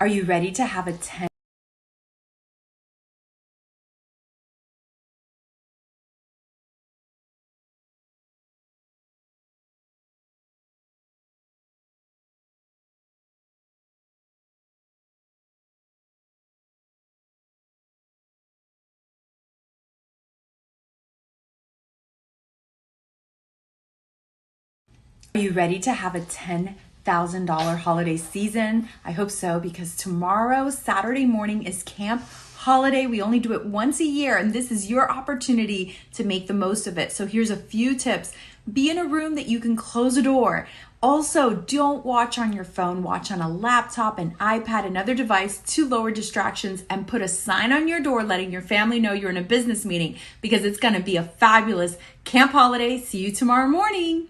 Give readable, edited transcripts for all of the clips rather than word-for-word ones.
Are you ready to have a 10? Are you ready to have a $10,000 holiday season? I hope so, because tomorrow, Saturday morning, is Camp Holiday. We only do it once a year, and this is your opportunity to make the most of it. So here's a few tips. Be in a room that you can close a door. Also, don't watch on your phone. Watch on a laptop, an iPad, another device to lower distractions, and put a sign on your door letting your family know you're in a business meeting, because it's going to be a fabulous Camp Holiday. See you tomorrow morning.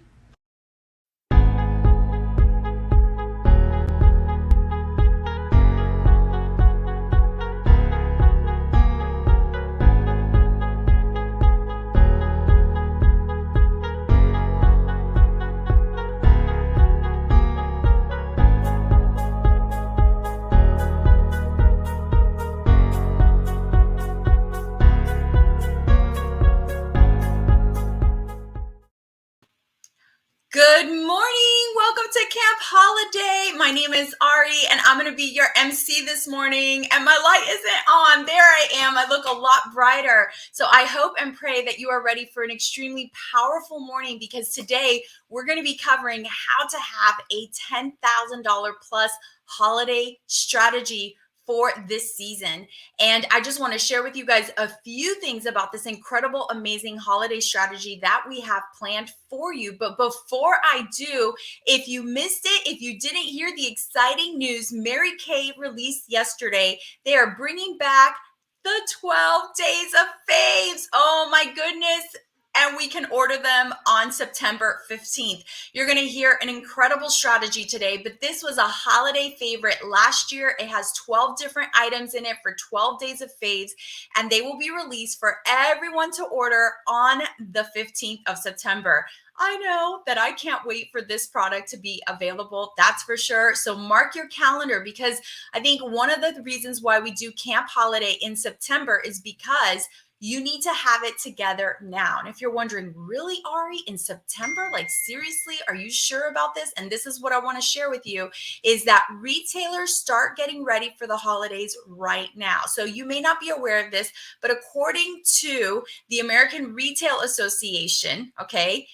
Good morning. Welcome to Camp Holiday. My name is Ari, and I'm going to be your MC this morning. And my light isn't on. There I am. I look a lot brighter. So I hope and pray that you are ready for an extremely powerful morning, because today we're going to be covering how to have a $10,000 plus holiday strategy for this season. And I just want to share with you guys a few things about this incredible, amazing holiday strategy that we have planned for you. But before I do, if you missed it, if you didn't hear the exciting news Mary Kay released yesterday, they are bringing back the 12 days of faves. Oh my goodness. And we can order them on September 15th. You're going to hear an incredible strategy today, but this was a holiday favorite last year. It has 12 different items in it for 12 days of faves, and they will be released for everyone to order on the 15th of September. I know that I can't wait for this product to be available. That's for sure. So mark your calendar, because I think one of the reasons why we do Camp Holiday in September is because you need to have it together now. And if you're wondering, really, Ari, in September? Like, seriously, are you sure about this? And this is what I want to share with you, is that retailers start getting ready for the holidays right now. So you may not be aware of this, but according to the American Retail Association, okay,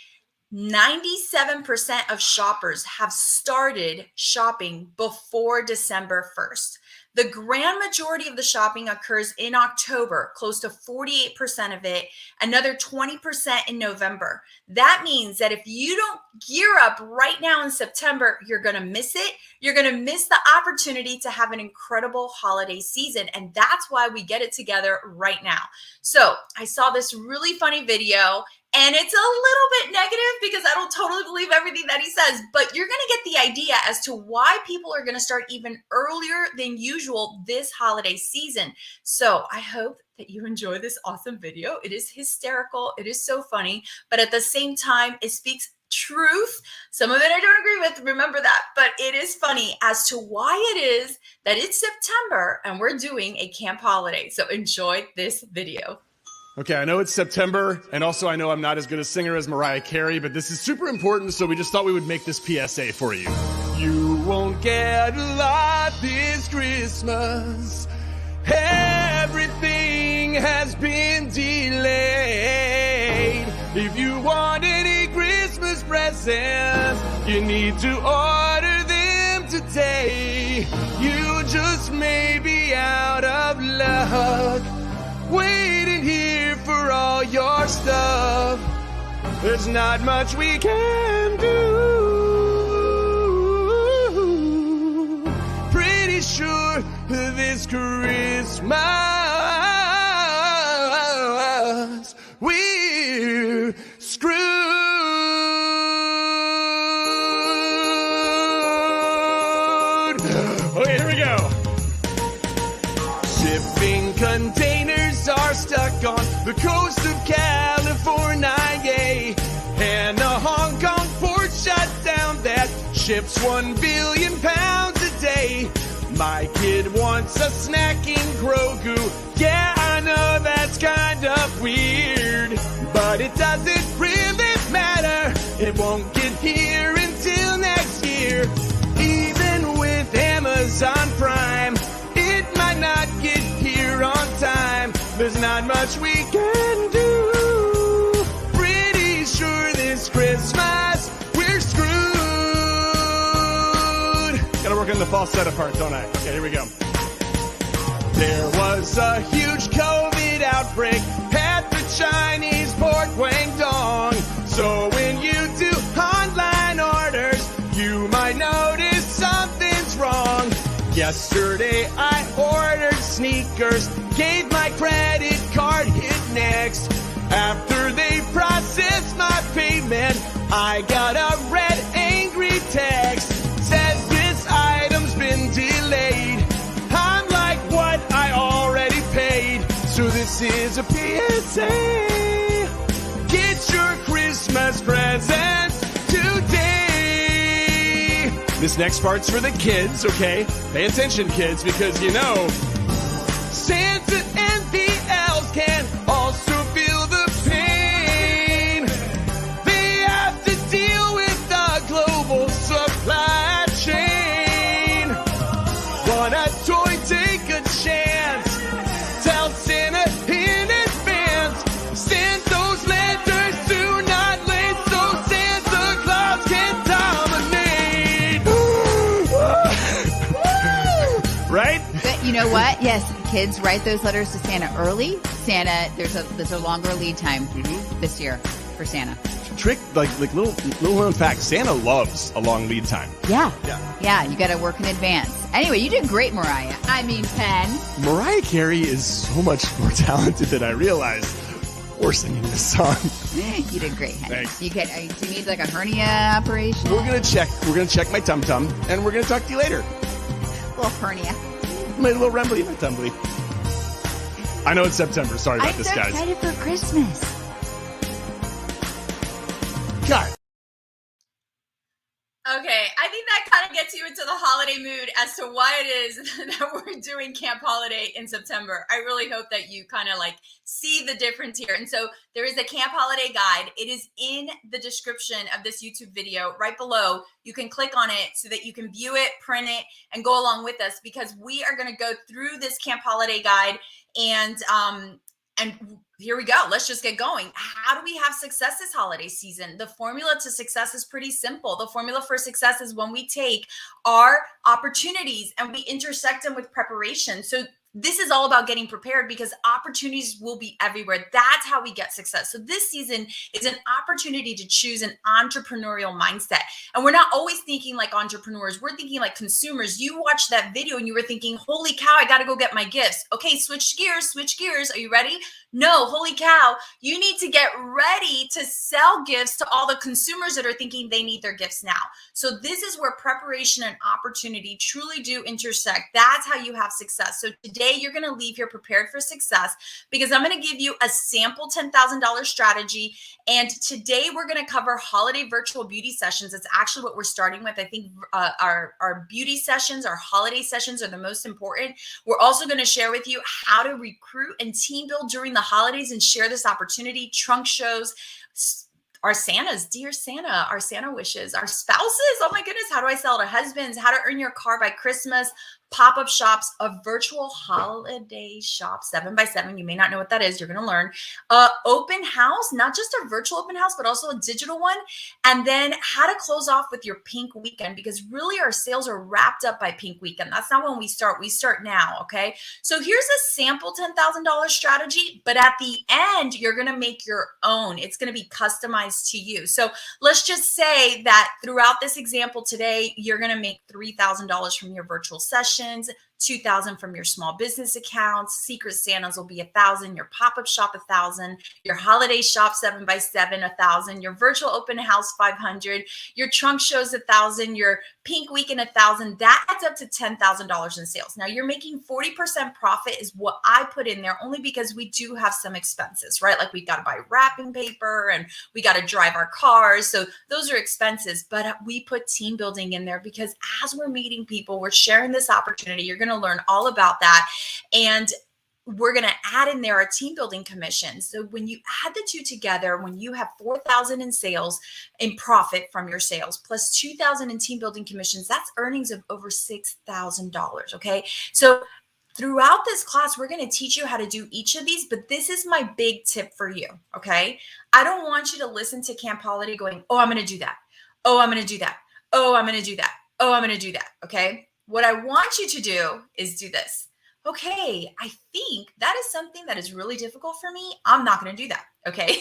97% of shoppers have started shopping before December 1st. The grand majority of the shopping occurs in October, close to 48% of it, another 20% in November. That means that if you don't gear up right now in September, you're going to miss it. You're going to miss the opportunity to have an incredible holiday season. And that's why we get it together right now. So I saw this really funny video, and it's a little bit negative because I don't totally believe everything that he says, but you're going to get the idea as to why people are going to start even earlier than usual this holiday season. So I hope that you enjoy this awesome video. It is hysterical. It is so funny, but at the same time, it speaks truth. Some of it I don't agree with, remember that, but it is funny as to why it is that it's September and we're doing a Camp Holiday. So enjoy this video. Okay, I know it's September, and also I know I'm not as good a singer as Mariah Carey, but this is super important, so we just thought we would make this PSA for you. You won't get a lot this Christmas. Everything has been delayed. If you want any Christmas presents, you need to order them today. You just may be out of luck, waiting here for all your stuff. There's not much we can do. Pretty sure this Christmas we're screwed. Okay, here we go. Shipping containers are stuck on the coast of California, and a Hong Kong port shut down that ships 1 billion pounds a day. My kid wants a snacking Grogu. Yeah, I know that's kind of weird, but it doesn't really matter. It won't get here until next year. Even with Amazon Prime, it might not get here on time. There's not much we can do. Pretty sure this Christmas we're screwed. Gotta work on the falsetto part, don't I? Okay, here we go. There was a huge COVID outbreak at the Chinese pork wang dong. So when you do online orders, you might notice something's wrong. Yesterday I ordered sneakers, gave my credit card, hit next. After they processed my payment, I got a red angry text. Says this item's been delayed. I'm like, what? I already paid. So this is a PSA. Get your Christmas presents today. This next part's for the kids, okay? Pay attention, kids, because you know, Santa and the elves can also feel the pain. They have to deal with the global supply chain. Want a toy? Take a chance. Tell Santa in advance. Send those letters, do not late, so Santa Claus can dominate. Right? But you know what? Yes, kids, write those letters to Santa early. Santa, there's a longer lead time this year for Santa. Trick, like little known fact, Santa loves a long lead time. Yeah, you got to work in advance. Anyway, you did great, Mariah. I mean, Penn. Mariah Carey is so much more talented than I realized. We're singing this song. You did great, honey. Thanks. Do you need like a hernia operation? We're gonna check my tum tum, and we're gonna talk to you later. Little hernia. My little rumbly, my tumbly. I know it's September. Sorry about this, guys. I'm so excited for Christmas. God. Okay, I think that kind of gets you into the holiday mood as to why it is that we're doing Camp Holiday in September. I really hope that you kind of like see the difference here. And so there is a Camp Holiday guide. It is in the description of this YouTube video right below. You can click on it so that you can view it, print it, and go along with us because we are going to go through this Camp Holiday guide and here we go. Let's just get going. How do we have success this holiday season? The formula to success is pretty simple. The formula for success is when we take our opportunities and we intersect them with preparation. So this is all about getting prepared because opportunities will be everywhere. That's how we get success. So this season is an opportunity to choose an entrepreneurial mindset. And we're not always thinking like entrepreneurs. We're thinking like consumers. You watched that video and you were thinking, holy cow, I got to go get my gifts. Okay, switch gears. Are you ready? No, holy cow, you need to get ready to sell gifts to all the consumers that are thinking they need their gifts now. So this is where preparation and opportunity truly do intersect. That's how you have success. So today you're going to leave here prepared for success because I'm going to give you a sample $10,000 strategy. And today we're going to cover holiday virtual beauty sessions. That's actually what we're starting with. I think our beauty sessions, our holiday sessions are the most important. We're also going to share with you how to recruit and team build during the holidays and share this opportunity, trunk shows, our Santas, dear Santa, our Santa wishes, our spouses. Oh my goodness, how do I sell to husbands? How to earn your car by Christmas, pop-up shops, a virtual holiday shop, 7x7. You may not know what that is. You're going to learn. Open house, not just a virtual open house, but also a digital one. And then how to close off with your pink weekend, because really our sales are wrapped up by pink weekend. That's not when we start. We start now, okay? So here's a sample $10,000 strategy, but at the end, you're going to make your own. It's going to be customized to you. So let's just say that throughout this example today, you're going to make $3,000 from your virtual session, $2,000 from your small business accounts. Secret Santas will be $1,000. Your pop-up shop $1,000. Your holiday shop 7x7 $1,000. Your virtual open house $500. Your trunk shows $1,000. Your Pink Weekend 1,000, that adds up to $10,000 in sales. Now you're making 40% profit is what I put in there, only because we do have some expenses, right? Like we got to buy wrapping paper and we got to drive our cars. So those are expenses, but we put team building in there because as we're meeting people, we're sharing this opportunity. You're going to learn all about that. And we're going to add in there a team building commission. So when you add the two together, when you have 4,000 in sales in profit from your sales plus 2,000 in team building commissions, that's earnings of over $6,000. Okay. So throughout this class, we're going to teach you how to do each of these, but this is my big tip for you. Okay. I don't want you to listen to Camp Holiday going, oh, I'm going to do that. Oh, I'm going to do that. Oh, I'm going to do that. Oh, I'm going to do that. Okay. What I want you to do is do this. Okay, I think that is something that is really difficult for me. I'm not going to do that. Okay.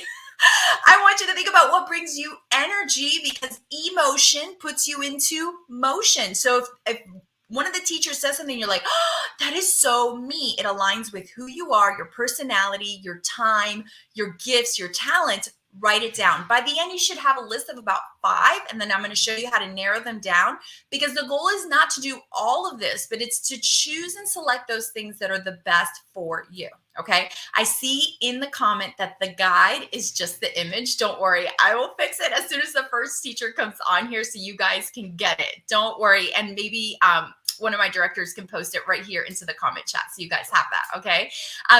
I want you to think about what brings you energy, because emotion puts you into motion. So if one of the teachers says something, you're like, oh, that is so me. It aligns with who you are, your personality, your time, your gifts, your talent. Write it down. By the end, you should have a list of about 5, and then I'm going to show you how to narrow them down, because the goal is not to do all of this, but it's to choose and select those things that are the best for you. Okay. I see in the comment that the guide is just the image. Don't worry. I will fix it as soon as the first teacher comes on here so you guys can get it. Don't worry. And maybe, one of my directors can post it right here into the comment chat so you guys have that. Okay.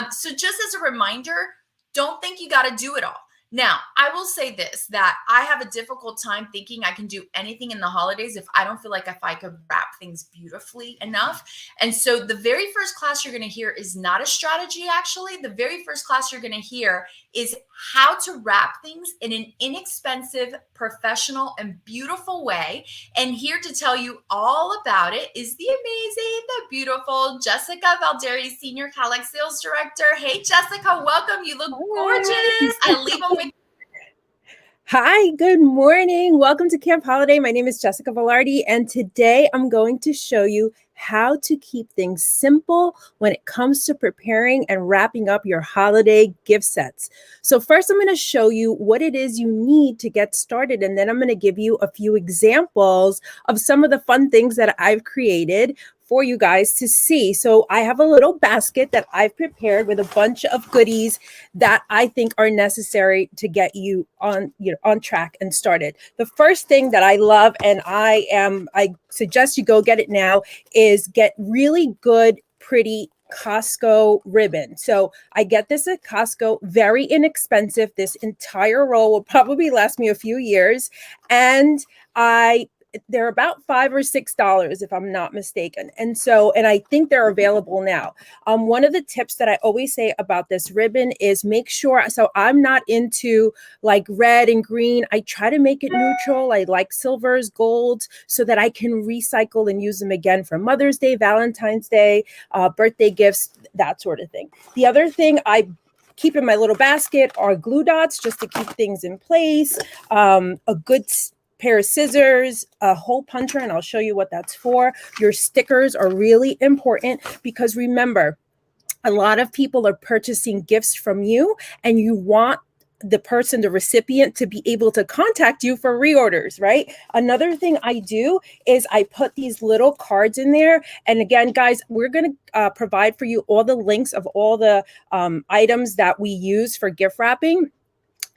So just as a reminder, don't think you got to do it all. Now, I will say this, that I have a difficult time thinking I can do anything in the holidays if I don't feel like if I could wrap things beautifully enough. And so the very first class you're going to hear is not a strategy, actually. The very first class you're going to hear is how to wrap things in an inexpensive, professional, and beautiful way. And here to tell you all about it is the amazing, the beautiful Jessica Valderi, Senior Calex Sales Director. Hey, Jessica, welcome. You look gorgeous. I leave them with Hi, good morning. Welcome to Camp Holiday. My name is Jessica Velarde, and today I'm going to show you how to keep things simple when it comes to preparing and wrapping up your holiday gift sets. So first, I'm going to show you what it is you need to get started, and then I'm going to give you a few examples of some of the fun things that I've created for you guys to see. So I have a little basket that I've prepared with a bunch of goodies that I think are necessary to get you on track and started. The first thing that I love, and I suggest you go get it now, is get really good, pretty Costco ribbon. So I get this at Costco, very inexpensive. This entire roll will probably last me a few years. And they're about $5 or $6 if I'm not mistaken. And I think they're available now. One of the tips that I always say about this ribbon is make sure, so I'm not into like red and green. I try to make it neutral. I like silvers, golds, so that I can recycle and use them again for Mother's Day, Valentine's Day, birthday gifts, that sort of thing. The other thing I keep in my little basket are glue dots just to keep things in place, a good pair of scissors, a hole puncher, and I'll show you what that's for. Your stickers are really important because remember, a lot of people are purchasing gifts from you and you want the person, the recipient, to be able to contact you for reorders, right? Another thing I do is I put these little cards in there. And again, guys, we're going to provide for you all the links of all the items that we use for gift wrapping.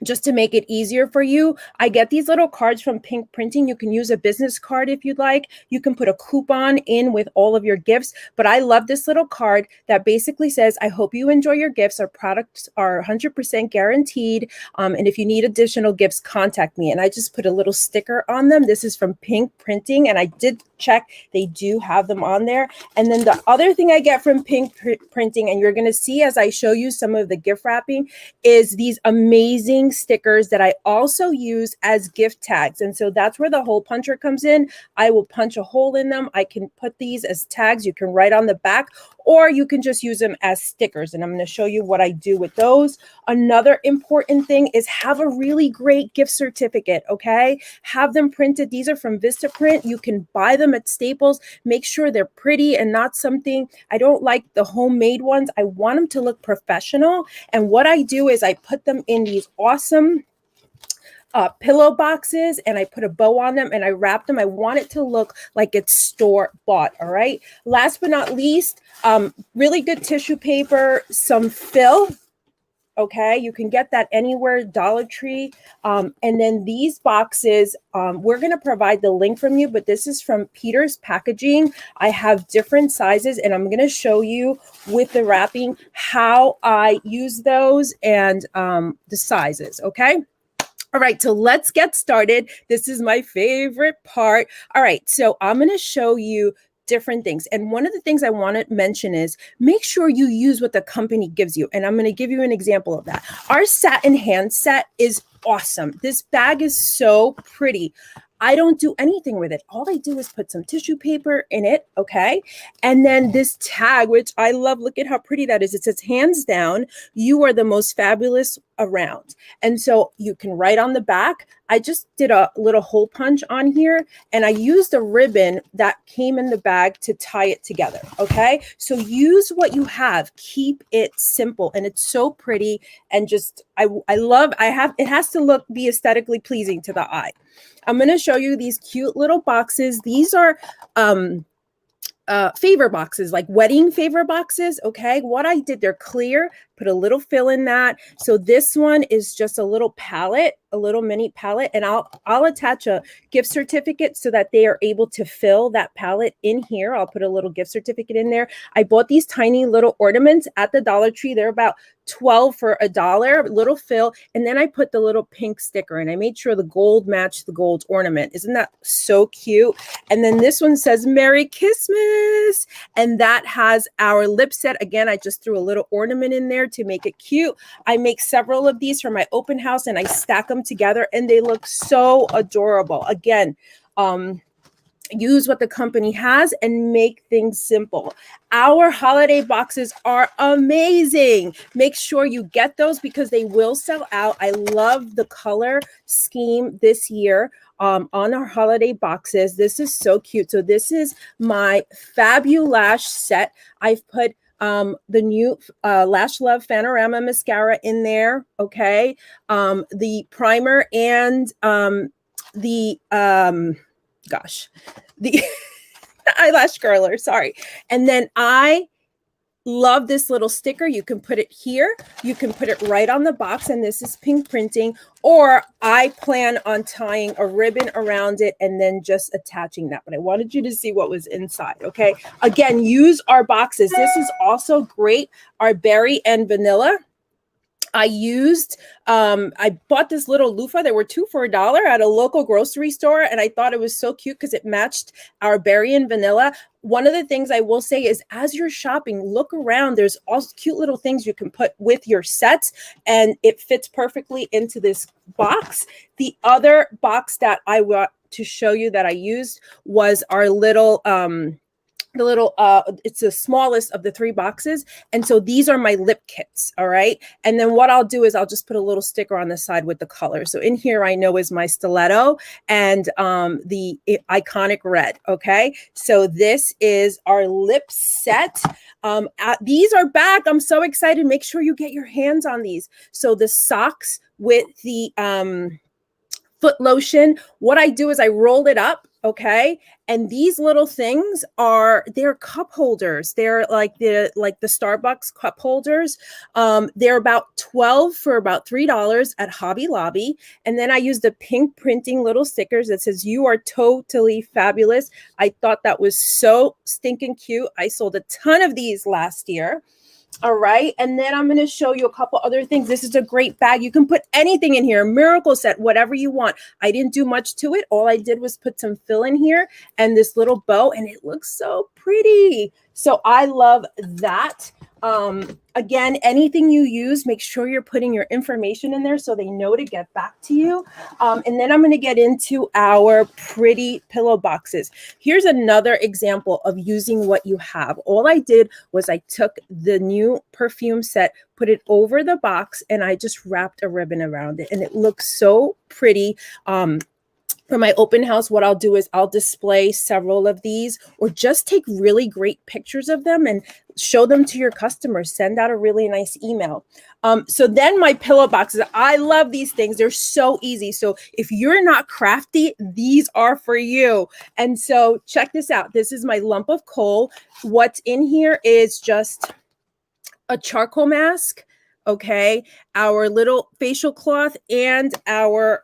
Just to make it easier for you, I get these little cards from Pink Printing. You can use a business card if you'd like. You can put a coupon in with all of your gifts. But I love this little card that basically says, I hope you enjoy your gifts. Our products are 100% guaranteed. And if you need additional gifts, contact me. And I just put a little sticker on them. This is from Pink Printing. And I did check. They do have them on there. And then the other thing I get from Pink Printing, and you're going to see as I show you some of the gift wrapping, is these amazing stickers that I also use as gift tags. And so that's where the hole puncher comes in. I will punch a hole in them. I can put these as tags. You can write on the back, or you can just use them as stickers. And I'm going to show you what I do with those. Another important thing is have a really great gift certificate, okay? Have them printed. These are from Vistaprint. You can buy them at Staples. Make sure they're pretty and not something, I don't like the homemade ones. I want them to look professional. And what I do is I put them in these awesome pillow boxes and I put a bow on them and I wrap them. I want it to look like it's store bought. All right. Last but not least, really good tissue paper, some fill. Okay, you can get that anywhere, Dollar Tree. And then these boxes, we're going to provide the link from you, but this is from Peter's Packaging. I have different sizes, and I'm going to show you with the wrapping how I use those and the sizes, okay? All right, so let's get started. This is my favorite part. All right, so I'm going to show you different things. And one of the things I want to mention is make sure you use what the company gives you. And I'm going to give you an example of that. Our satin hand set is awesome. This bag is so pretty. I don't do anything with it. All I do is put some tissue paper in it, okay? And then this tag, which I love, look at how pretty that is. It says, hands down, you are the most fabulous around. And so you can write on the back. I just did a little hole punch on here, and I used a ribbon that came in the bag to tie it together, okay? So use what you have. Keep it simple, and it's so pretty, and just, it has to be aesthetically pleasing to the eye. I'm going to show you these cute little boxes. These are favor boxes, like wedding favor boxes. Okay. What I did, they're clear, put a little fill in that. So this one is just a little palette, a little mini palette, and I'll attach a gift certificate so that they are able to fill that palette in here. I'll put a little gift certificate in there. I bought these tiny little ornaments at the Dollar Tree. They're about 12 for $1, little fill. And then I put the little pink sticker, and I made sure the gold matched the gold ornament. Isn't that so cute? And then this one says Merry Christmas. And that has our lip set. Again, I just threw a little ornament in there to make it cute. I make several of these for my open house, and I stack them together, and they look so adorable. Again, use what the company has and make things simple. Our holiday boxes are amazing. Make sure you get those because they will sell out. I love the color scheme this year on our holiday boxes. This is so cute. So this is my Fabulash set. I've put the new Lash Love Panorama mascara in there. Okay. The primer and the eyelash curler, sorry. And then I love this little sticker. You can put it here. You can put it right on the box, and this is pink printing, or I plan on tying a ribbon around it and then just attaching that. But I wanted you to see what was inside, okay? Again, use our boxes. This is also great, our berry and vanilla. I bought this little loofah. There were 2 for $1 at a local grocery store, and I thought it was so cute because it matched our berry and vanilla. One of the things I will say is as you're shopping, look around. There's all cute little things you can put with your sets, and it fits perfectly into this box. The other box that I want to show you that I used was our little it's the smallest of the 3 boxes. And so these are my lip kits. All right. And then what I'll do is I'll just put a little sticker on the side with the color. So in here, I know is my stiletto and the iconic red. Okay. So this is our lip set. These are back. I'm so excited. Make sure you get your hands on these. So the socks with the foot lotion, what I do is I roll it up. Okay. And these little things they're cup holders. They're like the Starbucks cup holders. They're about 12 for about $3 at Hobby Lobby. And then I use the pink printing little stickers that says, you are totally fabulous. I thought that was so stinking cute. I sold a ton of these last year. All right. And then I'm going to show you a couple other things. This is a great bag. You can put anything in here, miracle set, whatever you want. I didn't do much to it. All I did was put some fill in here and this little bow, and it looks so pretty. So I love that. Again, anything you use, make sure you're putting your information in there so they know to get back to you. And then I'm going to get into our pretty pillow boxes. Here's another example of using what you have. All I did was I took the new perfume set, put it over the box, and I just wrapped a ribbon around it, and it looks so pretty. for my open house, what I'll do is I'll display several of these, or just take really great pictures of them and show them to your customers. Send out a really nice email. So then my pillow boxes, I love these things. They're so easy. So if you're not crafty, these are for you. And so check this out. This is my lump of coal. What's in here is just a charcoal mask, okay, our little facial cloth, and our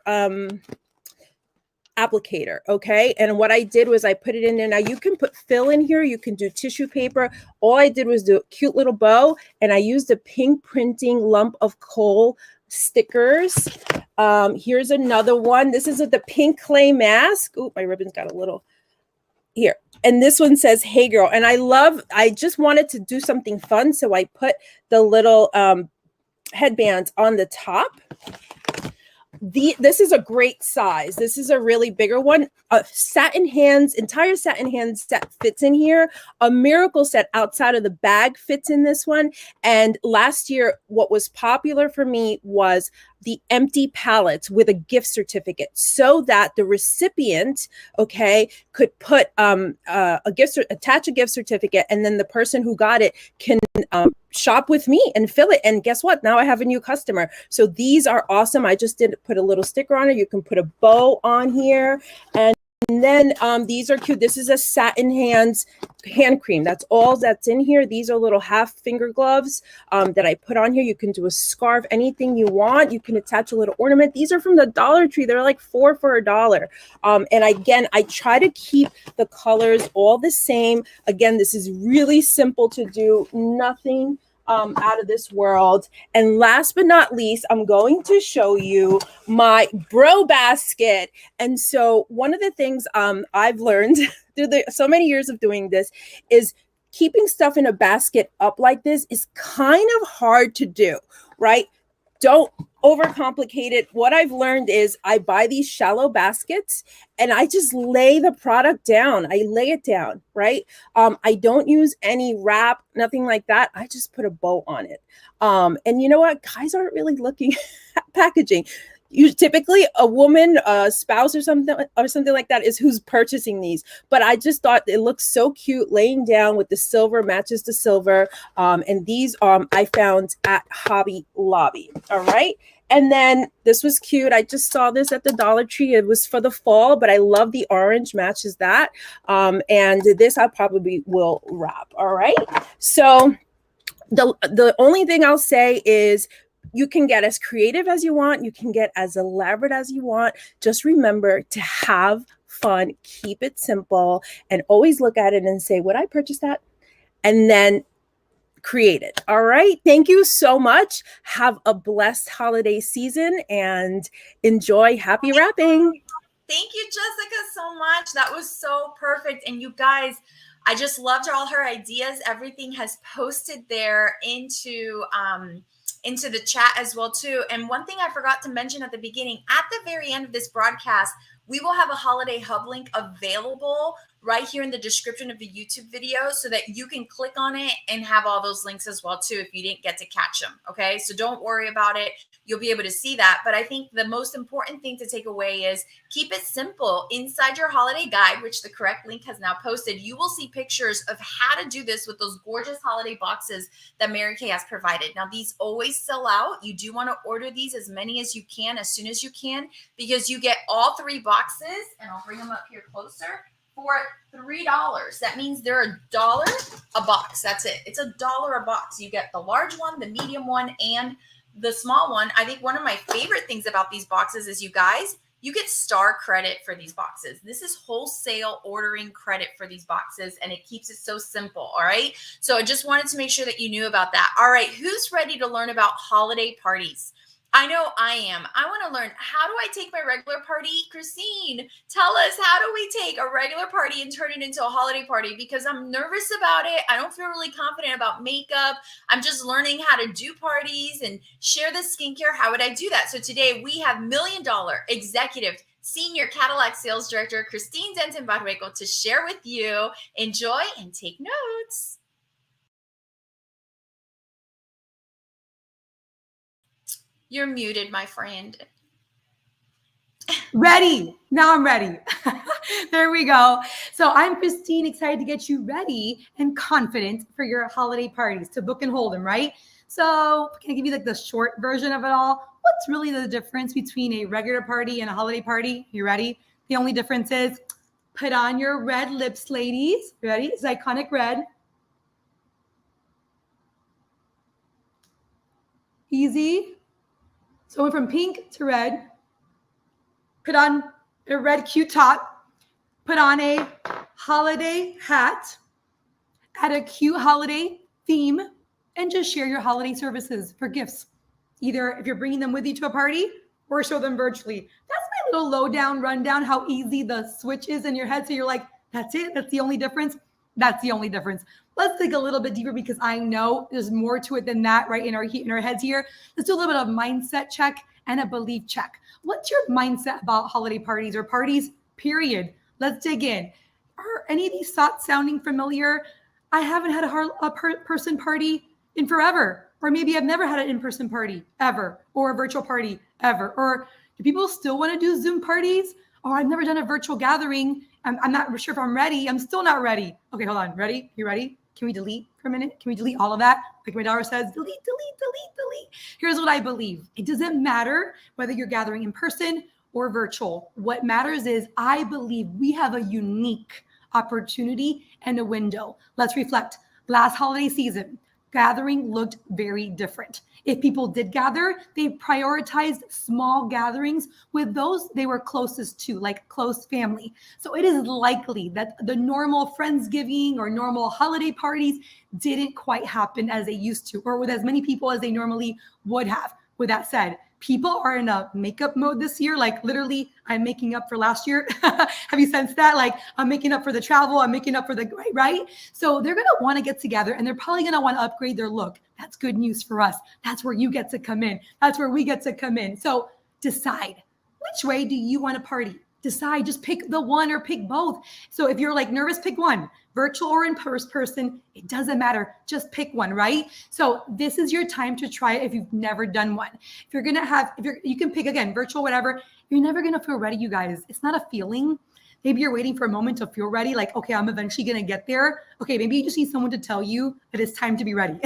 applicator, okay? And what I did was I put it in there. Now you can put fill in here, you can do tissue paper. All I did was do a cute little bow, and I used a pink printing lump of coal stickers. Here's another one. This is the pink clay mask. Oh, my ribbon's got a little here. And this one says, "Hey girl." And I just wanted to do something fun, so I put the little headbands on the top. This is a great size. This is a really bigger one. Entire satin hands set fits in here. A miracle set outside of the bag fits in this one. And last year, what was popular for me was the empty pallets with a gift certificate, so that the recipient, okay, could put attach a gift certificate, and then the person who got it can shop with me and fill it. And guess what? Now I have a new customer. So these are awesome. I just did put a little sticker on it. You can put a bow on here. And then these are cute. This is a satin hand cream. That's all that's in here. These are little half finger gloves that I put on here. You can do a scarf, anything you want. You can attach a little ornament. These are from the Dollar Tree. They're like $4 for $1. And again, I try to keep the colors all the same. Again, this is really simple to do. Nothing out of this world. And last but not least, I'm going to show you my bro basket. And so one of the things I've learned through so many years of doing this is keeping stuff in a basket up like this is kind of hard to do, right? Don't overcomplicate it. What I've learned is I buy these shallow baskets and I just lay the product down. I lay it down, right? I don't use any wrap, nothing like that. I just put a bow on it. And you know what? Guys aren't really looking at packaging. Typically a woman, a spouse or something like that is who's purchasing these. But I just thought it looks so cute laying down with the silver, matches the silver. And these I found at Hobby Lobby. All right. And then this was cute. I just saw this at the Dollar Tree. It was for the fall, but I love the orange, matches that. And this I probably will wrap. All right. So the only thing I'll say is, you can get as creative as you want. You can get as elaborate as you want. Just remember to have fun, keep it simple, and always look at it and say, would I purchase that? And then create it. All right. Thank you so much. Have a blessed holiday season and enjoy. Happy wrapping. Thank you, Jessica, so much. That was so perfect. And you guys, I just loved all her ideas. Everything has posted there into the chat as well too. And one thing I forgot to mention at the beginning, at the very end of this broadcast, we will have a holiday hub link available right here in the description of the YouTube video so that you can click on it and have all those links as well too if you didn't get to catch them. Okay, so don't worry about it. You'll be able to see that. But I think the most important thing to take away is keep it simple. Inside your holiday guide, which the correct link has now posted, you will see pictures of how to do this with those gorgeous holiday boxes that Mary Kay has provided. Now, these always sell out. You do want to order these as many as you can, as soon as you can, because you get all 3 boxes, and I'll bring them up here closer, for $3. That means they're $1 a box. That's it. It's $1 a box. You get the large one, the medium one, and the small one. I think one of my favorite things about these boxes is, you guys, you get star credit for these boxes. This is wholesale ordering credit for these boxes, and it keeps it so simple. All right. So I just wanted to make sure that you knew about that. All right. Who's ready to learn about holiday parties? I know I am. I want to learn, how do I take my regular party? Christine, tell us, how do we take a regular party and turn it into a holiday party? Because I'm nervous about it. I don't feel really confident about makeup. I'm just learning how to do parties and share the skincare. How would I do that? So today we have $1 Million Executive Senior Cadillac Sales Director, Christine Denton Barrueco, to share with you. Enjoy and take notes. You're muted, my friend. Ready. Now I'm ready. There we go. So I'm Christine, excited to get you ready and confident for your holiday parties to book and hold them, right? So can I give you like the short version of it all? What's really the difference between a regular party and a holiday party? You ready? The only difference is put on your red lips, ladies. Ready? It's iconic red. Easy. So went from pink to red. Put on a red cute top. Put on a holiday hat. Add a cute holiday theme. And just share your holiday services for gifts. Either if you're bringing them with you to a party or show them virtually. That's my little lowdown rundown, how easy the switch is in your head. So you're like, that's it? That's the only difference? That's the only difference. Let's dig a little bit deeper because I know there's more to it than that, right? In our heads here. Let's do a little bit of mindset check and a belief check. What's your mindset about holiday parties or parties, period? Let's dig in. Are any of these thoughts sounding familiar? I haven't had a person party in forever. Or maybe I've never had an in-person party ever, or a virtual party ever. Or do people still want to do Zoom parties? Or I've never done a virtual gathering. I'm not sure if I'm ready. I'm still not ready. Okay, hold on. Ready? You ready? Can we delete for a minute? Can we delete all of that? Like my daughter says, delete, delete, delete, delete. Here's what I believe. It doesn't matter whether you're gathering in person or virtual. What matters is I believe we have a unique opportunity and a window. Let's reflect. Last holiday season, gathering looked very different. If people did gather, they prioritized small gatherings with those they were closest to, like close family. So it is likely that the normal Friendsgiving or normal holiday parties didn't quite happen as they used to, or with as many people as they normally would have. With that said, people are in a makeup mode this year. Like literally, I'm making up for last year. Have you sensed that? Like I'm making up for the travel. I'm making up for the, right? So they're going to want to get together and they're probably going to want to upgrade their look. That's good news for us. That's where you get to come in. That's where we get to come in. So decide, which way do you want to party? Decide, just pick the one or pick both. So if you're like nervous, pick one. Virtual or in person, it doesn't matter. Just pick one, right? So this is your time to try it if you've never done one. If you're gonna have, you can pick again, virtual, whatever. You're never gonna feel ready, you guys. It's not a feeling. Maybe you're waiting for a moment to feel ready. Like, okay, I'm eventually gonna get there. Okay, maybe you just need someone to tell you that it's time to be ready.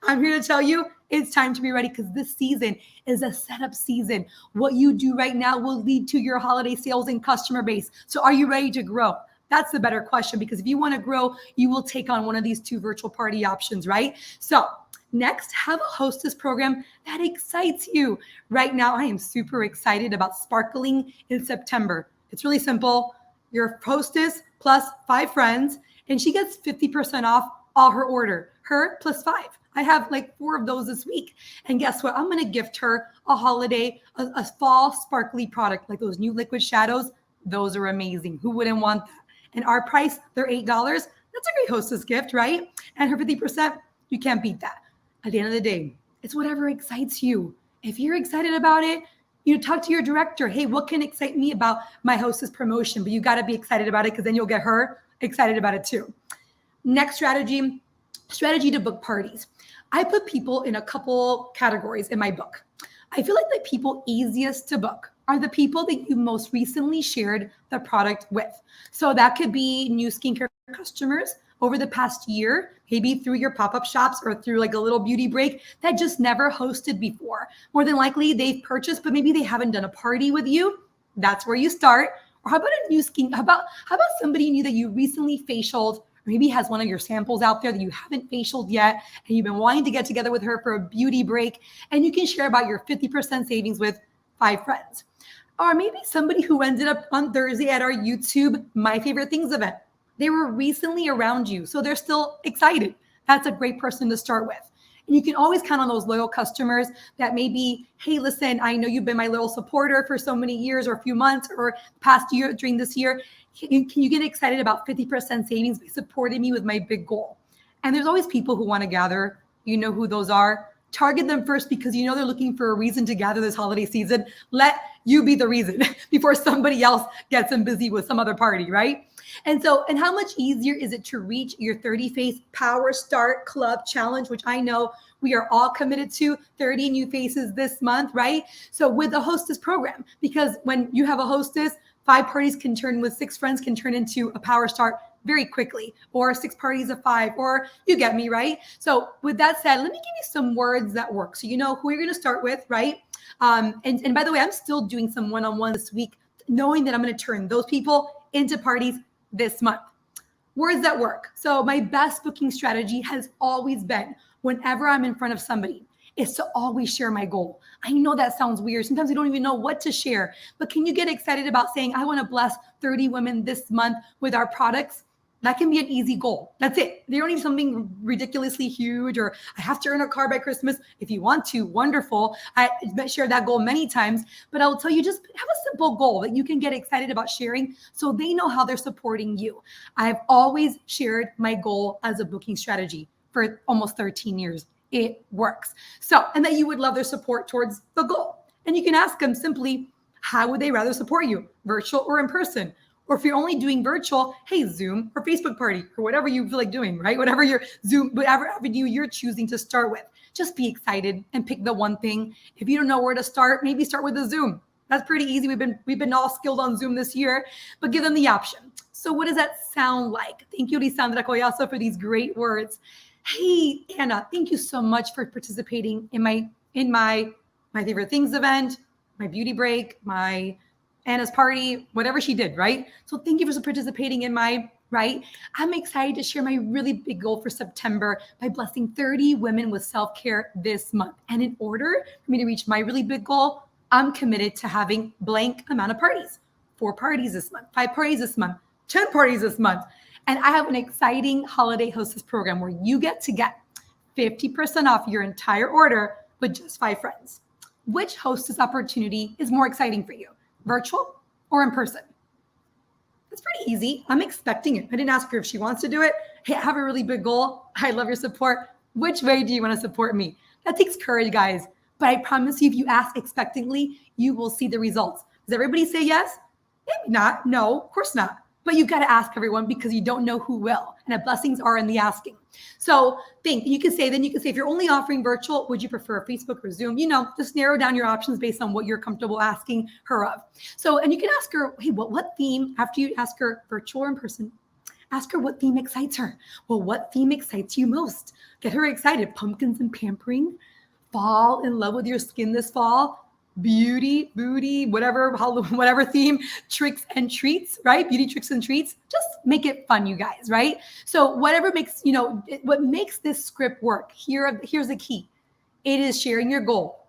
I'm here to tell you it's time to be ready because this season is a setup season. What you do right now will lead to your holiday sales and customer base. So are you ready to grow? That's the better question, because if you want to grow, you will take on one of these two virtual party options, right? So next, have a hostess program that excites you. Right now, I am super excited about Sparkling in September. It's really simple. Your hostess plus 5 friends, and she gets 50% off all her order. Her plus 5. I have like 4 of those this week. And guess what? I'm going to gift her a holiday, a fall sparkly product, like those new liquid shadows. Those are amazing. Who wouldn't want that? And our price, they're $8. That's a great hostess gift, right? And her 50%, you can't beat that. At the end of the day, it's whatever excites you. If you're excited about it, you talk to your director. Hey, what can excite me about my hostess promotion? But you got to be excited about it because then you'll get her excited about it too. Next strategy to book parties. I put people in a couple categories in my book. I feel like the people easiest to book are the people that you most recently shared the product with. So that could be new skincare customers over the past year, maybe through your pop-up shops or through like a little beauty break that just never hosted before. More than likely they've purchased, but maybe they haven't done a party with you. That's where you start. Or how about a new skin? How about somebody new that you recently facialed, or maybe has one of your samples out there that you haven't facialed yet, and you've been wanting to get together with her for a beauty break, and you can share about your 50% savings with 5 friends. Or maybe somebody who ended up on Thursday at our YouTube My Favorite Things event. They were recently around you, so they're still excited. That's a great person to start with. And you can always count on those loyal customers that maybe, hey, listen, I know you've been my loyal supporter for so many years or a few months or past year during this year. Can you get excited about 50% savings by supporting me with my big goal? And there's always people who want to gather. You know who those are. Target them first because you know they're looking for a reason to gather this holiday season. Let you be the reason before somebody else gets them busy with some other party, right? And how much easier is it to reach your 30 face Power Start Club challenge, which I know we are all committed to, 30 new faces this month, right? So with the hostess program, because when you have a hostess, 5 parties can turn with 6 friends can turn into a Power Start very quickly, or 6 parties of 5, or you get me, right? So with that said, let me give you some words that work. So you know who you're going to start with, right? And by the way, I'm still doing some one-on-one this week, knowing that I'm going to turn those people into parties this month. Words that work. So my best booking strategy has always been, whenever I'm in front of somebody, is to always share my goal. I know that sounds weird. Sometimes we don't even know what to share, but can you get excited about saying, I want to bless 30 women this month with our products? That can be an easy goal. That's it. You don't need something ridiculously huge, or I have to earn a car by Christmas. If you want to, wonderful. I shared that goal many times, but I will tell you, just have a simple goal that you can get excited about sharing so they know how they're supporting you. I've always shared my goal as a booking strategy for almost 13 years. It works. So, and that you would love their support towards the goal. And you can ask them simply, how would they rather support you, virtual or in person? Or if you're only doing virtual, hey, Zoom or Facebook party or whatever you feel like doing, right? Whatever your Zoom, whatever avenue you're choosing to start with, just be excited and pick the one thing. If you don't know where to start, maybe start with a Zoom. That's pretty easy. We've been all skilled on Zoom this year, but give them the option. So what does that sound like? Thank you, Lisandra Collazo, for these great words. Hey, Anna, thank you so much for participating in my favorite things event, my beauty break, my Anna's party, whatever she did, right? So thank you for participating in right? I'm excited to share my really big goal for September by blessing 30 women with self-care this month. And in order for me to reach my really big goal, I'm committed to having blank amount of parties. 4 parties this month, 5 parties this month, 10 parties this month. And I have an exciting holiday hostess program where you get 50% off your entire order with just 5 friends. Which hostess opportunity is more exciting for you? Virtual or in person? It's pretty easy. I'm expecting it. I didn't ask her if she wants to do it. Hey, I have a really big goal. I love your support. Which way do you want to support me? That takes courage, guys. But I promise you, if you ask expectantly, you will see the results. Does everybody say yes? Maybe not. No, of course not. But you've got to ask everyone because you don't know who will. And the blessings are in the asking. So you can say, if you're only offering virtual, would you prefer Facebook or Zoom? Just narrow down your options based on what you're comfortable asking her of. So, and you can ask her, hey, what theme, after you ask her virtual or in person, ask her what theme excites her. Well, what theme excites you most? Get her excited. Pumpkins and pampering, fall in love with your skin this fall, beauty, booty, whatever theme, tricks and treats, right? Beauty, tricks and treats. Just make it fun, you guys, right? So whatever makes, what makes this script work, here's the key. It is sharing your goal.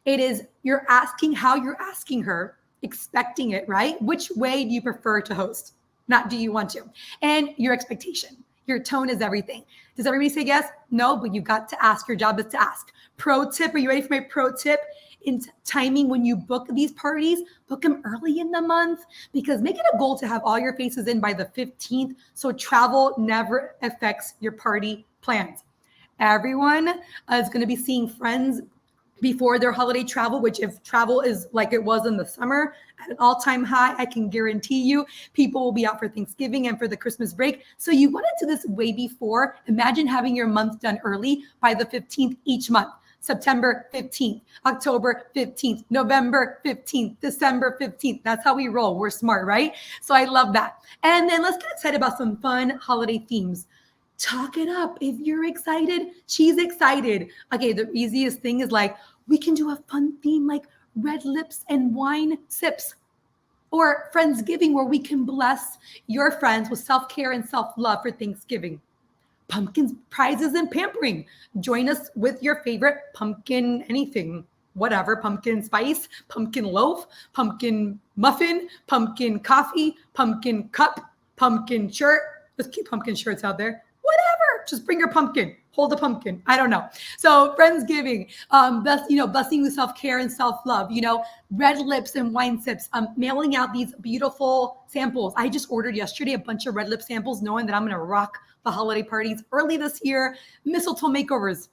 It is you're asking how you're asking her, expecting it, right? Which way do you prefer to host? Not do you want to? And your expectation. Your tone is everything. Does everybody say yes? No, but you got to ask. Your job is to ask. Pro tip, are you ready for my pro tip? In timing, when you book these parties, book them early in the month, because make it a goal to have all your faces in by the 15th. So travel never affects your party plans. Everyone is going to be seeing friends before their holiday travel, which if travel is like it was in the summer at an all-time high, I can guarantee you people will be out for Thanksgiving and for the Christmas break. So you want to do this way before. Imagine having your month done early by the 15th each month. September 15th, October 15th, November 15th, December 15th. That's how we roll. We're smart, right? So I love that. And then let's get excited about some fun holiday themes. Talk it up. If you're excited, she's excited. Okay, the easiest thing is we can do a fun theme like red lips and wine sips. Or Friendsgiving, where we can bless your friends with self-care and self-love for Thanksgiving. Pumpkins, prizes, and pampering. Join us with your favorite pumpkin anything, whatever, pumpkin spice, pumpkin loaf, pumpkin muffin, pumpkin coffee, pumpkin cup, pumpkin shirt. Let's keep pumpkin shirts out there. Whatever, just bring your pumpkin. Hold the pumpkin. I don't know. So Friendsgiving, blessing with self-care and self-love, red lips and wine sips, mailing out these beautiful samples. I just ordered yesterday a bunch of red lip samples, knowing that I'm going to rock the holiday parties early this year. Mistletoe makeovers.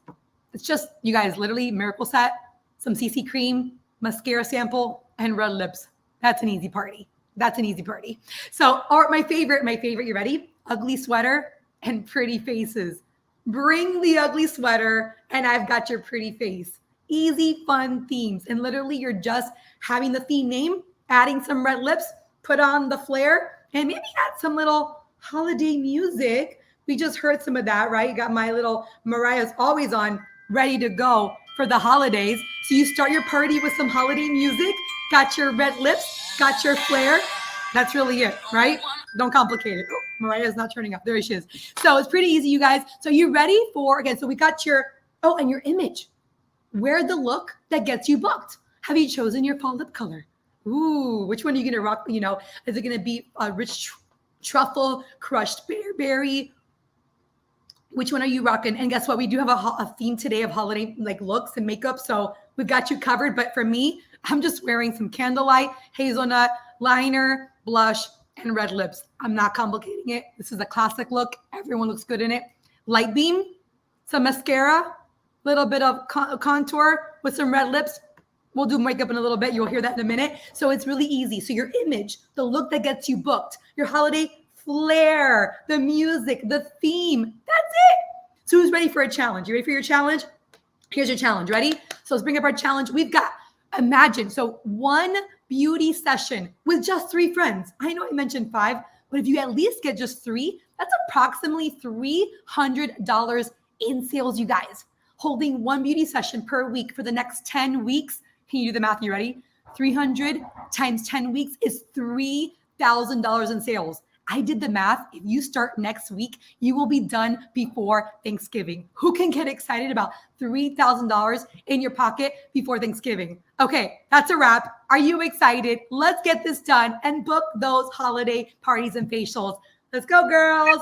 It's just, you guys, literally miracle set, some CC cream, mascara sample, and red lips. That's an easy party. That's an easy party. So, or my favorite, you ready? Ugly sweater and pretty faces. Bring the ugly sweater and I've got your pretty face. Easy, fun themes. And literally you're just having the theme name, adding some red lips, put on the flare, and maybe add some little holiday music. We just heard some of that, right? You got my little Mariah's always on, ready to go for the holidays. So you start your party with some holiday music, got your red lips, got your flare. That's really it, right? Don't complicate it. Oh, Mariah's not turning up. There she is. So it's pretty easy, you guys. So you ready for, again, so we got your, oh, and your image. Wear the look that gets you booked. Have you chosen your fall lip color? Ooh, which one are you going to rock? You know, is it going to be a rich truffle, crushed bearberry? Which one are you rocking? And guess what? We do have a theme today of holiday like looks and makeup. So we've got you covered. But for me, I'm just wearing some candlelight, hazelnut, liner, blush, and red lips. I'm not complicating it. This is a classic look. Everyone looks good in it. Light beam, some mascara, little bit of contour with some red lips. We'll do makeup in a little bit. You'll hear that in a minute. So it's really easy. So your image, the look that gets you booked, your holiday flair, the music, the theme. That's it. So who's ready for a challenge? You ready for your challenge? Here's your challenge. Ready? So let's bring up our challenge. We've got, imagine, so one beauty session with just 3 friends. I know I mentioned 5, but if you at least get just 3, that's approximately $300 in sales, you guys. Holding one beauty session per week for the next 10 weeks. Can you do the math? You ready? 300 times 10 weeks is $3,000 in sales. I did the math. If you start next week, you will be done before Thanksgiving. Who can get excited about $3,000 in your pocket before Thanksgiving? Okay, that's a wrap. Are you excited? Let's get this done and book those holiday parties and facials. Let's go, girls.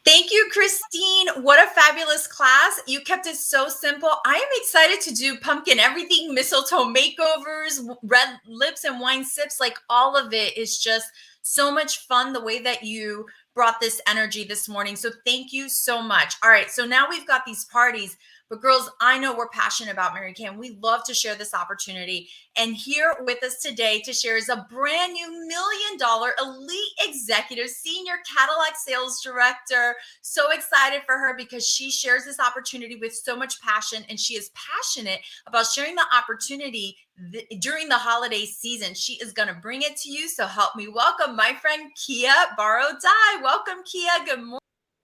Thank you, Christine. What a fabulous class. You kept it so simple. I am excited to do pumpkin everything, mistletoe makeovers, red lips and wine sips. Like all of it is just so much fun the way that you brought this energy this morning. So thank you so much. All right. So now we've got these parties, but girls, I know we're passionate about Mary Kay. We love to share this opportunity. And here with us today to share is a brand new $1 million elite executive, senior Cadillac sales director. So excited for her because she shares this opportunity with so much passion, and she is passionate about sharing the opportunity during the holiday season. She is going to bring it to you. So help me welcome my friend Kia Barodai. Welcome, Kia. Good morning.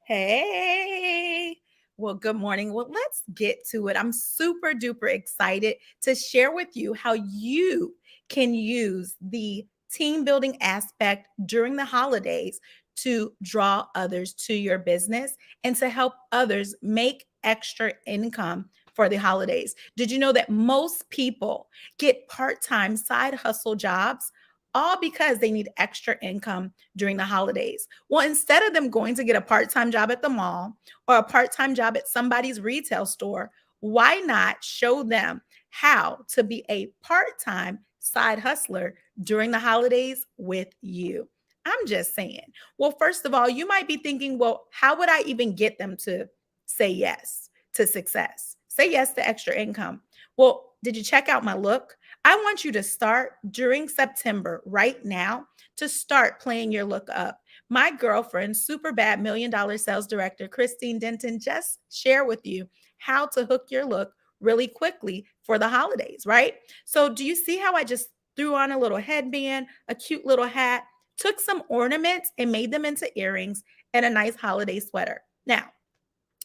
Hey. Well, good morning. Well, let's get to it. I'm super duper excited to share with you how you can use the team building aspect during the holidays to draw others to your business and to help others make extra income for the holidays. Did you know that most people get part-time side hustle jobs all because they need extra income during the holidays? Well, instead of them going to get a part-time job at the mall or a part-time job at somebody's retail store, why not show them how to be a part-time side hustler during the holidays with you? I'm just saying. Well, first of all, you might be thinking, well, how would I even get them to say yes to success? Say yes to extra income. Well, did you check out my look? I want you to start during September right now to start playing your look up. My girlfriend, super bad $1 million sales director, Christine Denton, just share with you how to hook your look really quickly for the holidays, right? So do you see how I just threw on a little headband, a cute little hat, took some ornaments and made them into earrings and a nice holiday sweater? Now,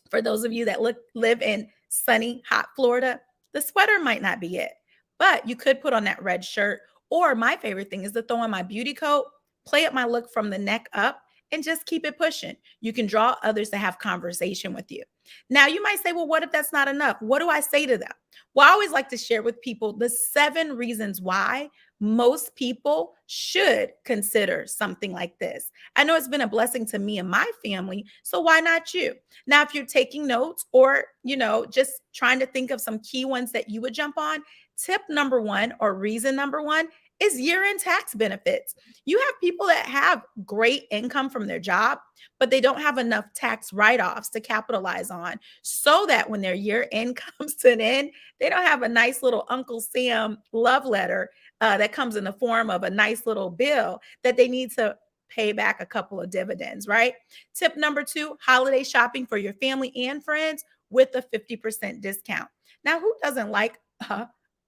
for those of you that live in sunny, hot Florida, the sweater might not be it. But you could put on that red shirt, or my favorite thing is to throw on my beauty coat, play up my look from the neck up, and just keep it pushing. You can draw others to have conversation with you. Now, you might say, well, what if that's not enough? What do I say to them? Well, I always like to share with people the 7 reasons why most people should consider something like this. I know it's been a blessing to me and my family, so why not you? Now, if you're taking notes or, just trying to think of some key ones that you would jump on, tip number 1 or reason number 1 is year-end tax benefits. You have people that have great income from their job, but they don't have enough tax write-offs to capitalize on, so that when their year-end comes to an end, they don't have a nice little Uncle Sam love letter that comes in the form of a nice little bill that they need to pay back a couple of dividends, right? Tip number 2, holiday shopping for your family and friends with a 50% discount. Now, who doesn't like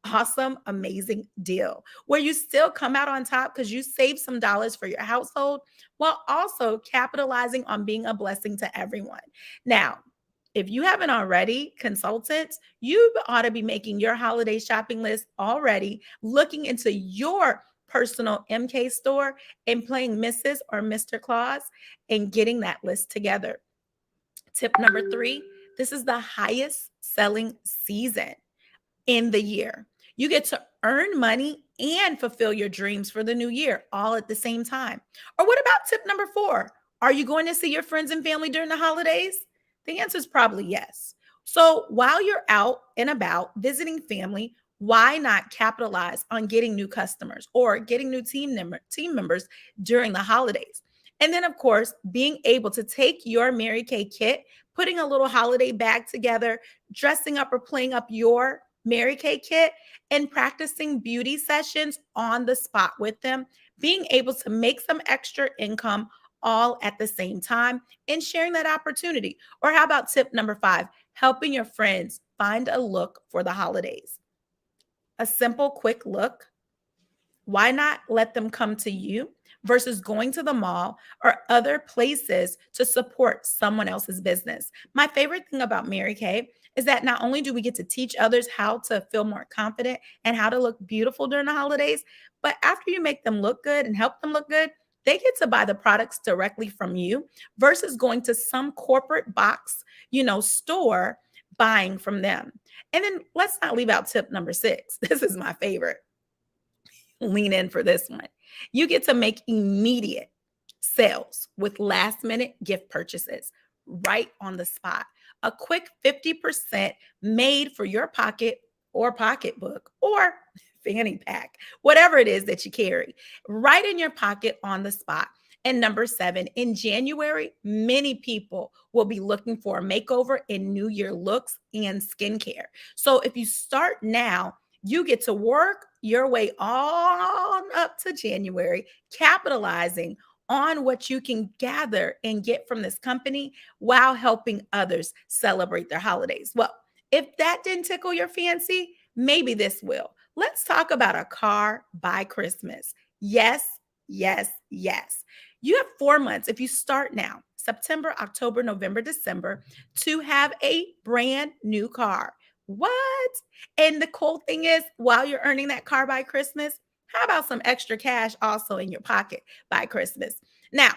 awesome, amazing deal where you still come out on top because you save some dollars for your household while also capitalizing on being a blessing to everyone? Now, if you haven't already, consultants, you ought to be making your holiday shopping list already, looking into your personal MK store and playing Mrs. or Mr. Claus and getting that list together. Tip number 3, this is the highest selling season in the year. You get to earn money and fulfill your dreams for the new year all at the same time. Or what about tip number 4? Are you going to see your friends and family during the holidays? The answer is probably yes. So while you're out and about visiting family, why not capitalize on getting new customers or getting new team members during the holidays? And then, of course, being able to take your Mary Kay kit, putting a little holiday bag together, dressing up or playing up your Mary Kay kit, and practicing beauty sessions on the spot with them, being able to make some extra income all at the same time and sharing that opportunity. Or how about tip number 5, helping your friends find a look for the holidays? A simple, quick look. Why not let them come to you versus going to the mall or other places to support someone else's business? My favorite thing about Mary Kay is that not only do we get to teach others how to feel more confident and how to look beautiful during the holidays, but after you make them look good and help them look good, they get to buy the products directly from you versus going to some corporate box, store buying from them. And then let's not leave out tip number 6. This is my favorite. Lean in for this one. You get to make immediate sales with last minute gift purchases right on the spot. A quick 50% made for your pocket or pocketbook or fanny pack, whatever it is that you carry, right in your pocket on the spot. And number 7, in January, many people will be looking for a makeover in New Year looks and skincare. So if you start now, you get to work your way on up to January, capitalizing on what you can gather and get from this company while helping others celebrate their holidays. Well, if that didn't tickle your fancy, maybe this will. Let's talk about a car by Christmas. Yes, yes, yes. You have 4 months if you start now, September, October, November, December, to have a brand new car. What? And the cool thing is, while you're earning that car by Christmas, how about some extra cash also in your pocket by Christmas? Now,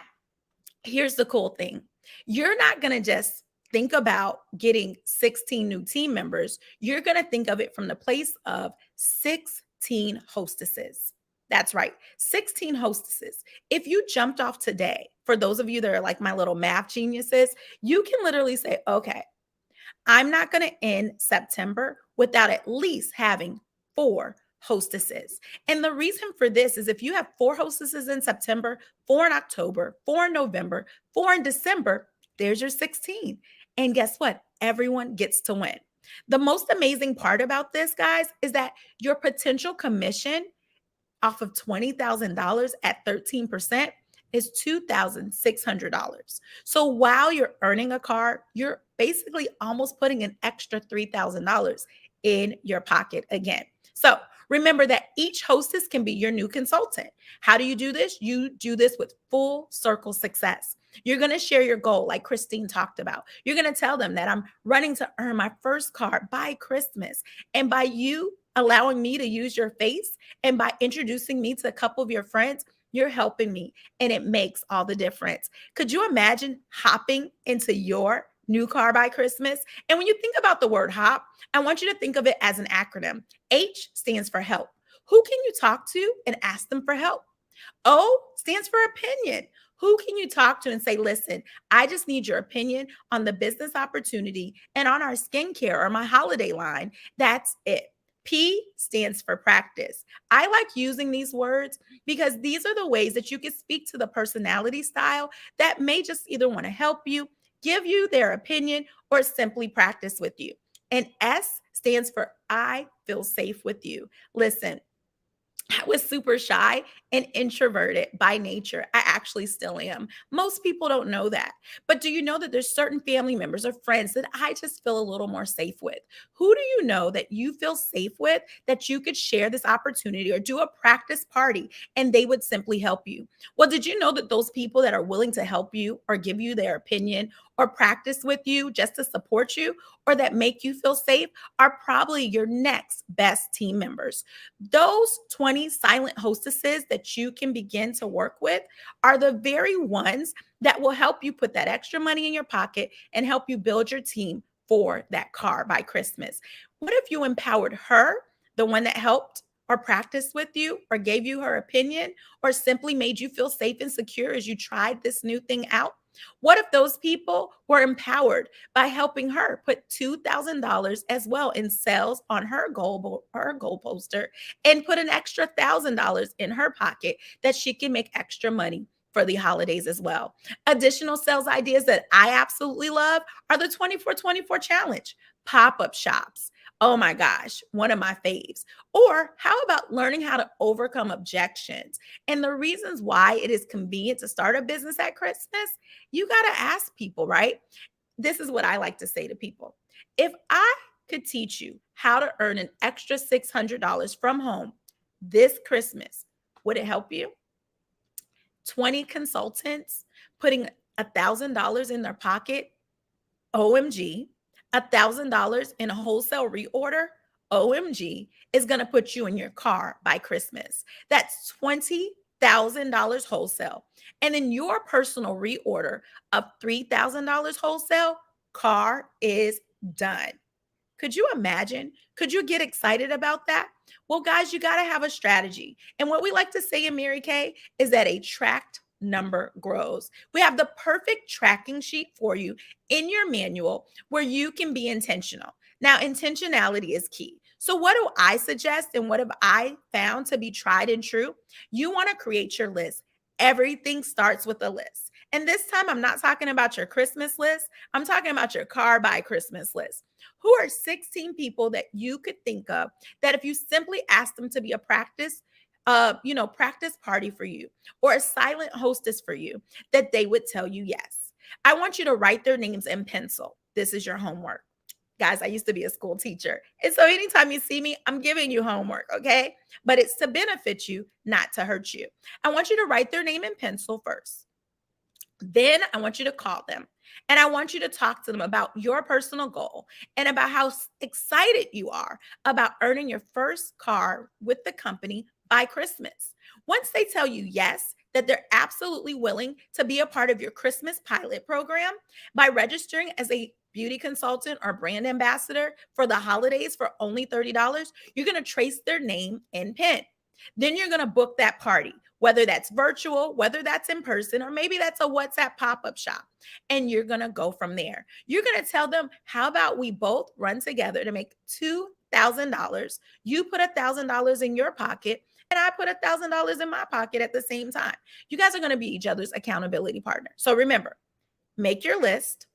here's the cool thing. You're not going to just think about getting 16 new team members. You're going to think of it from the place of 16 hostesses. That's right, 16 hostesses. If you jumped off today, for those of you that are like my little math geniuses, you can literally say, okay, I'm not going to end September without at least having 4 hostesses. And the reason for this is if you have 4 hostesses in September, 4 in October, 4 in November, 4 in December, there's your 16. And guess what? Everyone gets to win. The most amazing part about this, guys, is that your potential commission off of $20,000 at 13% is $2,600. So while you're earning a car, you're basically almost putting an extra $3,000 in your pocket again. So remember that each hostess can be your new consultant. How do you do this? You do this with full circle success. You're going to share your goal like Christine talked about. You're going to tell them that I'm running to earn my first car by Christmas. And by you allowing me to use your face and by introducing me to a couple of your friends, you're helping me, and it makes all the difference. Could you imagine hopping into your new car by Christmas? And when you think about the word hop, I want you to think of it as an acronym. H stands for help. Who can you talk to and ask them for help? O stands for opinion. Who can you talk to and say, listen, I just need your opinion on the business opportunity and on our skincare or my holiday line. That's it. P stands for practice. I like using ththese words because these are the ways that you can speak to the personality style that may just either want to help you, give you their opinion, or simply practice with you. And S stands for I feel safe with you. Listen, I was super shy and introverted by nature. I actually still am. Most people don't know that. But do you know that there's certain family members or friends that I just feel a little more safe with? Who do you know that you feel safe with that you could share this opportunity or do a practice party and they would simply help you? Well, did you know that those people that are willing to help you or give you their opinion or practice with you just to support you or that make you feel safe are probably your next best team members? Those 20 silent hostesses that you can begin to work with are the very ones that will help you put that extra money in your pocket and help you build your team for that car by Christmas. What if you empowered her, the one that helped or practiced with you or gave you her opinion or simply made you feel safe and secure as you tried this new thing out? What if those people were empowered by helping her put $2,000 as well in sales on her goal poster and put an extra $1,000 in her pocket that she can make extra money for the holidays as well? Additional sales ideas that I absolutely love are the 24/24 challenge, pop-up shops. Oh my gosh, one of my faves. Or how about learning how to overcome objections and the reasons why it is convenient to start a business at Christmas? You got to ask people, right? This is what I like to say to people. If I could teach you how to earn an extra $600 from home this Christmas, would it help you? 20 consultants putting $1,000 in their pocket, OMG. $1,000 in a wholesale reorder, OMG, is going to put you in your car by Christmas. That's $20,000 wholesale. And then your personal reorder of $3,000 wholesale, car is done. Could you imagine? Could you get excited about that? Well, guys, you got to have a strategy. And what we like to say in Mary Kay is that a tracked number grows. We have the perfect tracking sheet for you in your manual where you can be intentional. Now, intentionality is key. So what do I suggest and what have I found to be tried and true? You want to create your list. Everything starts with a list. And this time, I'm not talking about your Christmas list. I'm talking about your car by Christmas list. Who are 16 people that you could think of that if you simply ask them to be a practice party for you or a silent hostess for you, that they would tell you yes? I want you to write their names in pencil. This is your homework. Guys, I used to be a school teacher. And so anytime you see me, I'm giving you homework, okay? But it's to benefit you, not to hurt you. I want you to write their name in pencil first. Then I want you to call them and I want you to talk to them about your personal goal and about how excited you are about earning your first car with the company by Christmas. Once they tell you yes, that they're absolutely willing to be a part of your Christmas pilot program by registering as a beauty consultant or brand ambassador for the holidays for only $30, you're going to trace their name and PIN. Then you're going to book that party, whether that's virtual, whether that's in person, or maybe that's a WhatsApp pop-up shop. And you're going to go from there. You're going to tell them, how about we both run together to make $2,000? You put $1,000 in your pocket and I put $1,000 in my pocket at the same time. You guys are going to be each other's accountability partner. So remember, make your list.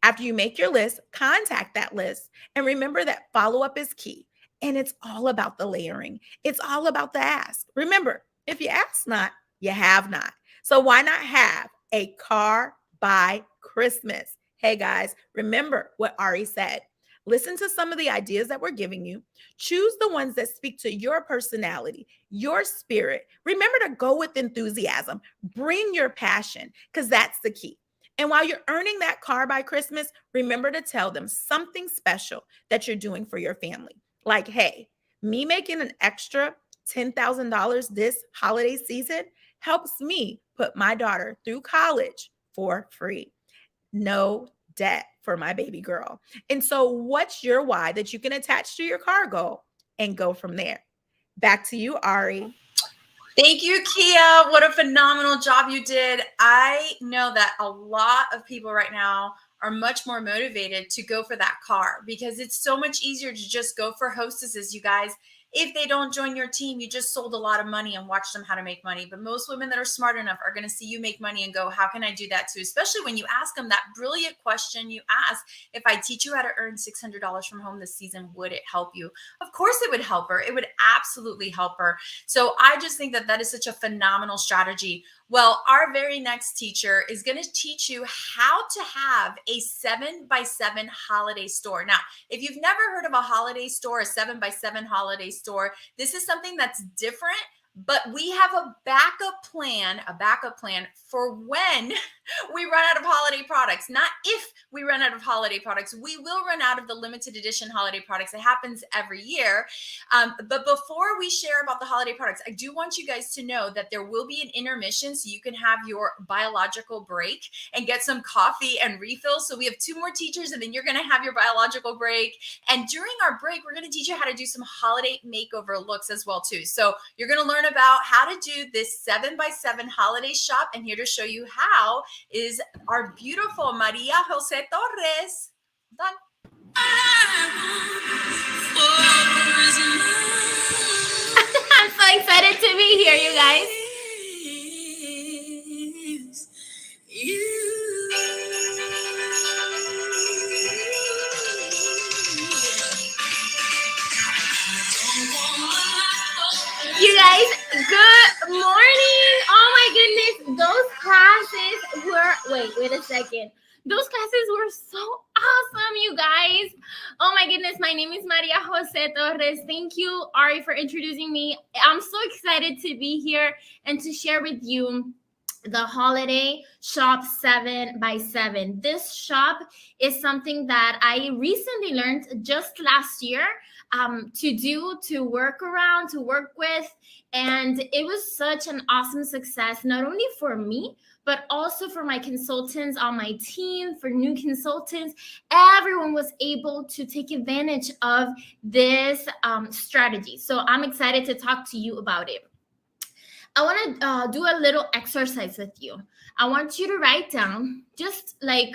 After you make your list, contact that list. And remember that follow-up is key. And it's all about the layering. It's all about the ask. Remember, if you ask not, you have not. So why not have a car by Christmas? Hey guys, remember what Ari said. Listen to some of the ideas that we're giving you. Choose the ones that speak to your personality, your spirit. Remember to go with enthusiasm. Bring your passion, because that's the key. And while you're earning that car by Christmas, remember to tell them something special that you're doing for your family. Like, hey, me making an extra $10,000 this holiday season helps me put my daughter through college for free. No debt for my baby girl. And so what's your why that you can attach to your car goal and go from there? Back to you, Ari. Thank you, Kia. What a phenomenal job you did. I know that a lot of people right now are much more motivated to go for that car, because it's so much easier to just go for hostesses, you guys. If they don't join your team, you just sold a lot of money and watch them how to make money. But most women that are smart enough are going to see you make money and go, how can I do that too? Especially when you ask them that brilliant question you ask, if I teach you how to earn $600 from home this season, would it help you? Of course it would help her. It would absolutely help her. So I just think that that is such a phenomenal strategy. Well, our very next teacher is going to teach you how to have a 7x7 holiday store. Now, if you've never heard of a holiday store, a 7x7 holiday store, this is something that's different, but we have a backup plan for when we run out of holiday products. Not if we run out of holiday products. We will run out of the limited edition holiday products. It happens every year. But before we share about the holiday products, I do want you guys to know that there will be an intermission so you can have your biological break and get some coffee and refills. So we have 2 more teachers, and then you're going to have your biological break. And during our break, we're going to teach you how to do some holiday makeover looks as well too. So you're going to learn about how to do this 7x7 holiday shop, and here to show you how is our beautiful Maria Jose Torres. Done. I'm so excited to be here, you guys. You guys, good morning. Oh my goodness, those classes were, wait a second. Those classes were so awesome, you guys. Oh my goodness, my name is Maria Jose Torres. Thank you, Ari, for introducing me. I'm so excited to be here and to share with you the holiday shop 7x7. This shop is something that I recently learned just last year to do, to work around, to work with. And it was such an awesome success, not only for me, but also for my consultants on my team, for new consultants. Everyone was able to take advantage of this strategy. So I'm excited to talk to you about it. I want to do a little exercise with you. I want you to write down, just like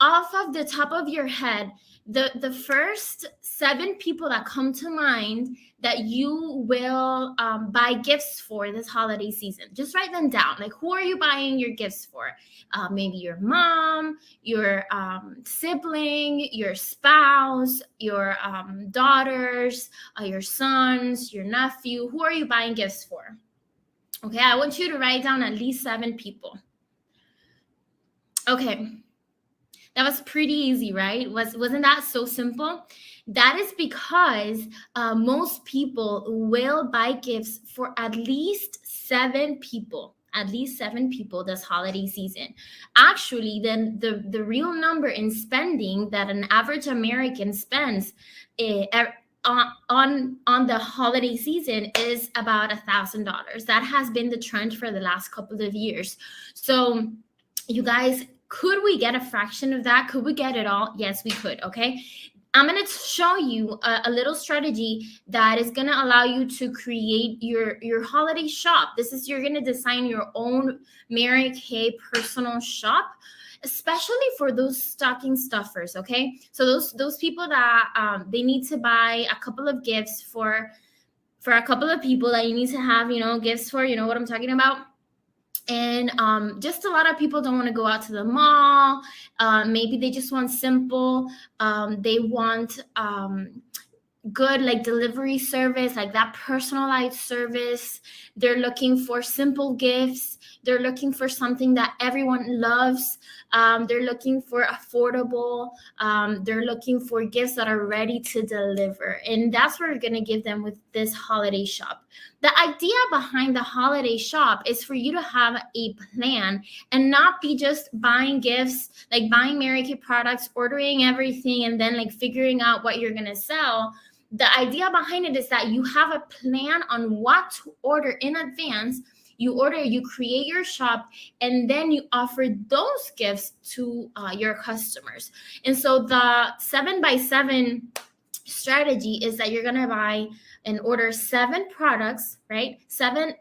off of the top of your head, the first 7 people that come to mind that you will buy gifts for this holiday season. Just write them down. Like, who are you buying your gifts for? Maybe your mom, your sibling, your spouse, your daughters, your sons, your nephew. Who are you buying gifts for? Okay, I want you to write down at least 7 people. Okay, that was pretty easy, right? Wasn't that so simple? That is because most people will buy gifts for at least 7 people. At least 7 people this holiday season. Actually, then the real number in spending that an average American spends on the holiday season is about $1,000. That has been the trend for the last couple of years. So you guys, could we get a fraction of that? Could we get it all? Yes, we could. Okay. I'm going to show you a little strategy that is going to allow you to create your holiday shop. You're going to design your own Mary Kay personal shop, especially for those stocking stuffers, okay? So those people that they need to buy a couple of gifts for a couple of people that you need to have, gifts for, you know what I'm talking about? And just a lot of people don't want to go out to the mall. Maybe they just want simple. They want good like delivery service, like that personalized service. They're looking for simple gifts. They're looking for something that everyone loves. They're looking for affordable. They're looking for gifts that are ready to deliver. And that's what we're going to give them with this holiday shop. The idea behind the holiday shop is for you to have a plan and not be just buying gifts, like buying Mary Kay products, ordering everything, and then like figuring out what you're going to sell. The idea behind it is that you have a plan on what to order in advance. You create your shop, and then you offer those gifts to your customers. And so the 7x7 strategy is that you're going to buy and order 7 products, right? Seven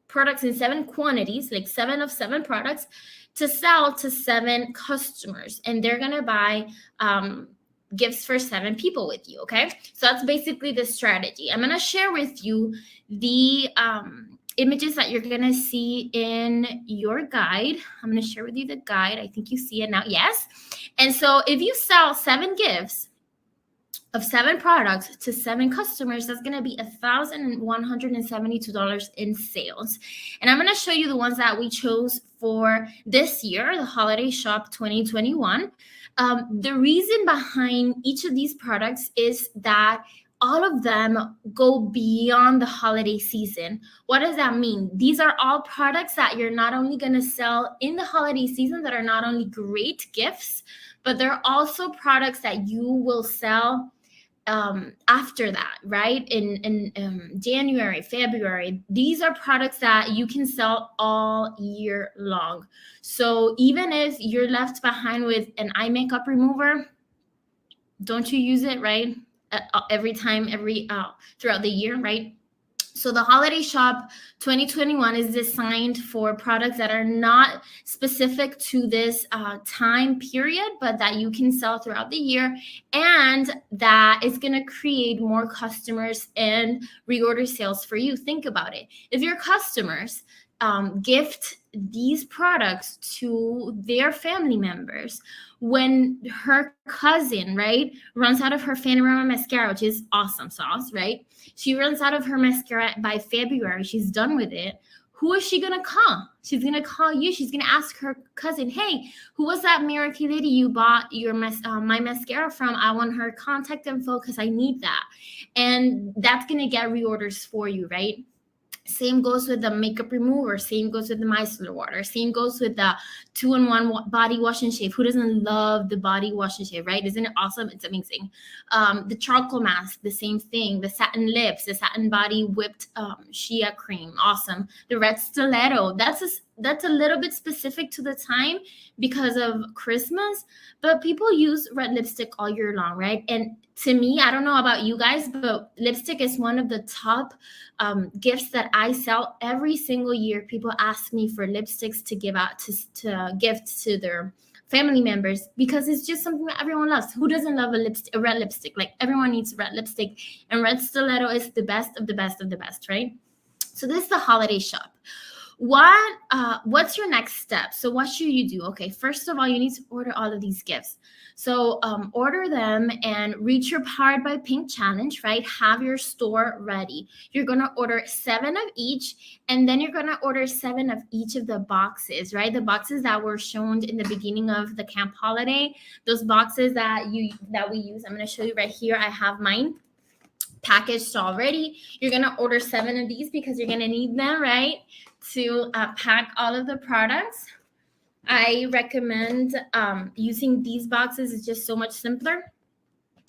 products in 7 quantities, like 7 of 7 products, to sell to 7 customers, and they're going to buy gifts for 7 people with you. Okay, so that's basically the strategy. I'm going to share with you the images that you're going to see in your guide. I'm going to share with you the guide. I think you see it now. Yes. And so if you sell 7 gifts of 7 products to 7 customers, that's going to be $1,172 in sales. And I'm going to show you the ones that we chose for this year, the Holiday Shop 2021. The reason behind each of these products is that all of them go beyond the holiday season. What does that mean? These are all products that you're not only going to sell in the holiday season that are not only great gifts, but they're also products that you will sell after that, right? In January, February. These are products that you can sell all year long. So even if you're left behind with an eye makeup remover, don't you use it, right? Every time, throughout the year, right? So the Holiday Shop 2021 is designed for products that are not specific to this time period, but that you can sell throughout the year, and that is going to create more customers and reorder sales for you. Think about it. If your customers gift these products to their family members, when her cousin, right, runs out of her Fantaroma mascara, which is awesome sauce, right? She runs out of her mascara by February. She's done with it. Who is she going to call? She's going to call you. She's going to ask her cousin, hey, who was that Miracle Lady you bought your my mascara from? I want her contact info because I need that. And that's going to get reorders for you, right? Same goes with the makeup remover. Same goes with the micellar water. Same goes with the 2-in-1 body wash and shave. Who doesn't love the body wash and shave, right? Isn't it awesome? It's amazing. The charcoal mask, the same thing. The satin lips, the satin body whipped shea cream, awesome. The red stiletto, that's a little bit specific to the time because of Christmas, but people use red lipstick all year long, right? And to me, I don't know about you guys, but lipstick is one of the top gifts that I sell every single year. People ask me for lipsticks to give out to gift to their family members because it's just something that everyone loves. Who doesn't love a red lipstick? Like everyone needs red lipstick, and red stiletto is the best of the best of the best, right? So this is the Holiday Shop. What's your next step? So what should you do? Okay, first of all, you need to order all of these gifts. So order them and reach your Powered by Pink challenge, right? Have your store ready. You're going to order 7 of each, and then you're going to order 7 of each of the boxes, right? The boxes that were shown in the beginning of the Camp Holiday, those boxes that we use. I'm going to show you right here. I have mine packaged already. You're going to order 7 of these because you're going to need them, right? To pack all of the products. I recommend using these boxes. It's just so much simpler.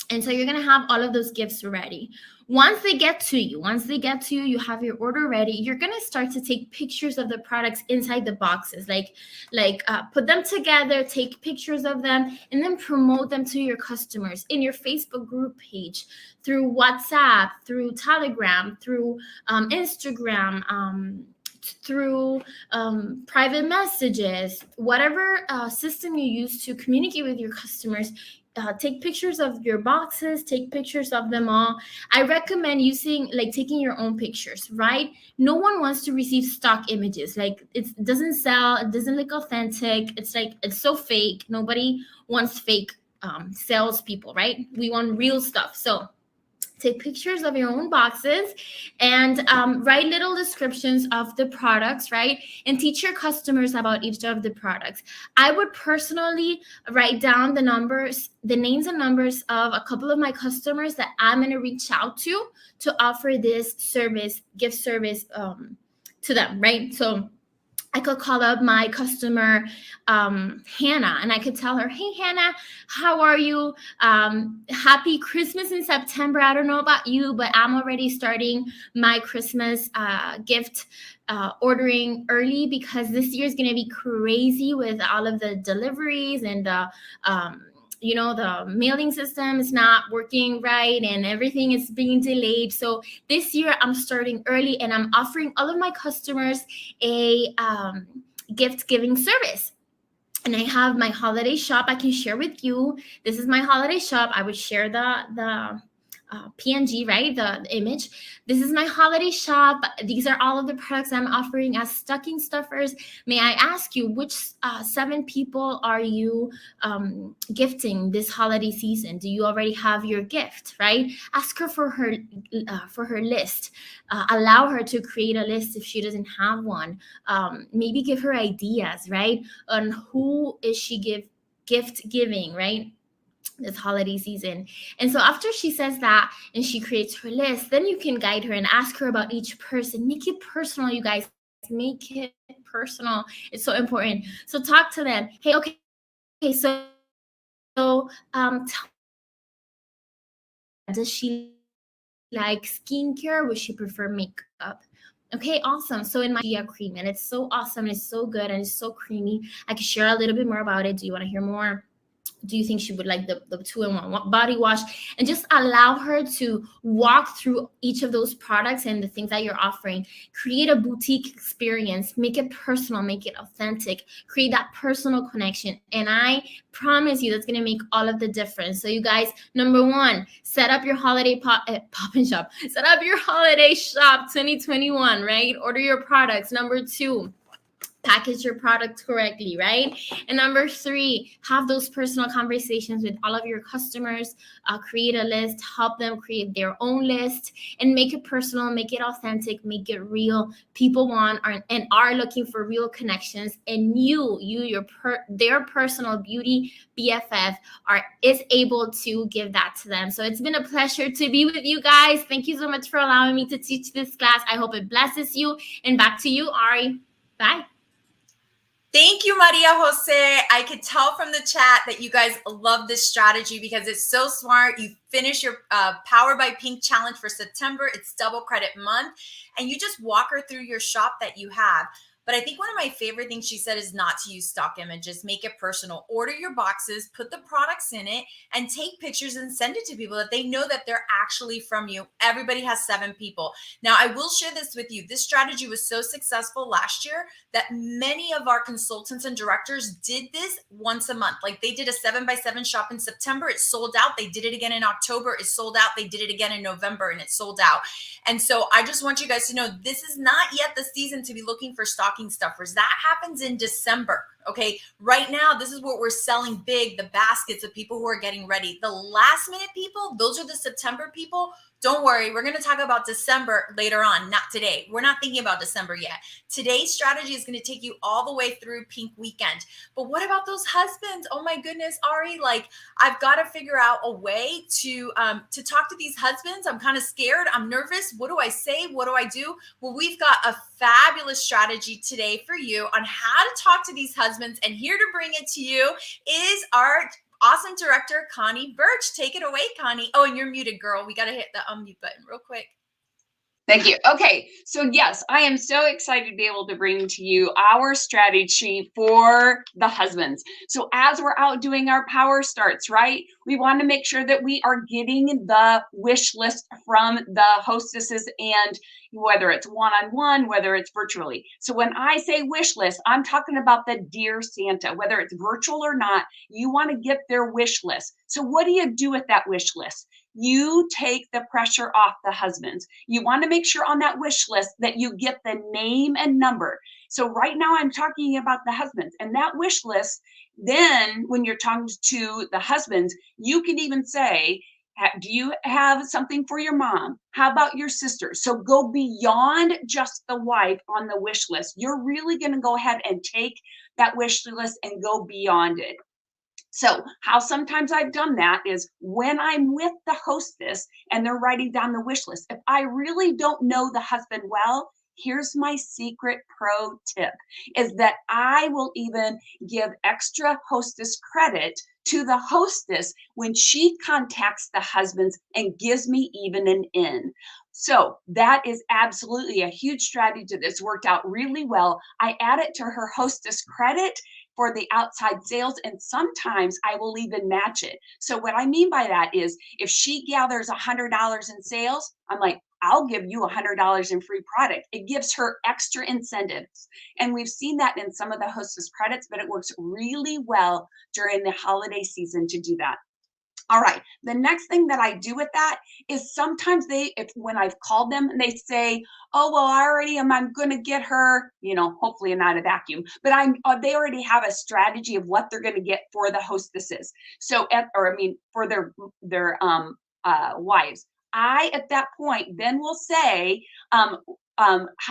And so you're going to have all of those gifts ready. Once they get to you, you have your order ready. You're going to start to take pictures of the products inside the boxes, like put them together, take pictures of them, and then promote them to your customers in your Facebook group page, through WhatsApp, through Telegram, through Instagram, through private messages, whatever system you use to communicate with your customers. Take pictures of your boxes, take pictures of them all. I recommend taking your own pictures, right? No one wants to receive stock images. Like it doesn't sell, it doesn't look authentic. It's so fake. Nobody wants fake salespeople, right? We want real stuff. So take pictures of your own boxes and write little descriptions of the products, right? And teach your customers about each of the products. I would personally write down the names and numbers of a couple of my customers that I'm going to reach out to offer this gift service to them, right? So I could call up my customer, Hannah, and I could tell her, hey, Hannah, how are you? Happy Christmas in September. I don't know about you, but I'm already starting my Christmas gift ordering early because this year is going to be crazy with all of the deliveries and the mailing system is not working right and everything is being delayed. So this year I'm starting early and I'm offering all of my customers a gift giving service. and I have my holiday shop I can share with you. This is my holiday shop. I would share the PNG, right? The image. This is my holiday shop. These are all of the products I'm offering as stocking stuffers. May I ask you, which 7 people are you gifting this holiday season? Do you already have your gift, right? Ask her for her list. Allow her to create a list if she doesn't have one. Maybe give her ideas, right? On who is she gift giving, right? This holiday season. And so after she says that and she creates her list, then you can guide her and ask her about each person. Make it personal, you guys. Make it personal. It's so important. So talk to them. Hey, okay, so does she like skincare? Would she prefer makeup? Okay, awesome. So in my Gia cream, and it's so awesome, and it's so good, and it's so creamy. I can share a little bit more about it. Do you want to hear more? Do you think she would like the 2-in-1 body wash? And just allow her to walk through each of those products and the things that you're offering. Create a boutique experience. Make it personal. Make it authentic. Create that personal connection. And I promise you that's going to make all of the difference. So you guys, number 1, set up your holiday pop-in shop. Set up your holiday shop 2021, right? Order your products. Number 2, package your product correctly, right? And number 3, have those personal conversations with all of your customers. Create a list, help them create their own list, and make it personal, make it authentic, make it real. People want and are looking for real connections, and their personal beauty BFF is able to give that to them. So it's been a pleasure to be with you guys. Thank you so much for allowing me to teach this class. I hope it blesses you. And back to you, Ari. Bye. Thank you, Maria Jose. I could tell from the chat that you guys love this strategy because it's so smart. You finish your Power by Pink challenge for September. It's double credit month. And you just walk her through your shop that you have. But I think one of my favorite things she said is not to use stock images. Make it personal. Order your boxes, put the products in it, and take pictures and send it to people that they know that they're actually from you. Everybody has 7 people. Now, I will share this with you. This strategy was so successful last year that many of our consultants and directors did this once a month. Like they did a 7x7 shop in September. It sold out. They did it again in October. It sold out. They did it again in November and it sold out. And so I just want you guys to know this is not yet the season to be looking for stocking stuffers. That happens in December. Okay. Right now, this is what we're selling big, the baskets of people who are getting ready. The last minute people, those are the September people. Don't worry. We're going to talk about December later on, not today. We're not thinking about December yet. Today's strategy is going to take you all the way through Pink Weekend. But what about those husbands? Oh my goodness, Ari, like I've got to figure out a way to talk to these husbands. I'm kind of scared. I'm nervous. What do I say? What do I do? Well, we've got a fabulous strategy today for you on how to talk to these husbands. And here to bring it to you is our awesome director, Connie Birch. Take it away, Connie. Oh, and you're muted, girl. We got to hit the unmute button real quick. Thank you. Okay, so yes, I am so excited to be able to bring to you our strategy for the husbands. So as we're out doing our power starts, right, we want to make sure that we are getting the wish list from the hostesses, and whether it's one-on-one, whether it's virtually. So when I say wish list, I'm talking about the Dear Santa, whether it's virtual or not, you want to get their wish list. So what do you do with that wish list? You take the pressure off the husbands. You want to make sure on that wish list that you get the name and number. So right now I'm talking about the husbands, and that wish list, then when you're talking to the husbands, you can even say, do you have something for your mom? How about your sister? So go beyond just the wife on the wish list. You're really going to go ahead and take that wish list and go beyond it. So how sometimes I've done that is when I'm with the hostess and they're writing down the wish list. If I really don't know the husband well, here's my secret pro tip, is that I will even give extra hostess credit to the hostess when she contacts the husbands and gives me even an in. So that is absolutely a huge strategy that's worked out really well. I add it to her hostess credit for the outside sales, and sometimes I will even match it. So what I mean by that is if she gathers $100 in sales, I'm like, I'll give you $100 in free product. It gives her extra incentives. And we've seen that in some of the hostess credits, but it works really well during the holiday season to do that. All right, the next thing that I do with that is sometimes when I've called them and they say, oh, well, I'm going to get her, hopefully not a vacuum, but they already have a strategy of what they're going to get for the hostesses. So, for their wives. At that point, then will say, how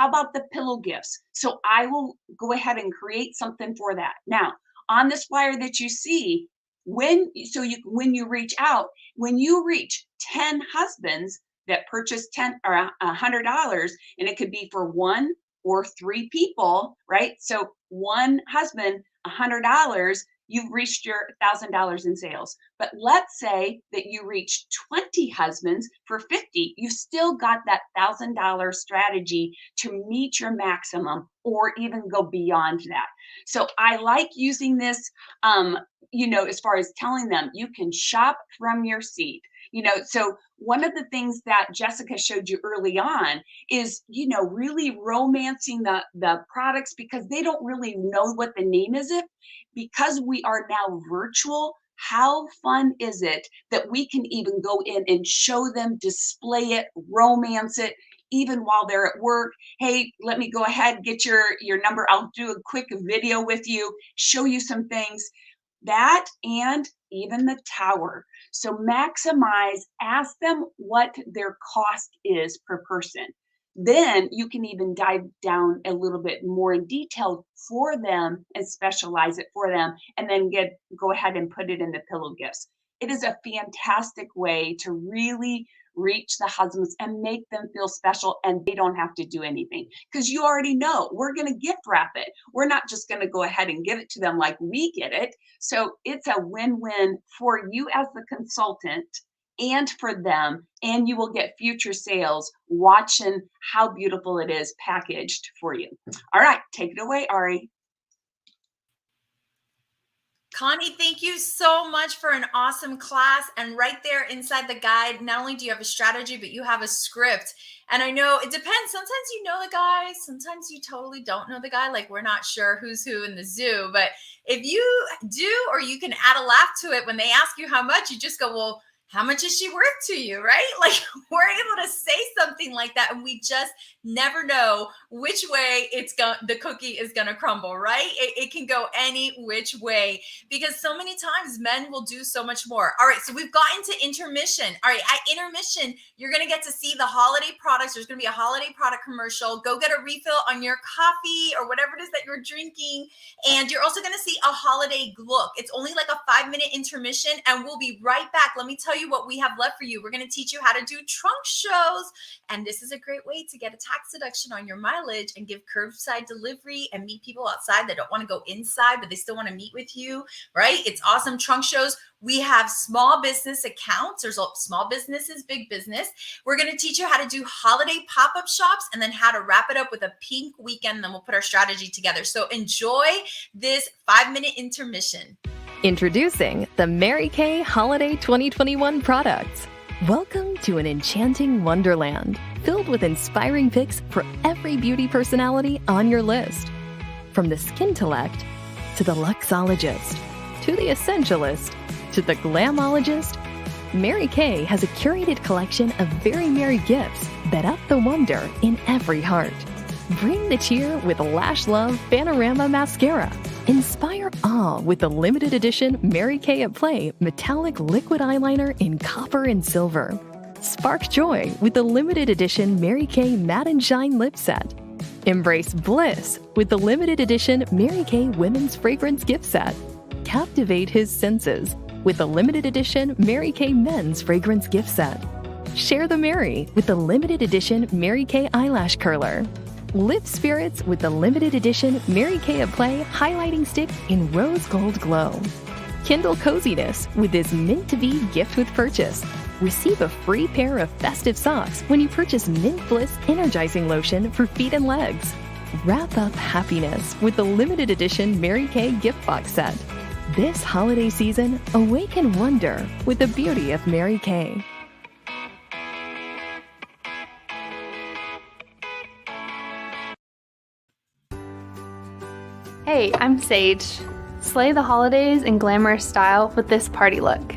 about the pillow gifts? So I will go ahead and create something for that. Now, on this flyer that you see, when you reach out, when you reach 10 husbands that purchase $10 or $100, and it could be for 1 or 3 people, right? So one husband, $100, you've reached your $1,000 in sales. But let's say that you reach 20 husbands for $50, you've still got that $1,000 strategy to meet your maximum or even go beyond that. So I like using this, as far as telling them you can shop from your seat. So one of the things that Jessica showed you early on is, really romancing the products because they don't really know what the name is. Because we are now virtual, how fun is it that we can even go in and show them, display it, romance it, even while they're at work. Hey, let me go ahead, get your number. I'll do a quick video with you, show you some things. That and even the tower. So maximize, ask them what their cost is per person. Then you can even dive down a little bit more in detail for them and specialize it for them, and then go ahead and put it in the pillow gifts. It is a fantastic way to really reach the husbands and make them feel special, and they don't have to do anything because you already know we're going to gift wrap it. We're not just going to go ahead and give it to them like we get it. So it's a win-win for you as the consultant and for them, and you will get future sales watching how beautiful it is packaged for you. All right, take it away, Ari. Connie, thank you so much for an awesome class. And right there inside the guide, not only do you have a strategy, but you have a script. And I know it depends. Sometimes you know the guy, sometimes you totally don't know the guy. Like we're not sure who's who in the zoo. But if you do, or you can add a laugh to it when they ask you how much, you just go, well, how much is she worth to you, right? Like we're able to say something like that, and we just never know which way the cookie is going to crumble, right? It can go any which way because so many times men will do so much more. All right, so we've gotten to intermission. All right, at intermission, you're going to get to see the holiday products. There's going to be a holiday product commercial. Go get a refill on your coffee or whatever it is that you're drinking. And you're also going to see a holiday look. It's only like a 5-minute intermission, and we'll be right back. Let me tell you what we have left for you. We're going to teach you how to do trunk shows. And this is a great way to get a tax deduction on your mileage and give curbside delivery and meet people outside that don't want to go inside, but they still want to meet with you, right? It's awesome. Trunk shows. We have small business accounts. There's small businesses, big business. We're going to teach you how to do holiday pop-up shops and then how to wrap it up with a pink weekend. Then we'll put our strategy together. So enjoy this 5-minute intermission. Introducing the Mary Kay Holiday 2021 products. Welcome to an enchanting wonderland filled with inspiring picks for every beauty personality on your list. From the Skintellect to the Luxologist to the Essentialist to the Glamologist, Mary Kay has a curated collection of very merry gifts that up the wonder in every heart. Bring the cheer with Lash Love Panorama Mascara. Inspire awe with the limited edition Mary Kay at Play metallic liquid eyeliner in copper and silver. Spark joy with the limited edition Mary Kay Matte and Shine Lip Set. Embrace bliss with the limited edition Mary Kay Women's Fragrance Gift Set. Captivate his senses with the limited edition Mary Kay Men's Fragrance Gift Set. Share the merry with the limited edition Mary Kay Eyelash Curler. Lip spirits with the limited edition Mary Kay at Play Highlighting Stick in Rose Gold Glow. Kindle coziness with this mint-to-be gift with purchase. Receive a free pair of festive socks when you purchase Mint Bliss Energizing Lotion for feet and legs. Wrap up happiness with the limited edition Mary Kay Gift Box Set. This holiday season, awaken wonder with the beauty of Mary Kay. Hey, I'm Sage. Slay the holidays in glamorous style with this party look.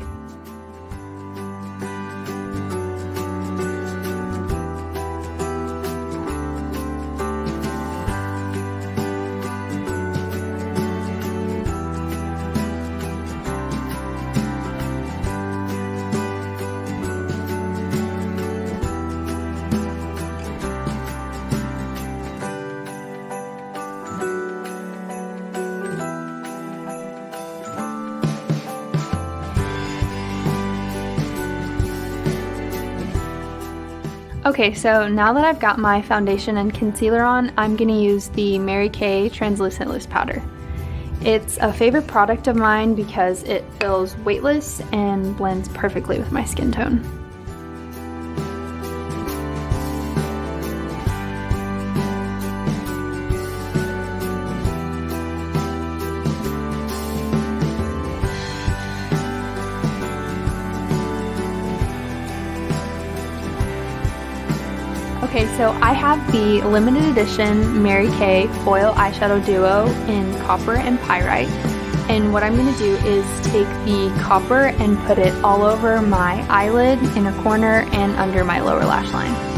Okay, so now that I've got my foundation and concealer on, I'm going to use the Mary Kay Translucent Loose Powder. It's a favorite product of mine because it feels weightless and blends perfectly with my skin tone. Okay, so I have the limited edition Mary Kay Foil Eyeshadow Duo in Copper and Pyrite. And what I'm going to do is take the copper and put it all over my eyelid, in a corner, and under my lower lash line.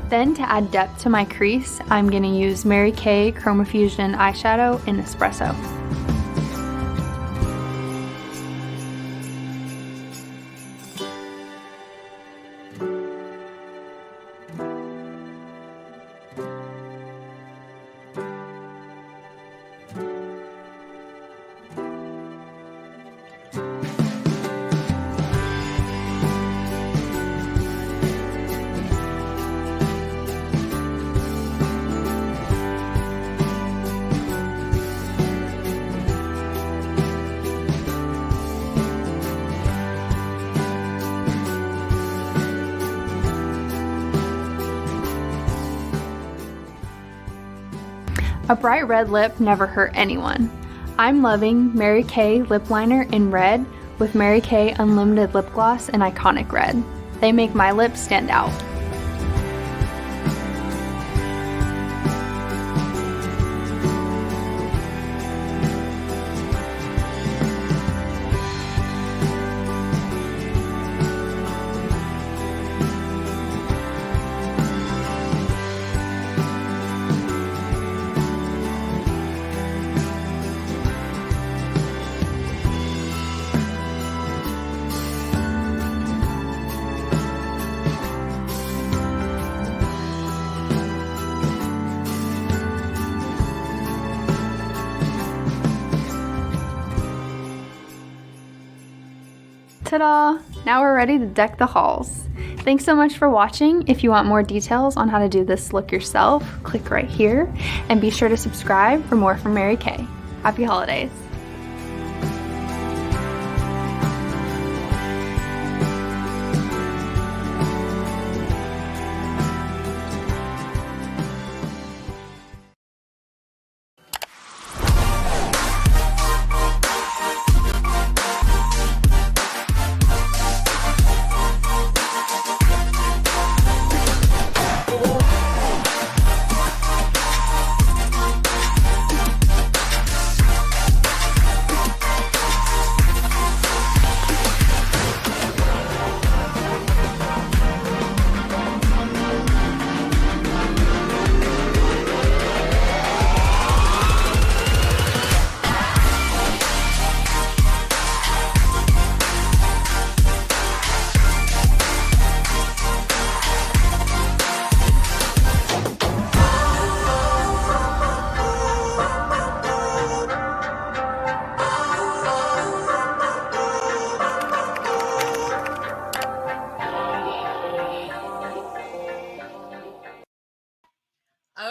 Then to add depth to my crease, I'm going to use Mary Kay Chroma Fusion eyeshadow in Espresso. A bright red lip never hurt anyone. I'm loving Mary Kay lip liner in red with Mary Kay Unlimited Lip Gloss in Iconic Red. They make my lips stand out. Ta-da! Now we're ready to deck the halls. Thanks so much for watching. If you want more details on how to do this look yourself, click right here, and be sure to subscribe for more from Mary Kay. Happy holidays!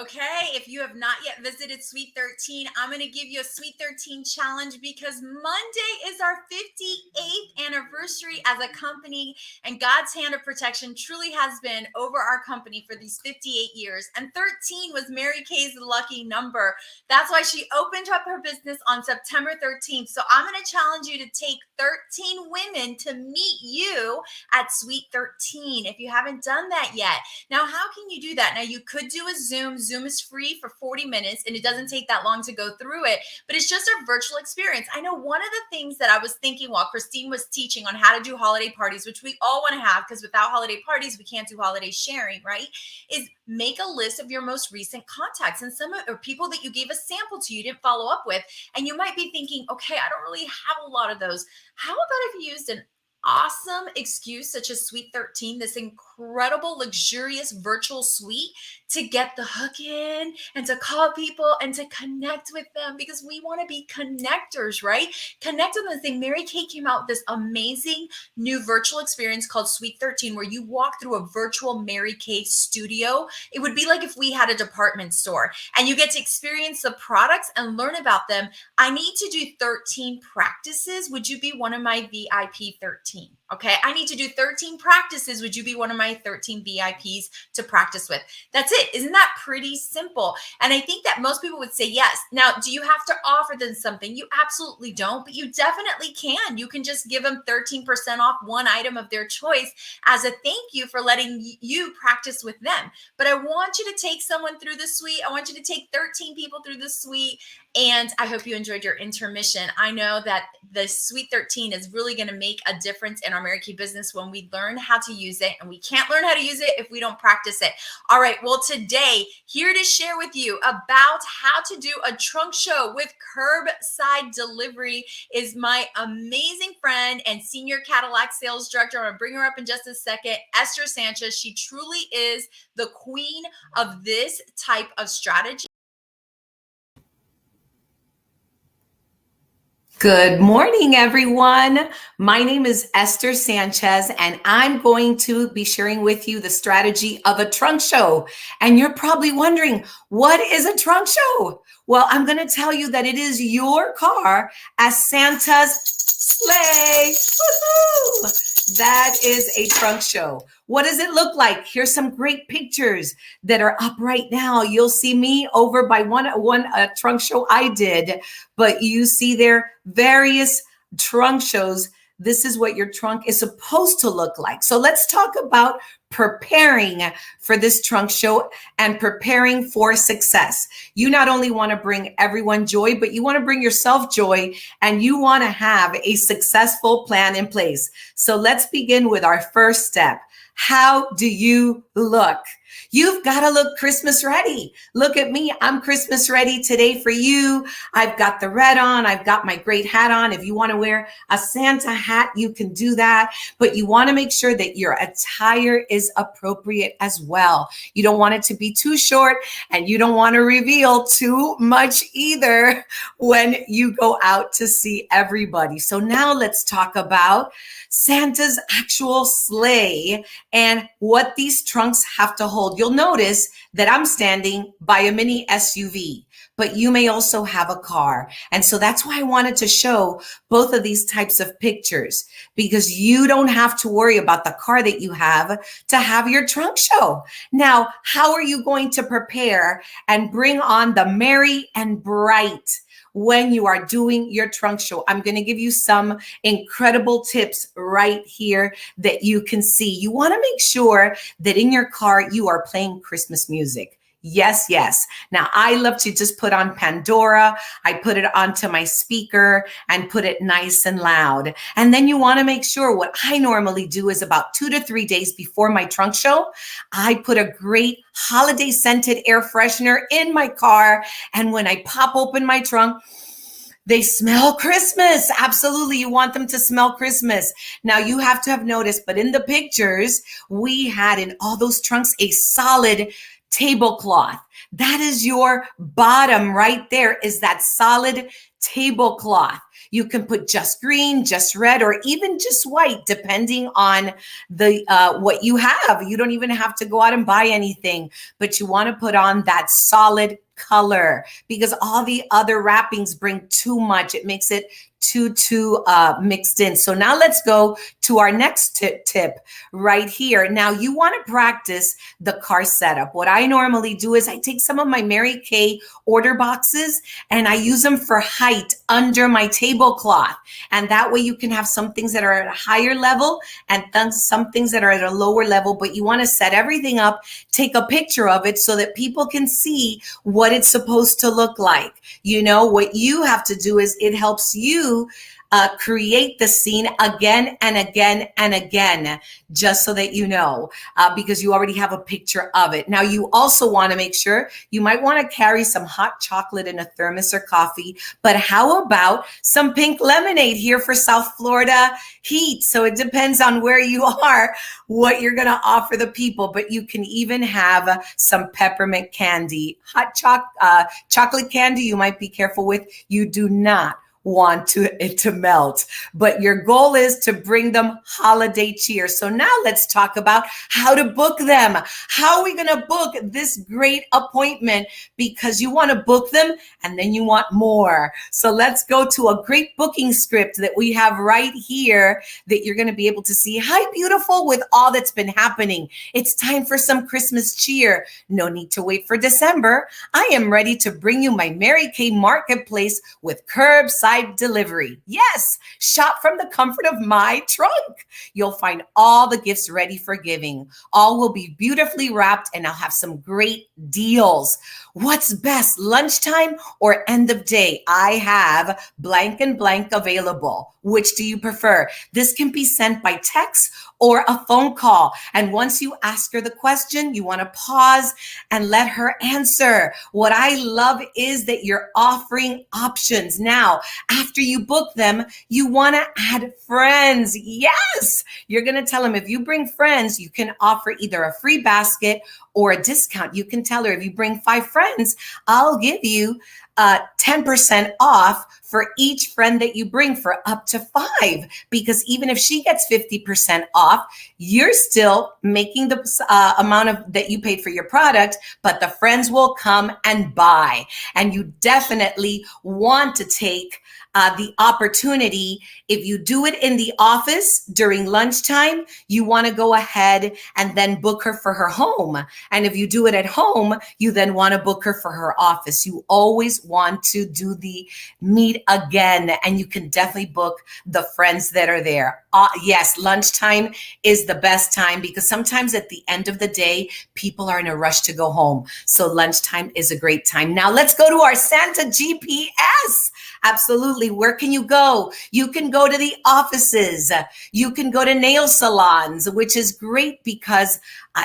Okay, if you have not yet visited Sweet 13, I'm going to give you a Sweet 13 challenge because Monday is our 58th anniversary as a company, and God's hand of protection truly has been over our company for these 58 years. And 13 was Mary Kay's lucky number. That's why she opened up her business on September 13th. So I'm going to challenge you to take 13 women to meet you at Sweet 13 if you haven't done that yet. Now, how can you do that? Now, you could do a Zoom. Zoom is free for 40 minutes and it doesn't take that long to go through it, but it's just a virtual experience. I know one of the things that I was thinking while Christine was teaching on how to do holiday parties, which we all want to have because without holiday parties, we can't do holiday sharing, right? Is make a list of your most recent contacts and or people that you gave a sample to, you didn't follow up with. And you might be thinking, okay, I don't really have a lot of those. How about if you used an awesome excuse such as Sweet 13, this incredible, luxurious virtual suite to get the hook in and to call people and to connect with them because we want to be connectors, right? Connect with them. Thing. Mary Kay came out with this amazing new virtual experience called Sweet 13 where you walk through a virtual Mary Kay studio. It would be like if we had a department store and you get to experience the products and learn about them. I need to do 13 practices. Would you be one of my VIP 13? Okay, I need to do 13 practices. Would you be one of my 13 VIPs to practice with? That's it. Isn't that pretty simple? And I think that most people would say yes. Now, do you have to offer them something? You absolutely don't, but you definitely can. You can just give them 13% off one item of their choice as a thank you for letting you practice with them. But I want you to take someone through the suite. I want you to take 13 people through the suite. And I hope you enjoyed your intermission. I know that the Sweet 13 is really going to make a difference in our Mary Kay business when we learn how to use it. And we can't learn how to use it if we don't practice it. All right. Well, today, here to share with you about how to do a trunk show with curbside delivery is my amazing friend and senior Cadillac sales director. I'm going to bring her up in just a second, Esther Sanchez. She truly is the queen of this type of strategy. Good morning, everyone. My name is Esther Sanchez, and I'm going to be sharing with you the strategy of a trunk show. And you're probably wondering, what is a trunk show? Well, I'm going to tell you that it is your car as Santa's sleigh. Woo-hoo! That is a trunk show. What does it look like? Here's some great pictures that are up right now. You'll see me over by one trunk show I did, but you see there various trunk shows. This is what your trunk is supposed to look like. So let's talk about preparing for this trunk show and preparing for success. You not only want to bring everyone joy, but you want to bring yourself joy, and you want to have a successful plan in place. So let's begin with our first step. How do you look? You've got to look Christmas ready. Look at me. I'm Christmas ready today for you. I've got the red on. I've got my great hat on. If you want to wear a Santa hat, you can do that. But you want to make sure that your attire is appropriate as well. You don't want it to be too short, and you don't want to reveal too much either when you go out to see everybody. So now let's talk about Santa's actual sleigh and what these trunks have to hold. You'll notice that I'm standing by a mini SUV, but you may also have a car. And so that's why I wanted to show both of these types of pictures, because you don't have to worry about the car that you have to have your trunk show. Now, how are you going to prepare and bring on the merry and bright when you are doing your trunk show? I'm going to give you some incredible tips right here that you can see. You want to make sure that in your car, you are playing Christmas music. Yes, yes. Now, I love to just put on Pandora. I put it onto my speaker and put it nice and loud. And then you want to make sure, what I normally do is about 2 to 3 days before my trunk show, I put a great holiday scented air freshener in my car. And when I pop open my trunk, they smell Christmas. Absolutely. You want them to smell Christmas. Now, you have to have noticed, but in the pictures, we had in all those trunks a solid tablecloth. That is your bottom right there, is that solid tablecloth. You can put just green, just red, or even just white, depending on the what you have. You don't even have to go out and buy anything, but you want to put on that solid color, because all the other wrappings bring too much. It makes it too mixed in. So now let's go to our next tip right here. Now you want to practice the card setup. What I normally do is I take some of my Mary Kay order boxes and I use them for height under my tablecloth. And that way you can have some things that are at a higher level and then some things that are at a lower level, but you want to set everything up, take a picture of it so that people can see what it's supposed to look like. You know, what you have to do is it helps you create the scene again and again and again, just so that you know, because you already have a picture of it. Now, you also want to make sure you might want to carry some hot chocolate in a thermos or coffee, but how about some pink lemonade here for South Florida heat? So it depends on where you are, what you're going to offer the people, but you can even have some peppermint candy. Hot chocolate candy, you might be careful with. You do not want it to melt, but your goal is to bring them holiday cheer. So now let's talk about how to book them. How are we going to book this great appointment? Because you want to book them and then you want more. So let's go to a great booking script that we have right here that you're going to be able to see. Hi, beautiful, with all that's been happening. It's time for some Christmas cheer. No need to wait for December. I am ready to bring you my Mary Kay Marketplace with curbside delivery. Yes, shop from the comfort of my trunk. You'll find all the gifts ready for giving. All will be beautifully wrapped and I'll have some great deals. What's best, lunchtime or end of day? I have blank and blank available. Which do you prefer? This can be sent by text or a phone call. And once you ask her the question, you want to pause and let her answer. What I love is that you're offering options. Now, after you book them, you want to add friends. Yes, you're going to tell them if you bring friends, you can offer either a free basket or a discount. You can tell her if you bring 5 friends, I'll give you 10% off for each friend that you bring for up to 5, because even if she gets 50% off, you're still making the amount of that you paid for your product, but the friends will come and buy. And you definitely want to take the opportunity. If you do it in the office during lunchtime, you want to go ahead and then book her for her home. And if you do it at home, you then want to book her for her office. You always want to do the meet again, and you can definitely book the friends that are there. Yes, lunchtime is the best time, because sometimes at the end of the day, people are in a rush to go home. So lunchtime is a great time. Now let's go to our Santa GPS. Absolutely. Where can you go? You can go to the offices. You can go to nail salons, which is great because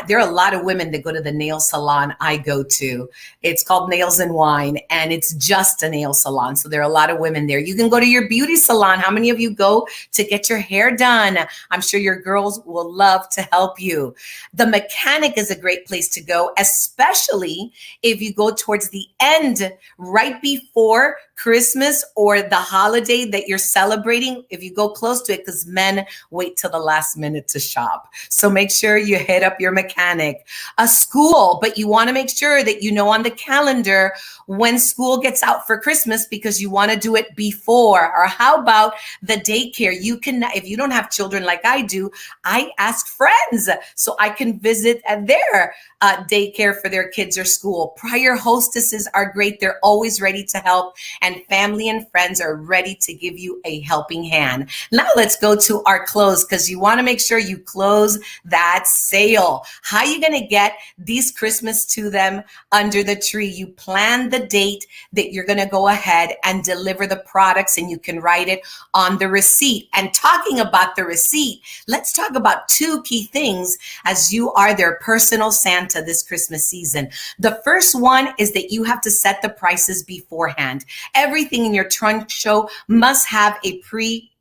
there are a lot of women that go to the nail salon I go to. It's called Nails and Wine, and it's just a nail salon. So there are a lot of women there. You can go to your beauty salon. How many of you go to get your hair done? I'm sure your girls will love to help you. The mechanic is a great place to go, especially if you go towards the end, right before Christmas or the holiday that you're celebrating. If you go close to it, because men wait till the last minute to shop. So make sure you hit up your mechanic. A school, but you want to make sure that you know on the calendar when school gets out for Christmas, because you want to do it before. Or how about the daycare? You can, if you don't have children like I do, I ask friends so I can visit at their daycare for their kids or school. Prior hostesses are great. They're always ready to help, and family and friends are ready to give you a helping hand. Now let's go to our close, because you want to make sure you close that sale. How are you going to get these Christmas to them under the tree? You plan the date that you're going to go ahead and deliver the products, and you can write it on the receipt. And talking about the receipt, let's talk about 2 key things as you are their personal Santa this Christmas season. The first one is that you have to set the prices beforehand. Everything in your trunk show must have a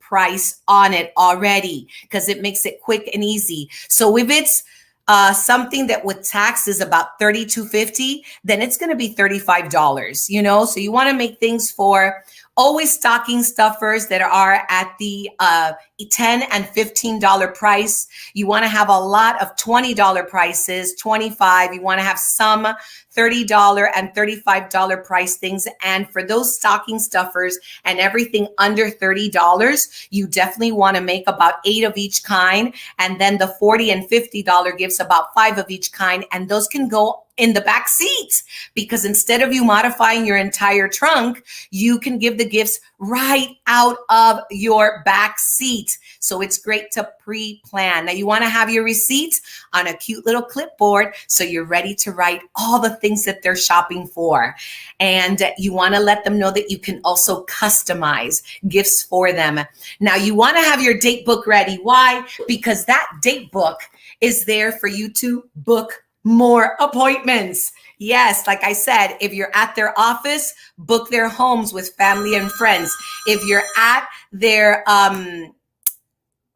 price on it already, because it makes it quick and easy. So if it's something that with tax is about $32.50, then it's going to be $35, you know? So you want to make things for always stocking stuffers that are at the $10 and $15 price. You want to have a lot of $20 prices, $25. You want to have some $30 and $35 price things. And for those stocking stuffers and everything under $30, you definitely want to make about 8 of each kind. And then the $40 and $50 gifts, about 5 of each kind. And those can go in the back seat, because instead of you modifying your entire trunk, you can give the gifts right out of your back seat. So it's great to pre-plan. Now you want to have your receipts on a cute little clipboard so you're ready to write all the things that they're shopping for. And you want to let them know that you can also customize gifts for them. Now you want to have your date book ready. Why? Because that date book is there for you to book more appointments. Yes, like I said, if you're at their office, book their homes with family and friends. If you're at their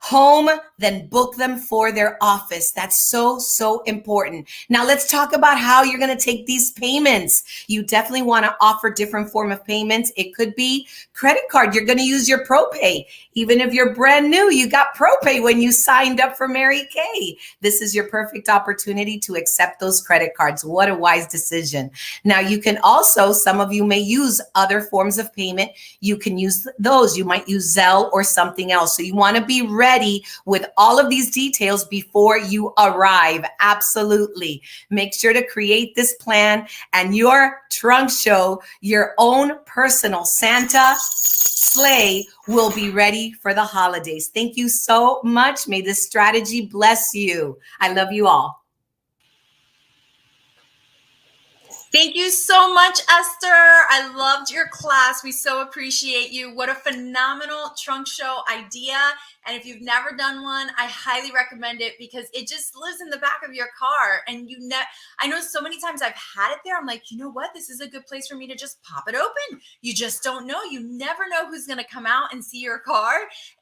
home, then book them for their office. That's so, so important. Now let's talk about how you're going to take these payments. You definitely want to offer different form of payments. It could be credit card. You're going to use your ProPay. Even if you're brand new, you got ProPay when you signed up for Mary Kay. This is your perfect opportunity to accept those credit cards. What a wise decision. Now you can also, some of you may use other forms of payment. You can use those. You might use Zelle or something else. So you want to be ready with all of these details before you arrive. Absolutely. Make sure to create this plan, and your trunk show, your own personal Santa sleigh, will be ready for the holidays. Thank you so much. May this strategy bless you. I love you all. Thank you so much, Esther. I loved your class. We so appreciate you. What a phenomenal trunk show idea. And if you've never done one, I highly recommend it, because it just lives in the back of your car. And I know so many times I've had it there. I'm like, you know what? This is a good place for me to just pop it open. You just don't know. You never know who's going to come out and see your car.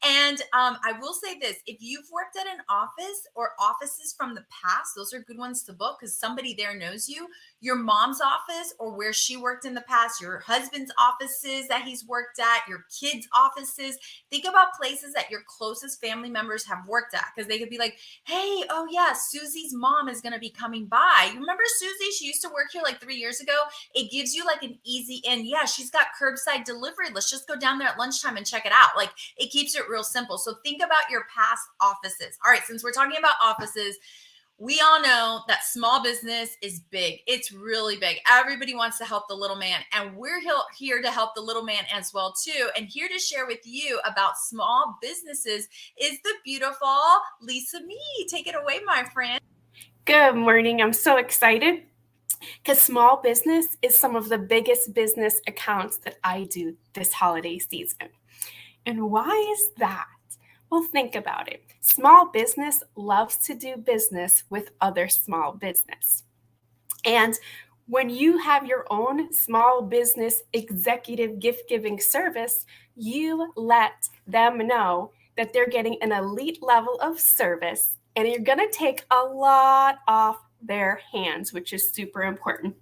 And I will say this, if you've worked at an office or offices from the past, those are good ones to book, because somebody there knows you. Your mom's office, or where she worked in the past, your husband's offices that he's worked at, your kids' offices. Think about places that your closest family members have worked at, because they could be like, hey, oh yeah, Susie's mom is going to be coming by. You remember Susie? She used to work here like 3 years ago. It gives you like an easy in. Yeah, she's got curbside delivery. Let's just go down there at lunchtime and check it out. Like, it keeps it real simple. So think about your past offices. All right, since we're talking about offices, we all know that small business is big. It's really big. Everybody wants to help the little man, and we're here to help the little man as well too. And here to share with you about small businesses is the beautiful Lisa Mee. Take it away, my friend. Good morning. I'm so excited because small business is some of the biggest business accounts that I do this holiday season. And why is that? Well, think about it. Small business loves to do business with other small business. And when you have your own small business executive gift giving service, you let them know that they're getting an elite level of service, and you're going to take a lot off their hands, which is super important.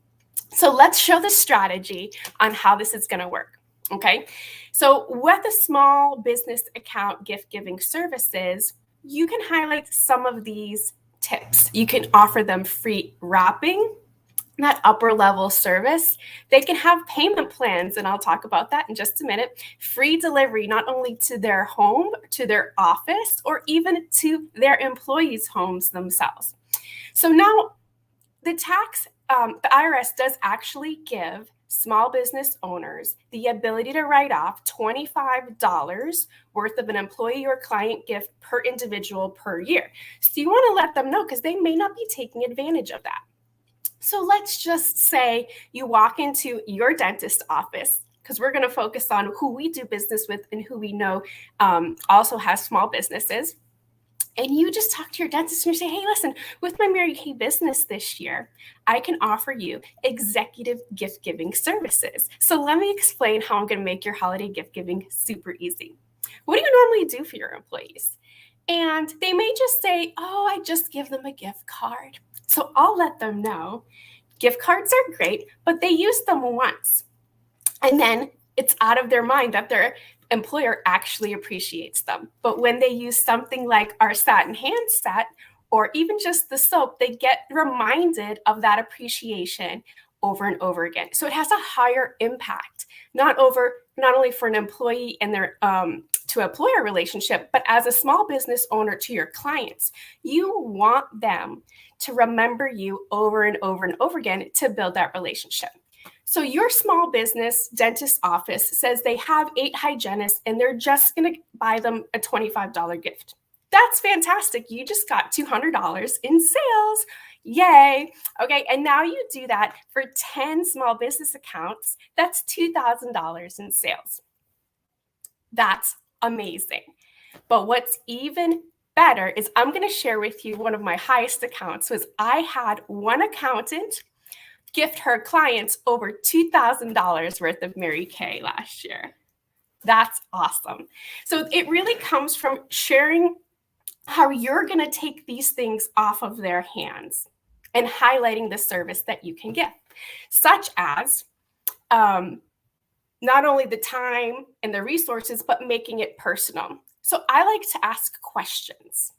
So let's show the strategy on how this is going to work. Okay, so with a small business account gift giving services, you can highlight some of these tips. You can offer them free wrapping, that upper level service. They can have payment plans, and I'll talk about that in just a minute. Free delivery, not only to their home, to their office, or even to their employees' homes themselves. So now the IRS does actually give small business owners the ability to write off $25 worth of an employee or client gift per individual per year. So you want to let them know, because they may not be taking advantage of that. So let's just say you walk into your dentist office, because we're going to focus on who we do business with and who we know also has small businesses. And you just talk to your dentist and you say, hey, listen, with my Mary Kay business this year, I can offer you executive gift giving services. So let me explain how I'm going to make your holiday gift giving super easy. What do you normally do for your employees? And they may just say, oh, I just give them a gift card. So I'll let them know gift cards are great, but they use them once. And then it's out of their mind that their employer actually appreciates them. But when they use something like our satin hand set, or even just the soap, they get reminded of that appreciation over and over again. So it has a higher impact, not only for an employee and their to employer relationship, but as a small business owner to your clients. You want them to remember you over and over and over again to build that relationship. So your small business dentist office says they have 8 hygienists and they're just going to buy them a $25 gift. That's fantastic. You just got $200 in sales. Yay. Okay. And now you do that for 10 small business accounts. That's $2,000 in sales. That's amazing. But what's even better is I'm going to share with you one of my highest accounts was I had one accountant gift her clients over $2,000 worth of Mary Kay last year. That's awesome. So it really comes from sharing how you're going to take these things off of their hands and highlighting the service that you can give, such as not only the time and the resources, but making it personal. So I like to ask questions.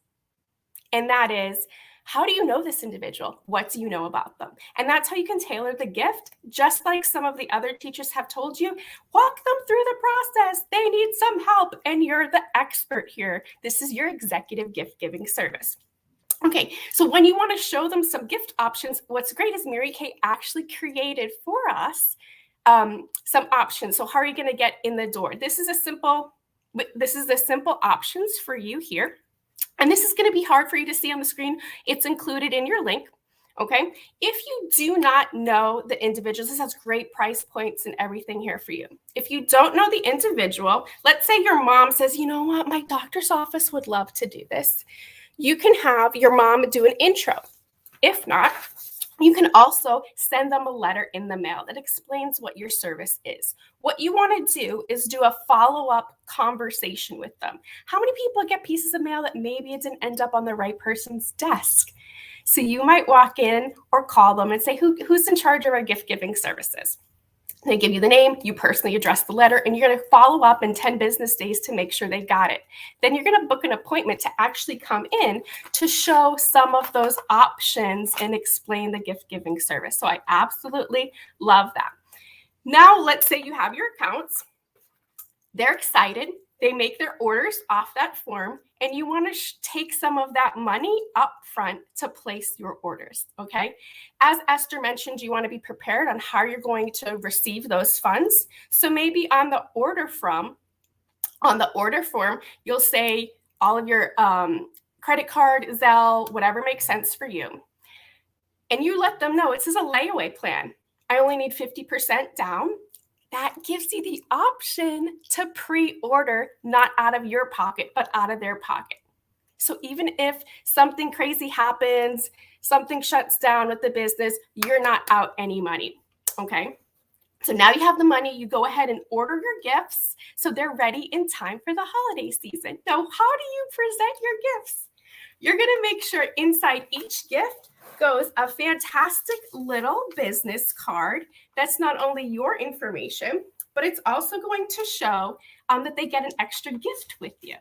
And that is, how do you know this individual? What do you know about them? And that's how you can tailor the gift, just like some of the other teachers have told you. Walk them through the process. They need some help, and you're the expert here. This is your executive gift giving service. Okay, so when you want to show them some gift options, what's great is Mary Kay actually created for us some options. So how are you going to get in the door? This is the simple options for you here. And this is going to be hard for you to see on the screen. It's included in your link. Okay. If you do not know the individuals, this has great price points and everything here for you. If you don't know the individual, let's say your mom says, you know what, my doctor's office would love to do this. You can have your mom do an intro. If not, you can also send them a letter in the mail that explains what your service is. What you want to do is do a follow-up conversation with them. How many people get pieces of mail that maybe it didn't end up on the right person's desk? So you might walk in or call them and say, who's in charge of our gift-giving services? They give you the name, you personally address the letter, and you're going to follow up in 10 business days to make sure they got it. Then you're going to book an appointment to actually come in to show some of those options and explain the gift-giving service. So I absolutely love that. Now, let's say you have your accounts. They're excited. They make their orders off that form, and you want to take some of that money up front to place your orders, okay? As Esther mentioned, you want to be prepared on how you're going to receive those funds. So maybe on the order form, you'll say all of your credit card, Zelle, whatever makes sense for you. And you let them know, this is a layaway plan. I only need 50% down. That gives you the option to pre-order, not out of your pocket, but out of their pocket. So even if something crazy happens, something shuts down with the business, you're not out any money, okay? So now you have the money, you go ahead and order your gifts so they're ready in time for the holiday season. Now, how do you present your gifts? You're gonna make sure inside each gift goes a fantastic little business card that's not only your information, but it's also going to show that they get an extra gift with you.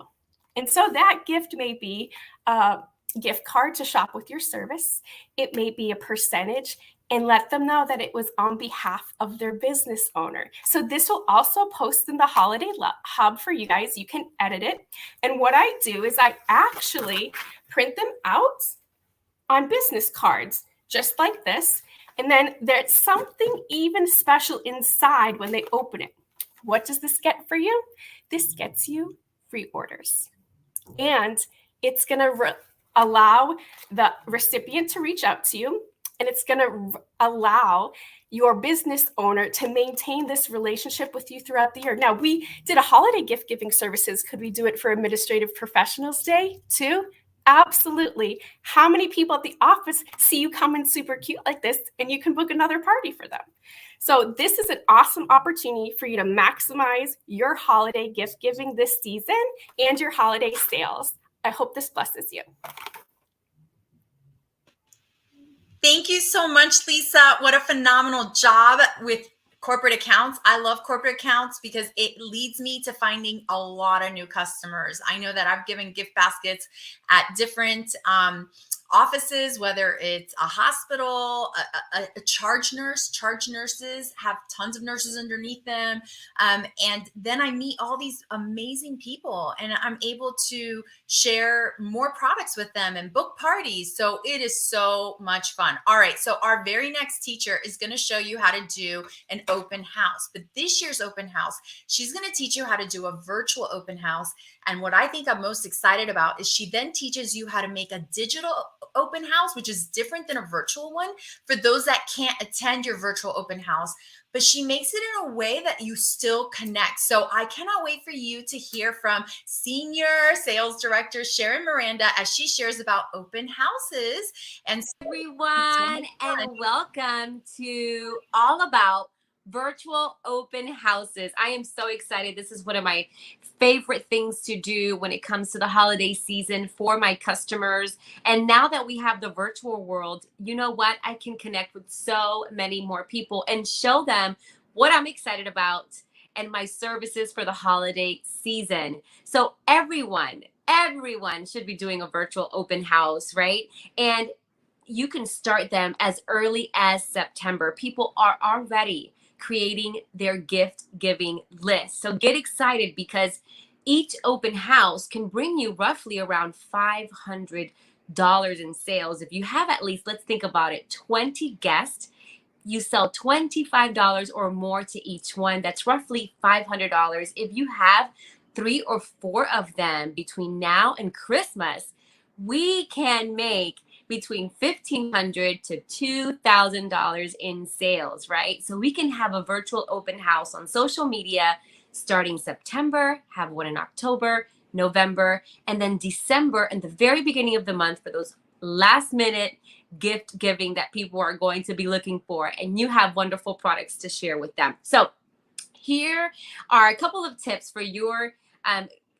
And so that gift may be a gift card to shop with your service. It may be a percentage, and let them know that it was on behalf of their business owner. So this will also post in the Holiday Hub for you guys. You can edit it. And what I do is I actually print them out on business cards, just like this. And then there's something even special inside when they open it. What does this get for you? This gets you free orders. And it's going to allow the recipient to reach out to you. And it's going to allow your business owner to maintain this relationship with you throughout the year. Now, we did a holiday gift giving services. Could we do it for Administrative Professionals Day too? Absolutely. How many people at the office see you coming super cute like this and you can book another party for them? So this is an awesome opportunity for you to maximize your holiday gift giving this season and your holiday sales. I hope this blesses you. Thank you so much, Lisa. What a phenomenal job with corporate accounts. I love corporate accounts because it leads me to finding a lot of new customers. I know that I've given gift baskets at different offices, whether it's a hospital, a charge nurse. Charge nurses have tons of nurses underneath them. And then I meet all these amazing people and I'm able to share more products with them and book parties. So it is so much fun. All right. So our very next teacher is going to show you how to do an open house. But this year's open house, she's going to teach you how to do a virtual open house. And what I think I'm most excited about is she then teaches you how to make a digital open house, which is different than a virtual one for those that can't attend your virtual open house, but she makes it in a way that you still connect. So I cannot wait for you to hear from Senior Sales Director Sharon Miranda as she shares about open houses. And everyone, and welcome to All About Virtual Open Houses. I am so excited. This is one of my favorite things to do when it comes to the holiday season for my customers. And now that we have the virtual world, you know what? I can connect with so many more people and show them what I'm excited about and my services for the holiday season. So everyone should be doing a virtual open house, right? And you can start them as early as September. People are already creating their gift giving list. So get excited because each open house can bring you roughly around $500 in sales. If you have at least, let's think about it, 20 guests, you sell $25 or more to each one. That's roughly $500. If you have 3 or 4 of them between now and Christmas, we can make between $1,500 to $2,000 in sales, right? So we can have a virtual open house on social media starting September, have one in October, November, and then December and the very beginning of the month for those last minute gift giving that people are going to be looking for. And you have wonderful products to share with them. So here are a couple of tips for your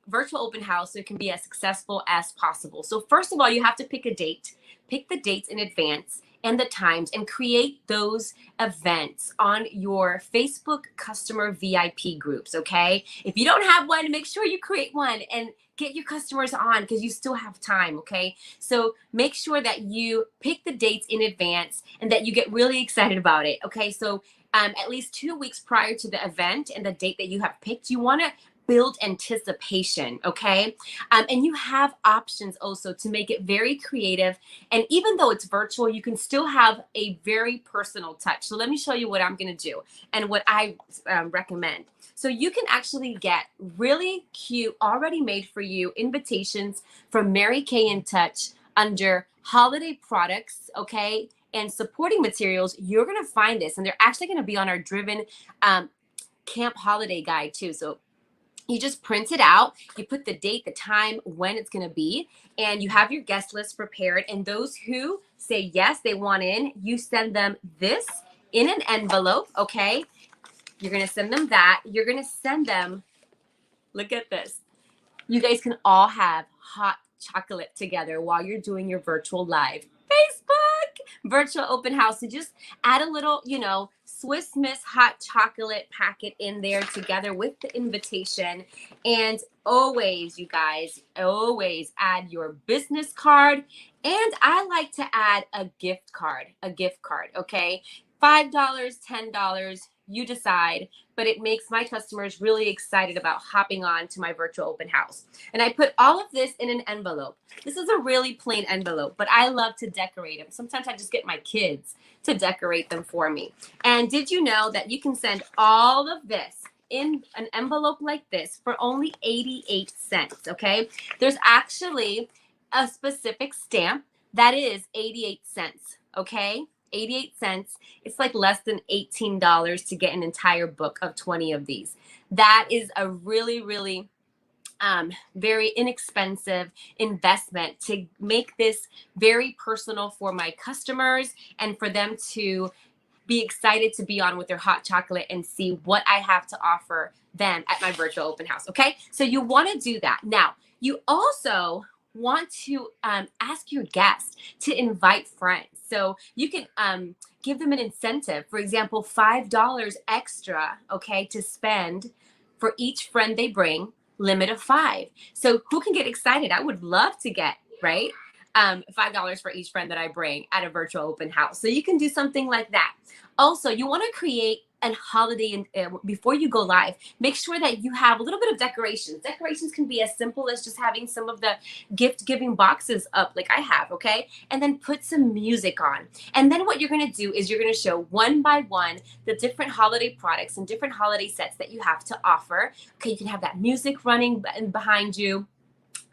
virtual open house so it can be as successful as possible. So first of all, you have to pick a date. Pick the dates in advance and the times and create those events on your Facebook customer VIP groups, okay? If you don't have one, make sure you create one and get your customers on because you still have time, okay? So make sure that you pick the dates in advance and that you get really excited about it, okay? So at least 2 weeks prior to the event and the date that you have picked, you want to build anticipation, okay? And you have options also to make it very creative. And even though it's virtual, you can still have a very personal touch. So let me show you what I'm gonna do and what I recommend. So you can actually get really cute, already made for you invitations from Mary Kay in Touch under holiday products, okay? And supporting materials. You're gonna find this, and they're actually gonna be on our Driven Camp Holiday Guide too. So you just print it out, you put the date, the time, when it's going to be, and you have your guest list prepared. And those who say yes, they want in, you send them this in an envelope, okay? You're going to send them that. You're going to send them, look at this. You guys can all have hot chocolate together while you're doing your virtual live Facebook virtual open house. And just add a little, Swiss Miss hot chocolate packet in there together with the invitation. And always, you guys, always add your business card. And I like to add a gift card, okay? $5, $10, you decide, but it makes my customers really excited about hopping on to my virtual open house. And I put all of this in an envelope. This is a really plain envelope, but I love to decorate them. Sometimes I just get my kids to decorate them for me. And did you know that you can send all of this in an envelope like this for only 88 cents, okay? There's actually a specific stamp that is 88 cents, okay? 88 cents. It's like less than $18 to get an entire book of 20 of these. That is a really, really very inexpensive investment to make this very personal for my customers and for them to be excited to be on with their hot chocolate and see what I have to offer them at my virtual open house. Okay, so you want to do that. Now, you also want to ask your guests to invite friends. So you can give them an incentive. For example, $5 extra, okay, to spend for each friend they bring, limit of 5. So who can get excited? I would love to get, right? $5 for each friend that I bring at a virtual open house. So you can do something like that. Also, you want to create a holiday before you go live. Make sure that you have a little bit of decorations. Decorations can be as simple as just having some of the gift giving boxes up like I have, okay? And then put some music on. And then what you're going to do is you're going to show one by one the different holiday products and different holiday sets that you have to offer. Okay, you can have that music running behind you.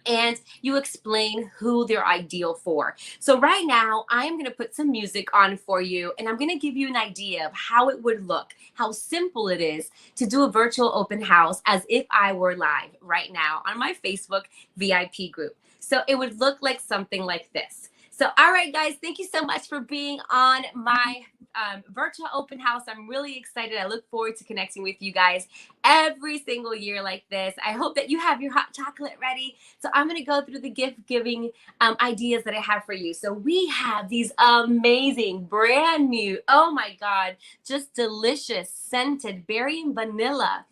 And you explain who they're ideal for. So right now, I am going to put some music on for you, and I'm going to give you an idea of how it would look, how simple it is to do a virtual open house as if I were live right now on my Facebook VIP group. So it would look like something like this. So, all right, guys, thank you so much for being on my virtual open house. I'm really excited. I look forward to connecting with you guys every single year like this. I hope that you have your hot chocolate ready. So I'm going to go through the gift giving ideas that I have for you. So we have these amazing, brand new, oh my God, just delicious scented berry and vanilla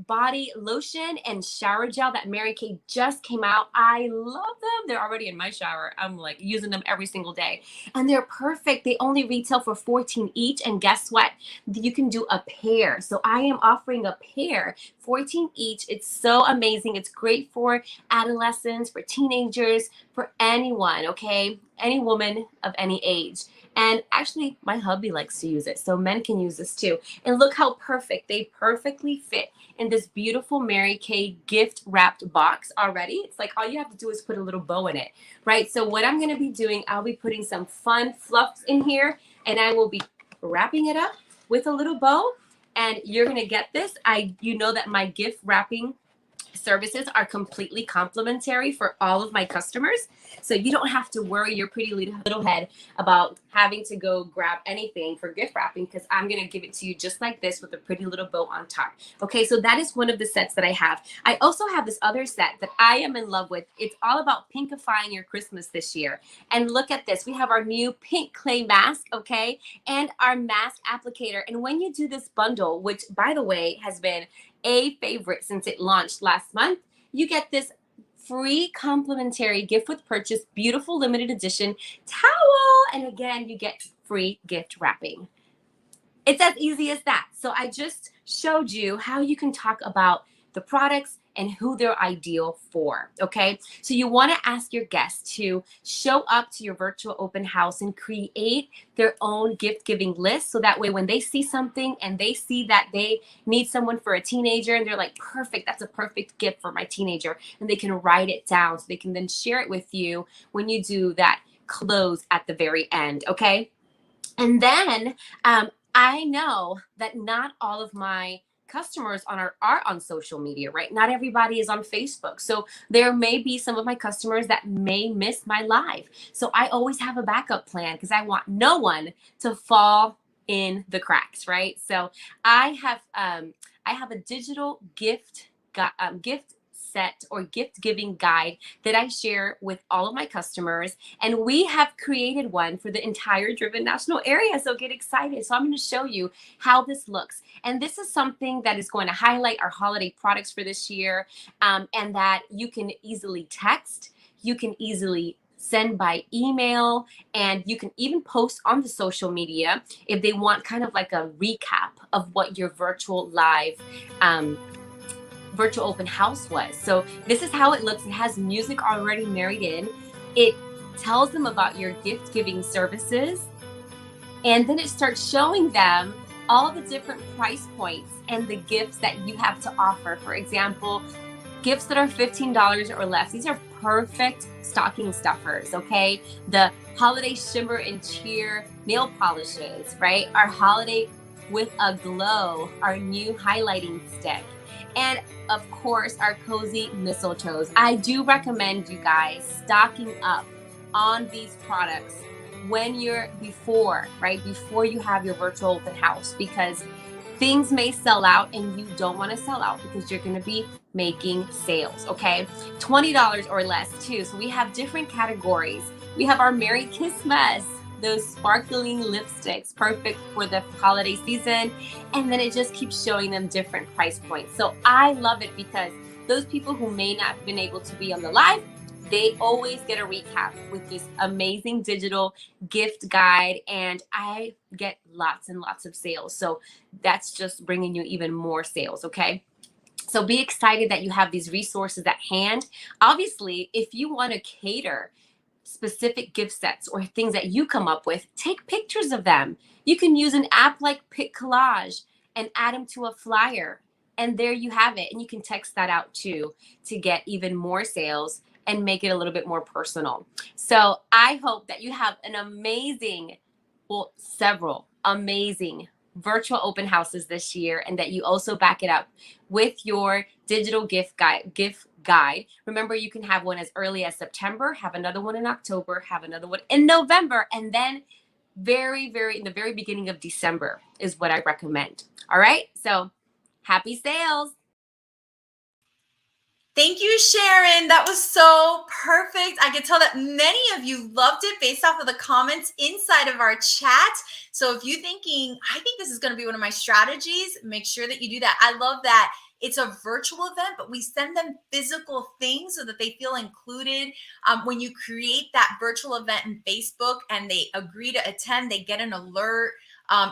body lotion and shower gel that Mary Kay just came out. I love them. They're already in my shower. I'm like using them every single day. And they're perfect. They only retail for $14 each. And guess what? You can do a pair. So I am offering a pair, $14 each. It's so amazing. It's great for adolescents, for teenagers, for anyone, okay? Any woman of any age. And actually, my hubby likes to use it, so men can use this too. And look how perfect. They perfectly fit in this beautiful Mary Kay gift wrapped box already. It's like all you have to do is put a little bow in it, right? So what I'm going to be doing, I'll be putting some fun fluffs in here, and I will be wrapping it up with a little bow. And you're going to get this. You know that my gift wrapping services are completely complimentary for all of my customers. So you don't have to worry your pretty little head about having to go grab anything for gift wrapping, because I'm going to give it to you just like this with a pretty little bow on top. Okay, so that is one of the sets that I have. I also have this other set that I am in love with. It's all about pinkifying your Christmas this year. And look at this. We have our new pink clay mask, okay, and our mask applicator. And when you do this bundle, which by the way has been a favorite since it launched last month, you get this free complimentary gift with purchase, beautiful limited edition towel. And again, you get free gift wrapping. It's as easy as that. So I just showed you how you can talk about the products and who they're ideal for, okay? So you want to ask your guests to show up to your virtual open house and create their own gift-giving list, so that way when they see something and they see that they need someone for a teenager and they're like, perfect, that's a perfect gift for my teenager, and they can write it down so they can then share it with you when you do that close at the very end, okay? And then I know that not all of my customers are on social media, right? Not everybody is on Facebook. So there may be some of my customers that may miss my live. So I always have a backup plan because I want no one to fall in the cracks, right? So I have a digital gift set or gift giving guide that I share with all of my customers, and we have created one for the entire Driven National area, so get excited. So I'm going to show you how this looks, and this is something that is going to highlight our holiday products for this year, and that you can easily text, you can easily send by email, and you can even post on the social media if they want kind of like a recap of what your virtual live virtual open house was. So this is how it looks. It has music already married in. It tells them about your gift giving services, and then it starts showing them all the different price points and the gifts that you have to offer. For example, gifts that are $15 or less. These are perfect stocking stuffers, okay? The holiday shimmer and cheer nail polishes, right? Our holiday with a glow, our new highlighting stick. And of course, our cozy mistletoes. I do recommend you guys stocking up on these products when you're before you have your virtual open house, because things may sell out and you don't want to sell out because you're going to be making sales, okay? $20 or less too. So we have different categories. We have our Merry Christmas those sparkling lipsticks, perfect for the holiday season. And then it just keeps showing them different price points. So I love it because those people who may not have been able to be on the live, they always get a recap with this amazing digital gift guide, and I get lots and lots of sales. So that's just bringing you even more sales, okay? So be excited that you have these resources at hand. Obviously, if you want to cater specific gift sets or things that you come up with, take pictures of them. You can use an app like PicCollage and add them to a flyer. And there you have it. And you can text that out too to get even more sales and make it a little bit more personal. So I hope that you have an amazing, well, several amazing virtual open houses this year, and that you also back it up with your digital gift guide. Remember, you can have one as early as September, have another one in October, have another one in November, and then in the very beginning of December is what I recommend. All right, so happy sales. Thank you, Sharon. That was so perfect. I could tell that many of you loved it based off of the comments inside of our chat. So if you're thinking, I think this is going to be one of my strategies, make sure that you do that. I love that it's a virtual event, but we send them physical things so that they feel included. When you create that virtual event in Facebook and they agree to attend, they get an alert.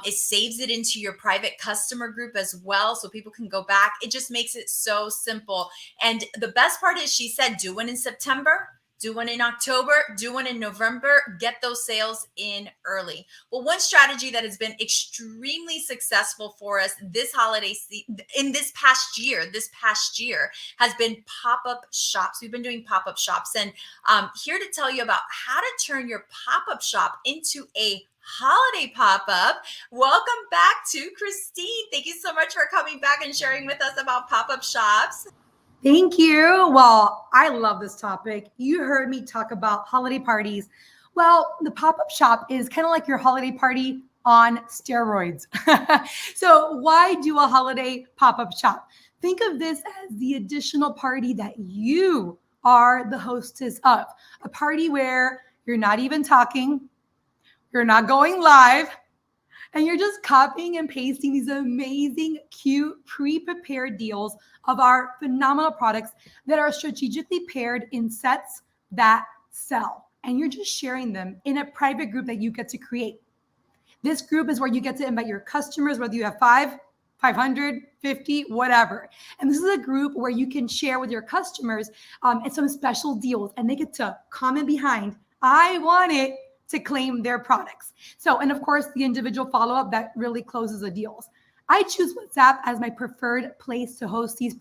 It saves it into your private customer group as well, so people can go back. It just makes it so simple. And the best part is, she said, do one in September, do one in October, do one in November, get those sales in early. Well, one strategy that has been extremely successful for us this holiday in this past year has been pop-up shops. We've been doing pop-up shops, and here to tell you about how to turn your pop-up shop into a holiday pop-up. Welcome back to Christine. Thank you so much for coming back and sharing with us about pop-up shops. Thank you. Well, I love this topic. You heard me talk about holiday parties. Well, the pop-up shop is kind of like your holiday party on steroids. So why do a holiday pop-up shop? Think of this as the additional party that you are the hostess of. A party where you're not even talking, you're not going live, and you're just copying and pasting these amazing, cute, pre-prepared deals of our phenomenal products that are strategically paired in sets that sell. And you're just sharing them in a private group that you get to create. This group is where you get to invite your customers, whether you have 500, 50, whatever. And this is a group where you can share with your customers and some special deals, and they get to comment behind, I want it, to claim their products. So, and of course, the individual follow-up that really closes the deals. I choose WhatsApp as my preferred place to host these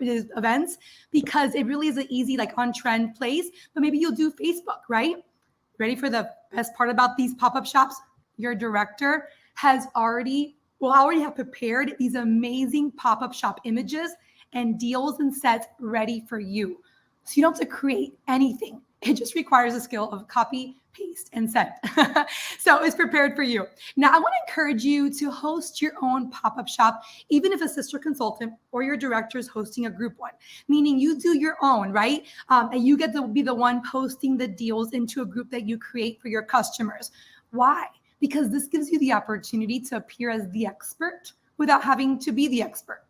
events because it really is an easy, like on-trend place, but maybe you'll do Facebook, right? Ready for the best part about these pop-up shops? Your director already have prepared these amazing pop-up shop images and deals and sets ready for you. So you don't have to create anything. It just requires a skill of copy, paste, and send. So it's prepared for you. Now, I want to encourage you to host your own pop-up shop, even if a sister consultant or your director is hosting a group one, meaning you do your own, right? And you get to be the one posting the deals into a group that you create for your customers. Why? Because this gives you the opportunity to appear as the expert without having to be the expert.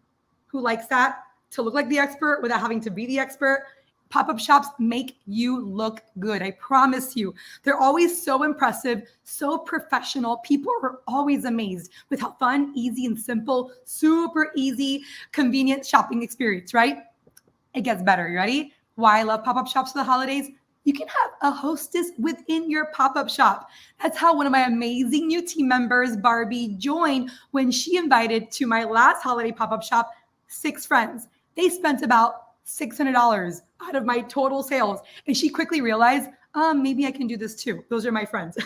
Who likes that? To look like the expert without having to be the expert. Pop-up shops make you look good. I promise you. They're always so impressive, so professional. People are always amazed with how fun, easy, and simple, super easy, convenient shopping experience, right? It gets better. You ready? Why I love pop-up shops for the holidays? You can have a hostess within your pop-up shop. That's how one of my amazing new team members, Barbie, joined when she invited to my last holiday pop-up shop 6 friends. They spent about $600 out of my total sales. And she quickly realized, maybe I can do this too. Those are my friends.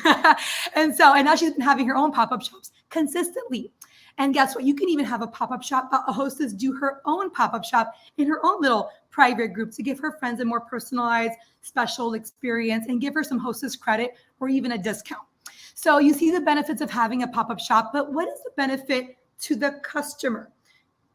And now she's been having her own pop-up shops consistently. And guess what? You can even have a pop-up shop, a hostess do her own pop-up shop in her own little private group to give her friends a more personalized, special experience and give her some hostess credit or even a discount. So you see the benefits of having a pop-up shop, but what is the benefit to the customer?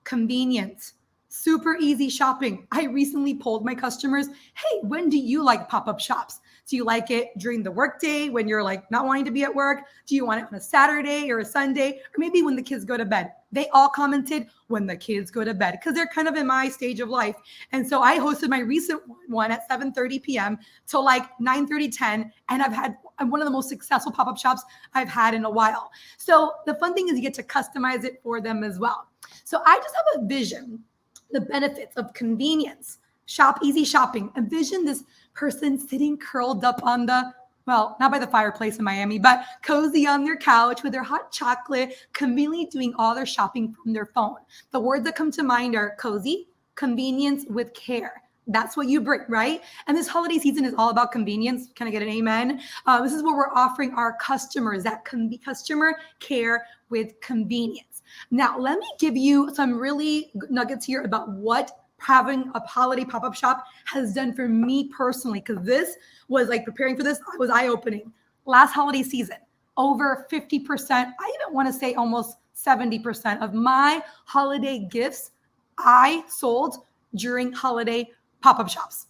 Convenience, Super easy shopping. I recently polled my customers, hey, when do you like pop-up shops? Do you like it during the workday when you're like not wanting to be at work? Do you want it on a Saturday or a Sunday? Or maybe when the kids go to bed? They all commented when the kids go to bed because they're kind of in my stage of life. And so I hosted my recent one at 7:30 p.m. till like 9:30, 10. And I've had one of the most successful pop-up shops I've had in a while. So the fun thing is you get to customize it for them as well. So I just have a vision, the benefits of convenience, shop, easy shopping. Envision this person sitting curled up on the, well, not by the fireplace in Miami, but cozy on their couch with their hot chocolate, conveniently doing all their shopping from their phone. The words that come to mind are cozy, convenience with care. That's what you bring, right? And this holiday season is all about convenience. Can I get an amen? This is what we're offering our customers, that customer care with convenience. Now, let me give you some really nuggets here about what having a holiday pop-up shop has done for me personally, because this was like preparing for this, was eye-opening. Last holiday season, over 50%, I even want to say almost 70% of my holiday gifts I sold during holiday pop-up shops.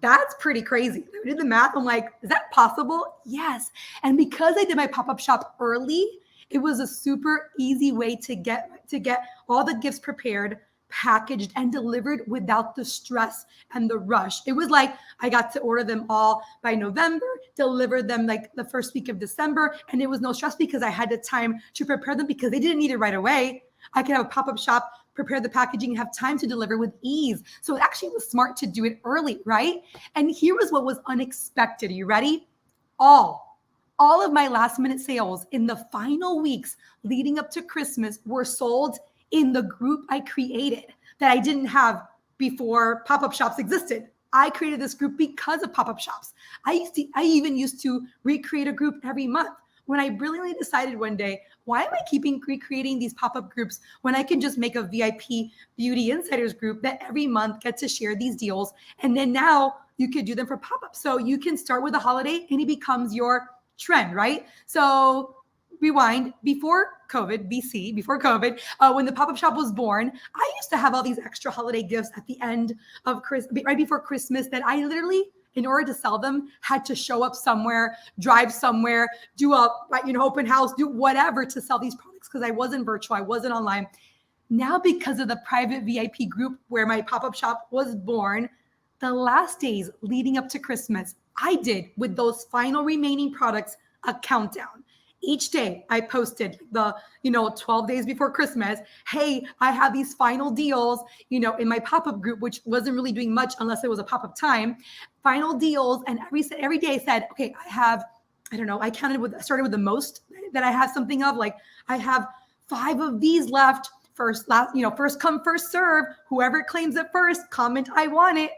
That's pretty crazy. I did the math. I'm like, is that possible? Yes. And because I did my pop-up shop early, it was a super easy way to get all the gifts prepared, packaged, and delivered without the stress and the rush. It was like I got to order them all by November, deliver them like the first week of December, and it was no stress because I had the time to prepare them because they didn't need it right away. I could have a pop-up shop, prepare the packaging, and have time to deliver with ease. So it actually was smart to do it early, right? And here was what was unexpected. Are you ready? All of my last minute sales in the final weeks leading up to Christmas were sold in the group I created that I didn't have before pop-up shops existed. I created this group because of pop-up shops. I even used to recreate a group every month when I brilliantly decided one day, why am I recreating these pop-up groups when I can just make a VIP Beauty Insiders group that every month gets to share these deals? And then now you could do them for pop-up. So you can start with a holiday and it becomes your trend, right? So rewind, before COVID, when the pop-up shop was born, I used to have all these extra holiday gifts at the end of Christmas, right before Christmas, that I literally, in order to sell them, had to show up somewhere, drive somewhere, do a open house, do whatever to sell these products because I wasn't virtual, I wasn't online. Now, because of the private VIP group where my pop-up shop was born, the last days leading up to Christmas, I did with those final remaining products a countdown. Each day I posted the, 12 days before Christmas, hey, I have these final deals, in my pop-up group, which wasn't really doing much unless it was a pop-up time, final deals. And every day I said, okay, I have, I started with the most that I have something of, like I have 5 of these left, first come, first serve, whoever claims it first, comment, I want it.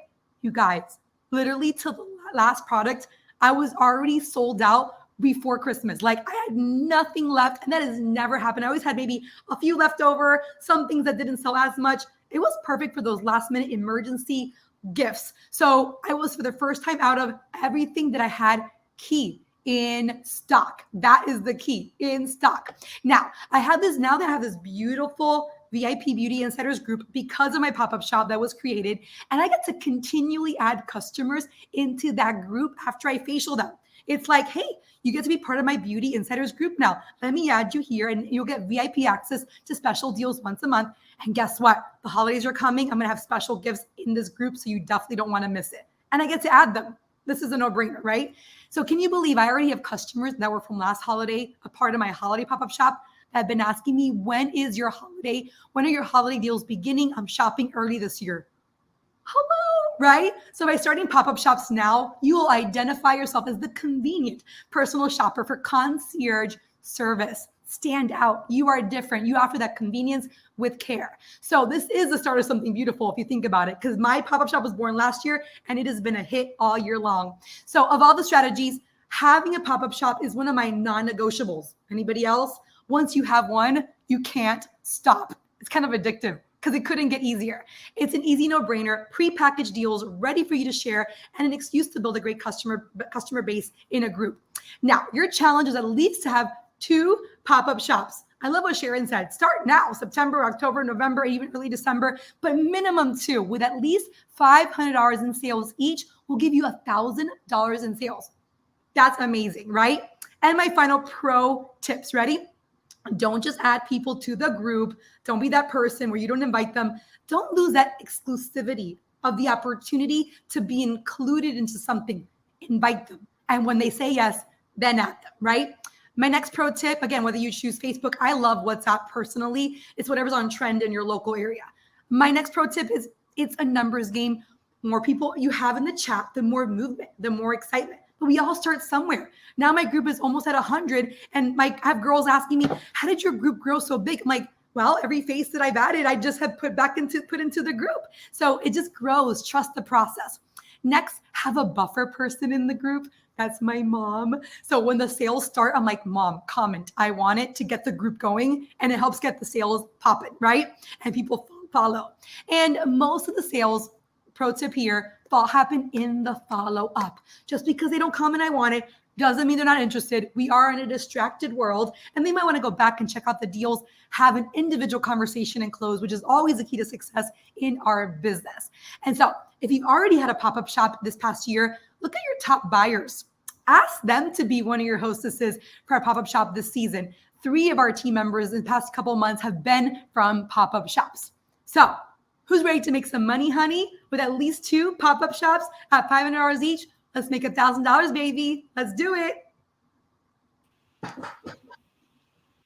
You guys, literally to the last product, I was already sold out before Christmas. Like I had nothing left, and that has never happened. I always had maybe a few left over, some things that didn't sell as much. It was perfect for those last minute emergency gifts. So I was, for the first time out of everything that I had, key in stock. That is the key, in stock. Now I have this beautiful VIP Beauty Insiders group because of my pop-up shop that was created. And I get to continually add customers into that group after I facial them. It's like, hey, you get to be part of my Beauty Insiders group now. Let me add you here and you'll get VIP access to special deals once a month. And guess what? The holidays are coming. I'm going to have special gifts in this group, so you definitely don't want to miss it. And I get to add them. This is a no-brainer, right? So can you believe I already have customers that were from last holiday, a part of my holiday pop-up shop, that have been asking me, when is your holiday? When are your holiday deals beginning? I'm shopping early this year. Hello, right? So by starting pop-up shops now, you will identify yourself as the convenient personal shopper for concierge service. Stand out. You are different. You offer that convenience with care. So this is the start of something beautiful if you think about it, because my pop-up shop was born last year and it has been a hit all year long. So of all the strategies, having a pop-up shop is one of my non-negotiables. Anybody else? Once you have one, you can't stop. It's kind of addictive because it couldn't get easier. It's an easy no-brainer, pre-packaged deals ready for you to share, and an excuse to build a great customer base in a group. Now, your challenge is at least to have 2 pop-up shops. I love what Sharon said. Start now, September, October, November, even early December, but minimum 2 with at least $500 in sales each will give you $1,000 in sales. That's amazing, right? And my final pro tips, ready? Don't just add people to the group. Don't be that person where you don't invite them. Don't lose that exclusivity of the opportunity to be included into something. Invite them. And when they say yes, then add them, right? My next pro tip, again, whether you choose Facebook, I love WhatsApp personally. It's whatever's on trend in your local area. My next pro tip is it's a numbers game. The more people you have in the chat, the more movement, the more excitement. But we all start somewhere. Now my group is almost at 100, and I have girls asking me, how did your group grow so big? I'm like, well, every face that I've added, I just have put into the group. So it just grows. Trust the process. Next, have a buffer person in the group. That's my mom. So when the sales start, I'm like, Mom, comment. I want it to get the group going, and it helps get the sales popping, right? And people follow. And most of the sales, pro tip here, happen in the follow up. Just because they don't comment, I want it, doesn't mean they're not interested. We are in a distracted world, and they might want to go back and check out the deals, have an individual conversation and close, which is always the key to success in our business. And so if you've already had a pop-up shop this past year, look at your top buyers. Ask them to be one of your hostesses for our pop-up shop this season. 3 of our team members in the past couple of months have been from pop-up shops. So who's ready to make some money, honey, with at least 2 pop-up shops at $500 each? Let's make $1,000, baby. Let's do it.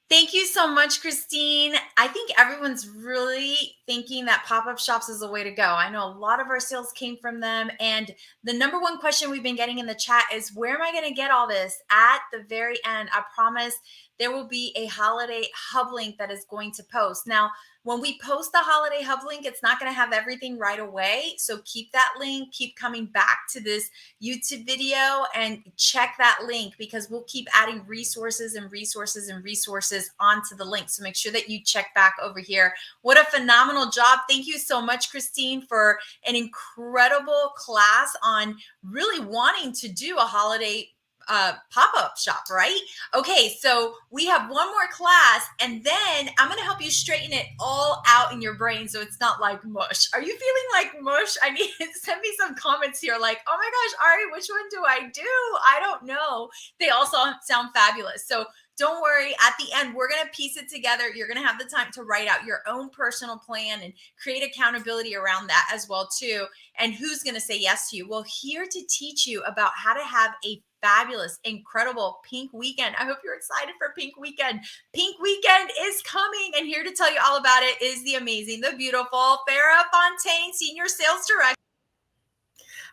Thank you so much, Christine. I think everyone's really thinking that pop-up shops is the way to go. I know a lot of our sales came from them. And the number one question we've been getting in the chat is, where am I going to get all this? At the very end, I promise there will be a holiday hub link that is going to post. Now, when we post the holiday hub link, it's not going to have everything right away. So keep that link, keep coming back to this YouTube video and check that link, because we'll keep adding resources and resources and resources onto the link. So make sure that you check back over here. What a phenomenal job. Thank you so much, Christine, for an incredible class on really wanting to do a holiday pop-up shop, right? Okay, so we have one more class, and then I'm going to help you straighten it all out in your brain so it's not like mush. Are you feeling like mush? I need to send me some comments here like, oh my gosh, Ari, which one do I do? I don't know. They also sound fabulous. So don't worry. At the end, we're going to piece it together. You're going to have the time to write out your own personal plan and create accountability around that as well, too. And who's going to say yes to you? Well, here to teach you about how to have a fabulous, incredible Pink Weekend. I hope you're excited for Pink Weekend. Pink Weekend is coming, and here to tell you all about it is the amazing, the beautiful Farrah Fontaine, Senior Sales Director.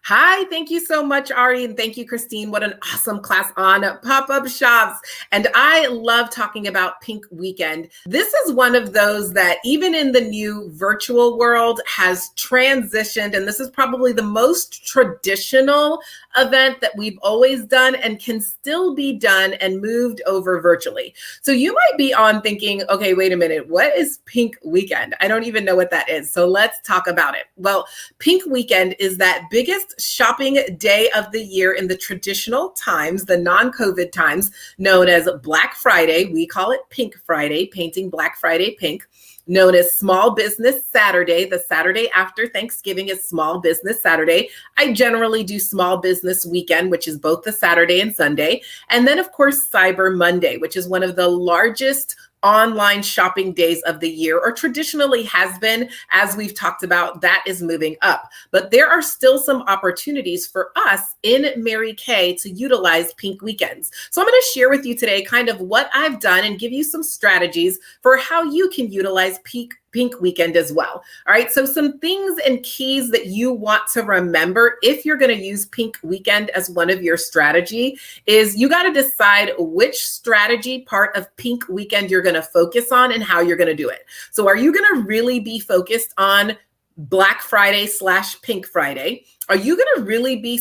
Hi, thank you so much, Ari, and thank you, Christine. What an awesome class on pop-up shops. And I love talking about Pink Weekend. This is one of those that even in the new virtual world has transitioned, and this is probably the most traditional event that we've always done and can still be done and moved over virtually. So you might be on thinking, okay, wait a minute, what is Pink Weekend? I don't even know what that is. So let's talk about it. Well, Pink Weekend is that biggest shopping day of the year in the traditional times, the non-COVID times, known as Black Friday. We call it Pink Friday, painting Black Friday pink. Known as Small Business Saturday. The Saturday after Thanksgiving is Small Business Saturday. I generally do Small Business Weekend, which is both the Saturday and Sunday. And then, of course, Cyber Monday, which is one of the largest online shopping days of the year, or traditionally has been. As we've talked about, that is moving up. But there are still some opportunities for us in Mary Kay to utilize Pink Weekends. So I'm going to share with you today kind of what I've done and give you some strategies for how you can utilize Pink Weekend as well. All right, so some things and keys that you want to remember if you're going to use Pink Weekend as one of your strategy is you got to decide which strategy part of Pink Weekend you're going to focus on and how you're going to do it. So are you going to really be focused on Black Friday / Pink Friday? Are you going to really be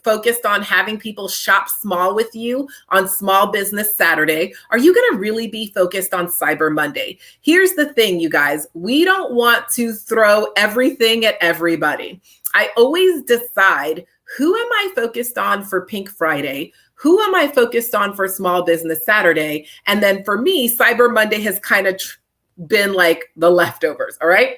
focused on having people shop small with you on Small Business Saturday? Are you going to really be focused on Cyber Monday? Here's the thing, you guys. We don't want to throw everything at everybody. I always decide, who am I focused on for Pink Friday? who am I focused on for Small Business Saturday? And then for me, Cyber Monday has kind of been like the leftovers, all right?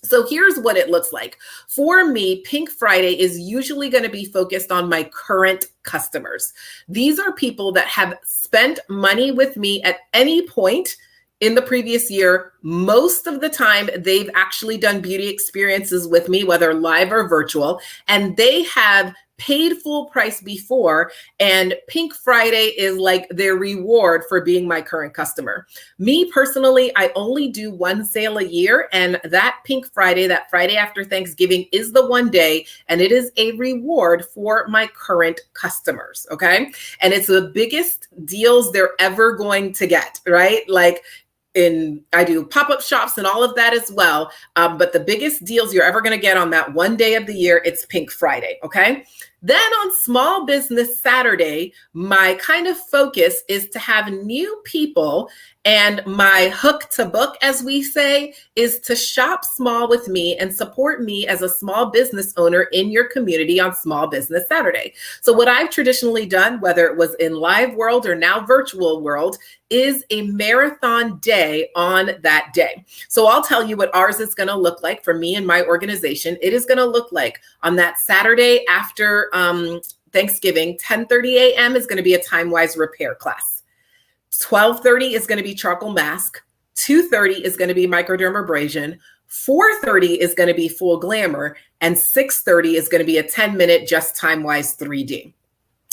So here's what it looks like. For me, Pink Friday is usually going to be focused on my current customers. These are people that have spent money with me at any point in the previous year. Most of the time, they've actually done beauty experiences with me, whether live or virtual, and they have paid full price before, and Pink Friday is like their reward for being my current customer. Me personally, I only do one sale a year, and that Pink Friday, that Friday after Thanksgiving, is the one day, and it is a reward for my current customers, okay? And it's the biggest deals they're ever going to get, right? Like, I do pop-up shops and all of that as well. But the biggest deals you're ever going to get on that one day of the year, it's Pink Friday, okay? Then on Small Business Saturday, my kind of focus is to have new people, and my hook to book, as we say, is to shop small with me and support me as a small business owner in your community on Small Business Saturday. So what I've traditionally done, whether it was in live world or now virtual world, is a marathon day on that day. So I'll tell you what ours is going to look like for me and my organization. It is going to look like on that Saturday after Thanksgiving, 10:30 a.m. is going to be a time-wise repair class. 12:30 is going to be charcoal mask. 2:30 is going to be microdermabrasion. 4:30 is going to be full glamour. And 6:30 is going to be a 10-minute just time-wise 3D.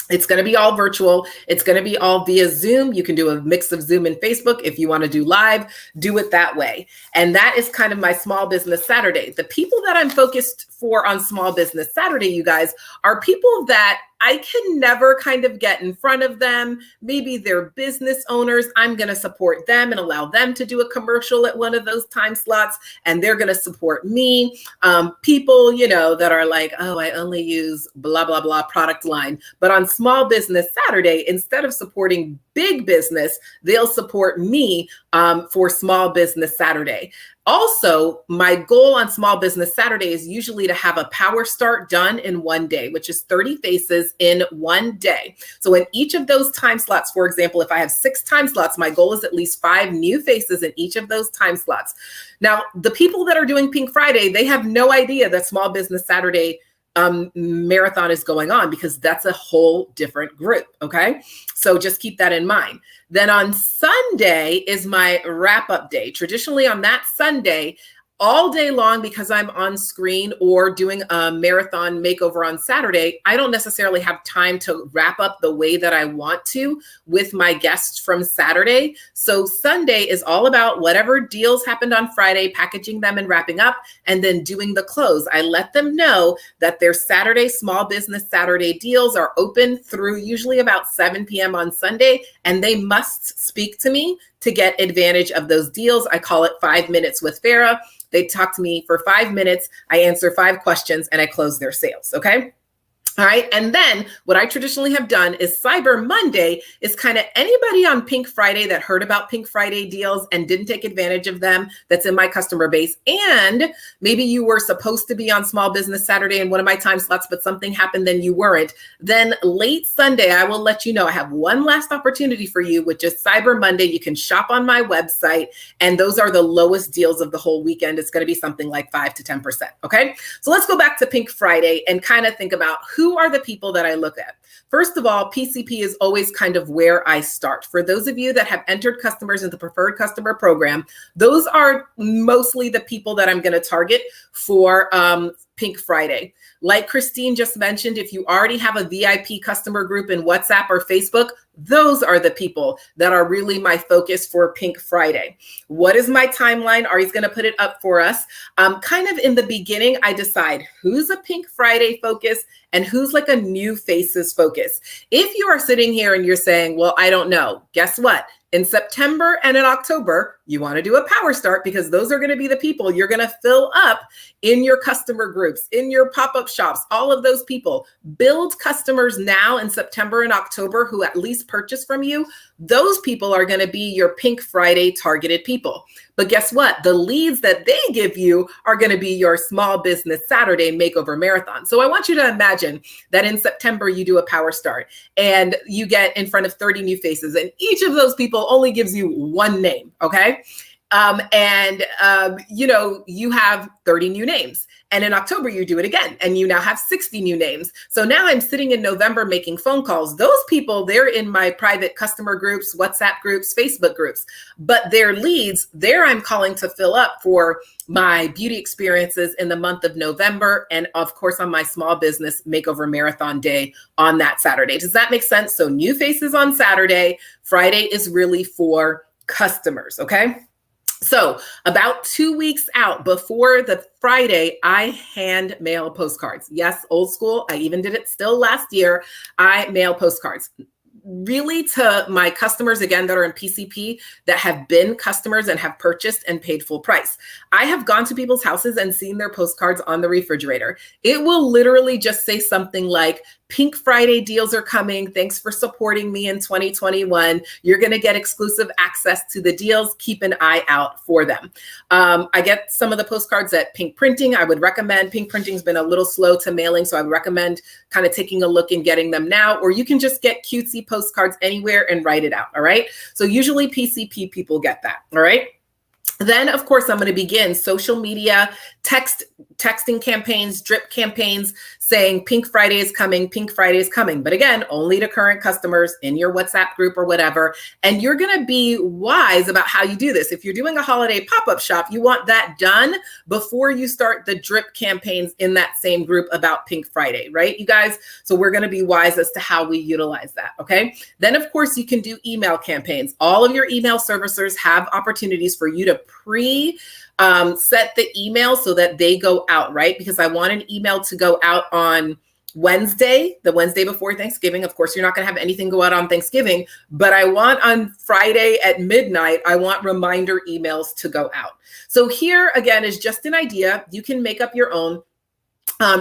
It's going to be all virtual. It's going to be all via Zoom. You can do a mix of Zoom and Facebook. If you want to do live, do it that way. And that is kind of my Small Business Saturday. The people that I'm focused for on Small Business Saturday, you guys, are people that I can never kind of get in front of them. Maybe they're business owners. I'm going to support them and allow them to do a commercial at one of those time slots, and they're going to support me. People, you know, that are like, oh, I only use blah, blah, blah product line. But on Small Business Saturday, instead of supporting big business, they'll support me for Small Business Saturday. Also, my goal on Small Business Saturday is usually to have a power start done in one day, which is 30 faces in one day. So in each of those time slots, for example, if I have 6 time slots, my goal is at least 5 new faces in each of those time slots. Now, the people that are doing Pink Friday, they have no idea that Small Business Saturday marathon is going on, because that's a whole different group. Okay. So just keep that in mind. Then on Sunday is my wrap up day. Traditionally on that Sunday, all day long, because I'm on screen or doing a marathon makeover on Saturday, I don't necessarily have time to wrap up the way that I want to with my guests from Saturday. So Sunday is all about whatever deals happened on Friday, packaging them and wrapping up, and then doing the close. I let them know that their Saturday Small Business Saturday deals are open through usually about 7 p.m. on Sunday, and they must speak to me to get advantage of those deals. I call it 5 minutes with Farah. They talk to me for 5 minutes. I answer 5 questions and I close their sales. Okay. All right. And then what I traditionally have done is Cyber Monday is kind of anybody on Pink Friday that heard about Pink Friday deals and didn't take advantage of them that's in my customer base. And maybe you were supposed to be on Small Business Saturday in one of my time slots, but something happened, then you weren't. Then late Sunday, I will let you know I have one last opportunity for you, which is Cyber Monday. You can shop on my website, and those are the lowest deals of the whole weekend. It's going to be something like 5 to 10%. Okay. So let's go back to Pink Friday and kind of think about who are the people that I look at. First of all, PCP is always kind of where I start. For those of you that have entered customers in the preferred customer program, those are mostly the people that I'm going to target for Pink Friday. Like Christine just mentioned, if you already have a VIP customer group in WhatsApp or Facebook, those are the people that are really my focus for Pink Friday. What is my timeline? Ari's going to put it up for us. Kind of in the beginning, I decide who's a Pink Friday focus and who's like a new faces focus. If you are sitting here and you're saying, well, I don't know, guess what? In September and in October, you want to do a power start because those are going to be the people you're going to fill up in your customer groups, in your pop-up shops, all of those people. Build customers now in September and October who at least purchase from you. Those people are going to be your Pink Friday targeted people. But guess what? The leads that they give you are going to be your Small Business Saturday Makeover Marathon. So I want you to imagine that in September, you do a power start and you get in front of 30 new faces, and each of those people only gives you one name, okay? You have 30 new names. And in October, you do it again, and you now have 60 new names. So now I'm sitting in November making phone calls. Those people, they're in my private customer groups, WhatsApp groups, Facebook groups, but their leads, there I'm calling to fill up for my beauty experiences in the month of November. And of course, on my Small Business Makeover Marathon Day on that Saturday. Does that make sense? So new faces on Saturday. Friday is really for customers, okay? So about 2 weeks out before the Friday, I hand mail postcards. Yes, old school. I even did it still last year. I mail postcards. Really to my customers, again, that are in PCP, that have been customers and have purchased and paid full price. I have gone to people's houses and seen their postcards on the refrigerator. It will literally just say something like, Pink Friday deals are coming. Thanks for supporting me in 2021. You're going to get exclusive access to the deals. Keep an eye out for them. I get some of the postcards at Pink Printing. I would recommend, Pink Printing's been a little slow to mailing, so I would recommend kind of taking a look and getting them now, or you can just get cutesy postcards anywhere and write it out. All right. So usually PCP people get that. All right. Then, of course, I'm going to begin social media, texting campaigns, drip campaigns saying Pink Friday is coming, Pink Friday is coming. But again, only to current customers in your WhatsApp group or whatever. And you're going to be wise about how you do this. If you're doing a holiday pop-up shop, you want that done before you start the drip campaigns in that same group about Pink Friday, right, you guys? So we're going to be wise as to how we utilize that, okay? Then, of course, you can do email campaigns. All of your email servicers have opportunities for you to set the email so that they go out, right? Because I want an email to go out on Wednesday, the Wednesday before Thanksgiving. Of course, you're not going to have anything go out on Thanksgiving, but I want on Friday at midnight, I want reminder emails to go out. So here again is just an idea. You can make up your own.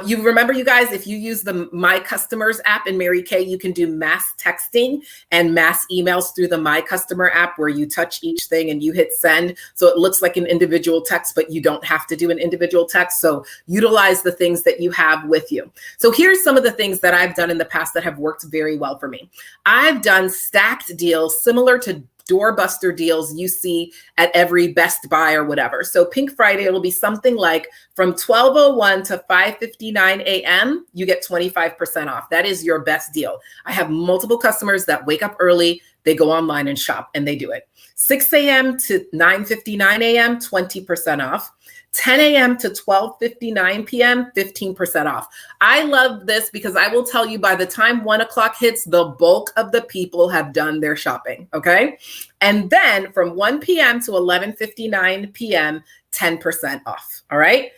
You remember, you guys, if you use the My Customers app in Mary Kay, you can do mass texting and mass emails through the My Customer app where you touch each thing and you hit send. So it looks like an individual text, but you don't have to do an individual text. So utilize the things that you have with you. So here's some of the things that I've done in the past that have worked very well for me. I've done stacked deals similar to doorbuster deals you see at every Best Buy or whatever. So Pink Friday, it'll be something like from 12:01 to 5:59 a.m., you get 25% off. That is your best deal. I have multiple customers that wake up early, they go online and shop, and they do it. 6 a.m. to 9:59 a.m., 20% off. 10 a.m. to 12:59 p.m., 15% off. I love this because I will tell you by the time 1 o'clock hits, the bulk of the people have done their shopping, okay? And then from 1 p.m. to 11:59 p.m., 10% off, all right?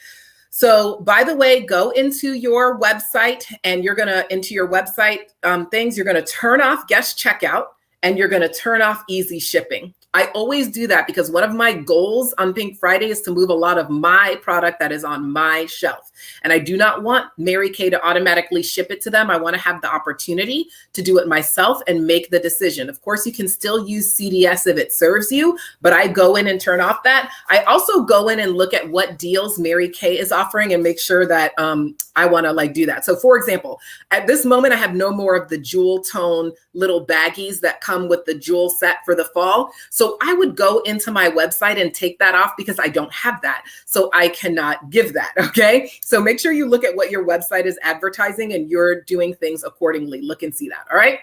So by the way, go into your website and you're gonna, into your website things, you're gonna turn off guest checkout and you're gonna turn off easy shipping. I always do that because one of my goals on Pink Friday is to move a lot of my product that is on my shelf. And I do not want Mary Kay to automatically ship it to them. I want to have the opportunity to do it myself and make the decision. Of course, you can still use CDS if it serves you, but I go in and turn off that. I also go in and look at what deals Mary Kay is offering and make sure that I want to do that. So for example, at this moment, I have no more of the jewel tone little baggies that come with the jewel set for the fall. So I would go into my website and take that off because I don't have that. So I cannot give that, okay? So make sure you look at what your website is advertising and you're doing things accordingly. Look and see that, all right?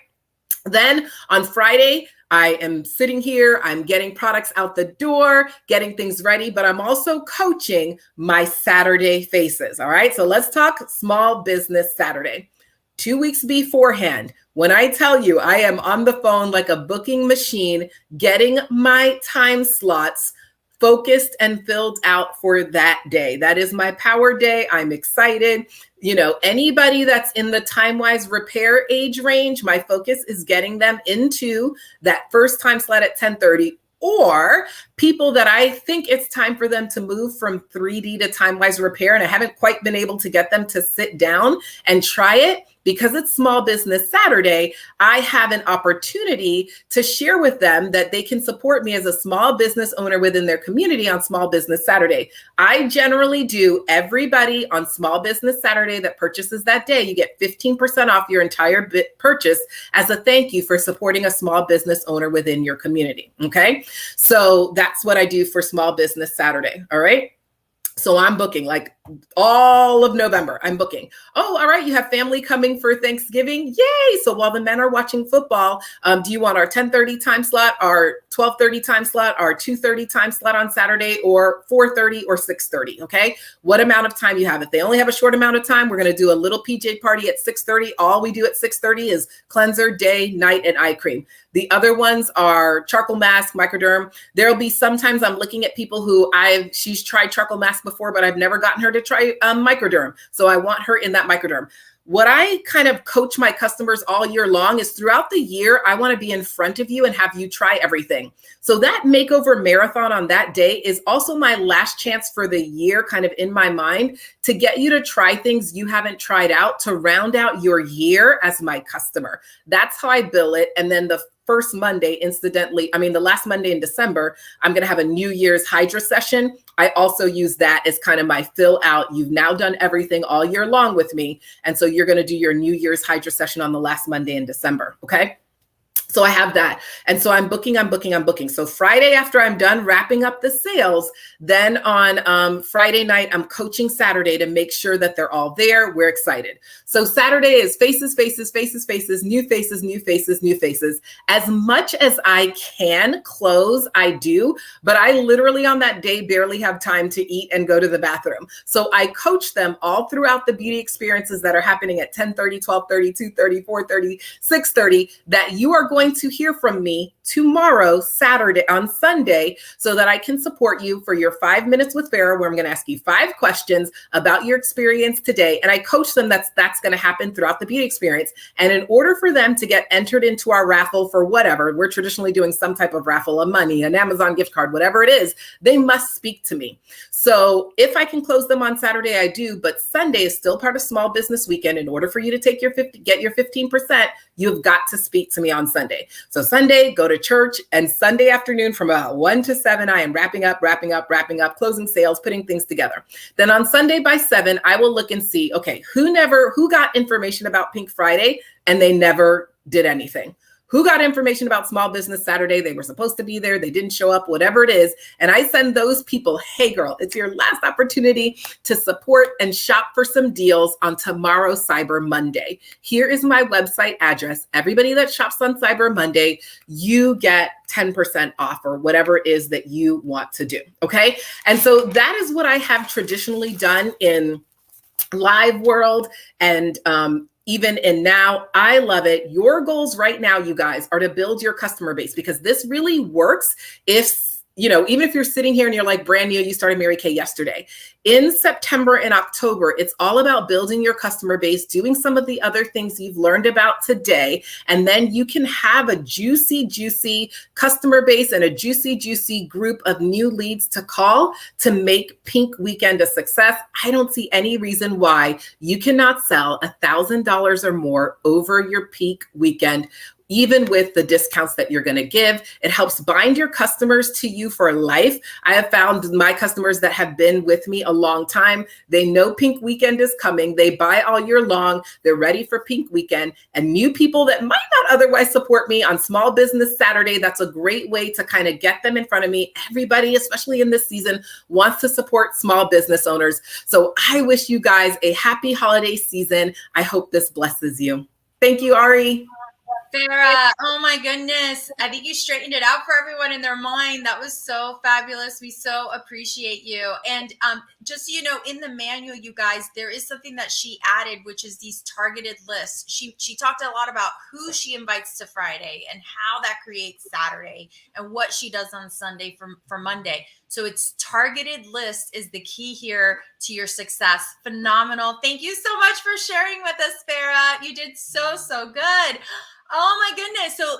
Then on Friday, I am sitting here, I'm getting products out the door, getting things ready, but I'm also coaching my Saturday faces, all right? So let's talk Small Business Saturday. 2 weeks beforehand, when I tell you I am on the phone like a booking machine, getting my time slots focused and filled out for that day. That is my power day. I'm excited. You know, anybody that's in the time-wise repair age range, my focus is getting them into that first time slot at 10:30, or people that I think it's time for them to move from 3D to time-wise repair, and I haven't quite been able to get them to sit down and try it. Because it's Small Business Saturday, I have an opportunity to share with them that they can support me as a small business owner within their community on Small Business Saturday. I generally do everybody on Small Business Saturday that purchases that day, you get 15% off your entire purchase as a thank you for supporting a small business owner within your community, okay? So that's what I do for Small Business Saturday, all right? So I'm booking like all of November. I'm booking. Oh, all right. You have family coming for Thanksgiving. Yay. So while the men are watching football, do you want our 10:30 time slot, our 12:30 time slot, our 2:30 time slot on Saturday, or 4:30 or 6:30? Okay. What amount of time you have? If they only have a short amount of time, we're going to do a little PJ party at 6:30. All we do at 6:30 is cleanser, day, night, and eye cream. The other ones are charcoal mask, microderm. There'll be sometimes I'm looking at people who she's tried charcoal mask before, but I've never gotten her to try microderm. So I want her in that microderm. What I kind of coach my customers all year long is throughout the year, I want to be in front of you and have you try everything. So that makeover marathon on that day is also my last chance for the year, kind of in my mind, to get you to try things you haven't tried out to round out your year as my customer. That's how I bill it. And then the first Monday, the last Monday in December, I'm going to have a New Year's Hydra session. I also use that as kind of my fill out. You've now done everything all year long with me. And so you're going to do your New Year's Hydra session on the last Monday in December. Okay. So I have that. And so I'm booking. So Friday, after I'm done wrapping up the sales, then on Friday night, I'm coaching Saturday to make sure that they're all there. We're excited. So Saturday is faces, new faces. As much as I can close, I do, but I literally on that day barely have time to eat and go to the bathroom. So I coach them all throughout the beauty experiences that are happening at 10:30, 12:30, 2:30, 4:30, 6:30, that you are going to hear from me tomorrow, on Sunday, so that I can support you for your 5 minutes with Farah, where I'm going to ask you 5 questions about your experience today. And I coach them that's going to happen throughout the beauty experience. And in order for them to get entered into our raffle for whatever, we're traditionally doing some type of raffle of money, an Amazon gift card, whatever it is, they must speak to me. So if I can close them on Saturday, I do, but Sunday is still part of Small Business Weekend. In order for you to get your 15%, you've got to speak to me on Sunday. So Sunday, go to church, and Sunday afternoon from about 1 to 7, I am wrapping up, closing sales, putting things together. Then on Sunday by 7, I will look and see, okay, who got information about Pink Friday and they never did anything? Who got information about Small Business Saturday? They were supposed to be there. They didn't show up, whatever it is. And I send those people, hey girl, it's your last opportunity to support and shop for some deals on tomorrow's Cyber Monday. Here is my website address. Everybody that shops on Cyber Monday, you get 10% off or whatever it is that you want to do. Okay. And so that is what I have traditionally done in live world and, even in now, I love it. Your goals right now, you guys, are to build your customer base, because this really works if, even if you're sitting here and you're like brand new, you started Mary Kay yesterday. In September and October, it's all about building your customer base, doing some of the other things you've learned about today. And then you can have a juicy customer base and a juicy group of new leads to call to make Pink Weekend a success. I don't see any reason why you cannot sell $1,000 or more over your Pink Weekend, even with the discounts that you're going to give. It helps bind your customers to you for life. I have found my customers that have been with me a long time, they know Pink Weekend is coming. They buy all year long. They're ready for Pink Weekend. And new people that might not otherwise support me on Small Business Saturday, that's a great way to kind of get them in front of me. Everybody, especially in this season, wants to support small business owners. So I wish you guys a happy holiday season. I hope this blesses you. Thank you, Ari. Farah, oh my goodness. I think you straightened it out for everyone in their mind. That was so fabulous. We so appreciate you. And just so you know, in the manual, you guys, there is something that she added, which is these targeted lists. She talked a lot about who she invites to Friday and how that creates Saturday and what she does on Sunday for Monday. So it's targeted list is the key here to your success. Phenomenal. Thank you so much for sharing with us, Farah. You did so good. Oh my goodness. So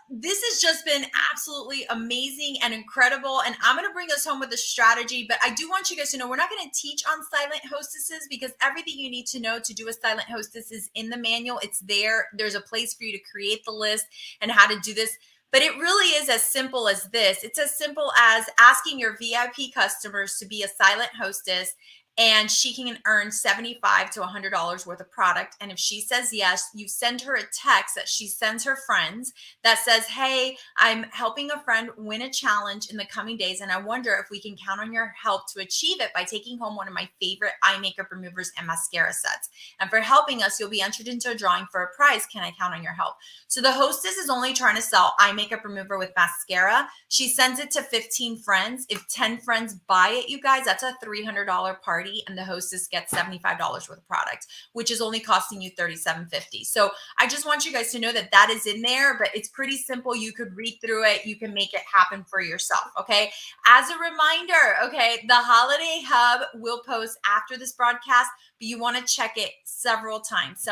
this has just been absolutely amazing and incredible. And I'm going to bring us home with a strategy, but I do want you guys to know we're not going to teach on silent hostesses because everything you need to know to do a silent hostess is in the manual. It's there. There's a place for you to create the list and how to do this. But it really is as simple as this. It's as simple as asking your VIP customers to be a silent hostess, and she can earn $75 to $100 worth of product. And if she says yes, you send her a text that she sends her friends that says, hey, I'm helping a friend win a challenge in the coming days, and I wonder if we can count on your help to achieve it by taking home one of my favorite eye makeup removers and mascara sets. And for helping us, you'll be entered into a drawing for a prize. Can I count on your help? So the hostess is only trying to sell eye makeup remover with mascara. She sends it to 15 friends. If 10 friends buy it, you guys, that's a $300 party. And the hostess gets $75 worth of product, which is only costing you $37.50. So I just want you guys to know that that is in there, but it's pretty simple. You could read through it. You can make it happen for yourself. Okay. As a reminder, okay, the Holiday Hub will post after this broadcast, but you want to check it several times,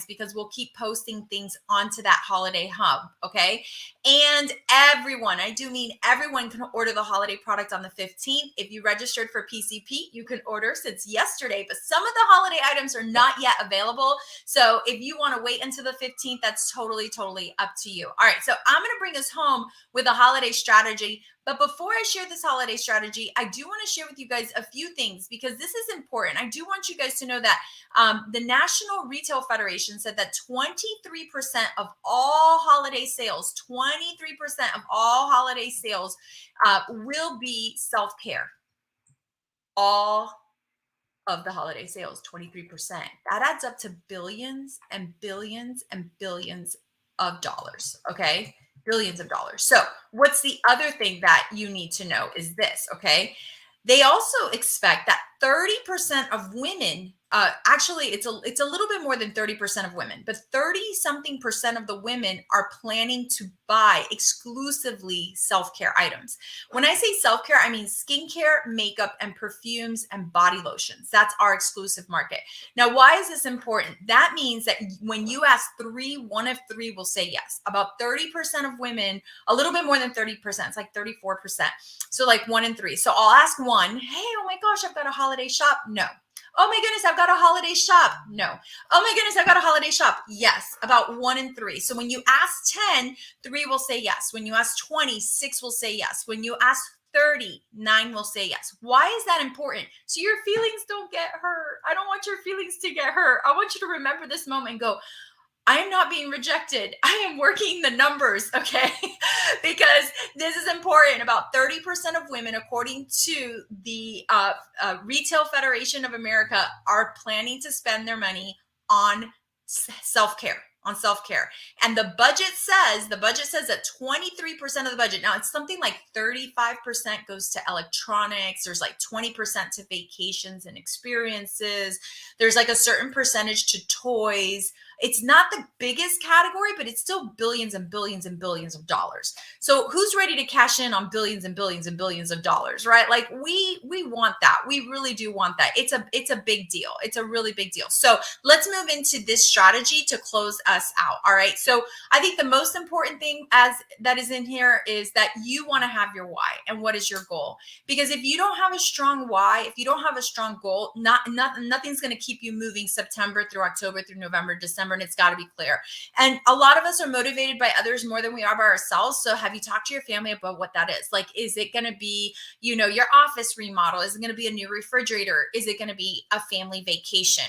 because we'll keep posting things onto that Holiday Hub. Okay. And everyone, I do mean everyone, can order the holiday product on the 15th. If you registered for PCP, you can order since yesterday, but some of the holiday items are not yet available. So if you want to wait until the 15th, that's totally up to you. All right. So I'm going to bring us home with a holiday strategy. But before I share this holiday strategy, I do want to share with you guys a few things because this is important. I do want you guys to know that the National Retail Federation said that 23% of all holiday sales, 23% of all holiday sales will be self-care. All of the holiday sales, 23%. That adds up to billions and billions and billions of dollars, okay? Billions of dollars. So what's the other thing that you need to know is this, okay? They also expect that 30% of women, actually it's a little bit more than 30% of women, but 30-something% of the women are planning to buy exclusively self-care items. When I say self-care, I mean skincare, makeup, and perfumes and body lotions. That's our exclusive market. Now, why is this important? That means that when you ask 3, 1 of 3 will say yes. About 30% of women, a little bit more than 30%, it's like 34%. So like 1 in 3. So I'll ask 1, hey, oh my gosh, I've got a holiday shop. No. Oh my goodness, I've got a holiday shop. No. Oh my goodness, I've got a holiday shop. Yes, about 1 in 3. So when you ask 10, 3 will say yes. When you ask 20, 6 will say yes. When you ask 30, 9 will say yes. Why is that important? So your feelings don't get hurt. I don't want your feelings to get hurt. I want you to remember this moment and go, I am not being rejected. I am working the numbers, okay? Because this is important. About 30% of women, according to the Retail Federation of America, are planning to spend their money on self-care. And the budget says that 23% of the budget, now it's something like 35% goes to electronics. There's like 20% to vacations and experiences. There's like a certain percentage to toys. It's not the biggest category, but it's still billions and billions and billions of dollars. So who's ready to cash in on billions and billions and billions of dollars, right? Like we want that. We really do want that. It's a big deal. It's a really big deal. So let's move into this strategy to close us out. All right. So I think the most important thing that is in here is that you want to have your why and what is your goal? Because if you don't have a strong why, if you don't have a strong goal, nothing's going to keep you moving September through October through November, December. And it's got to be clear. And a lot of us are motivated by others more than we are by ourselves. So have you talked to your family about what that is? Like, is it going to be, your office remodel? Is it going to be a new refrigerator? Is it going to be a family vacation?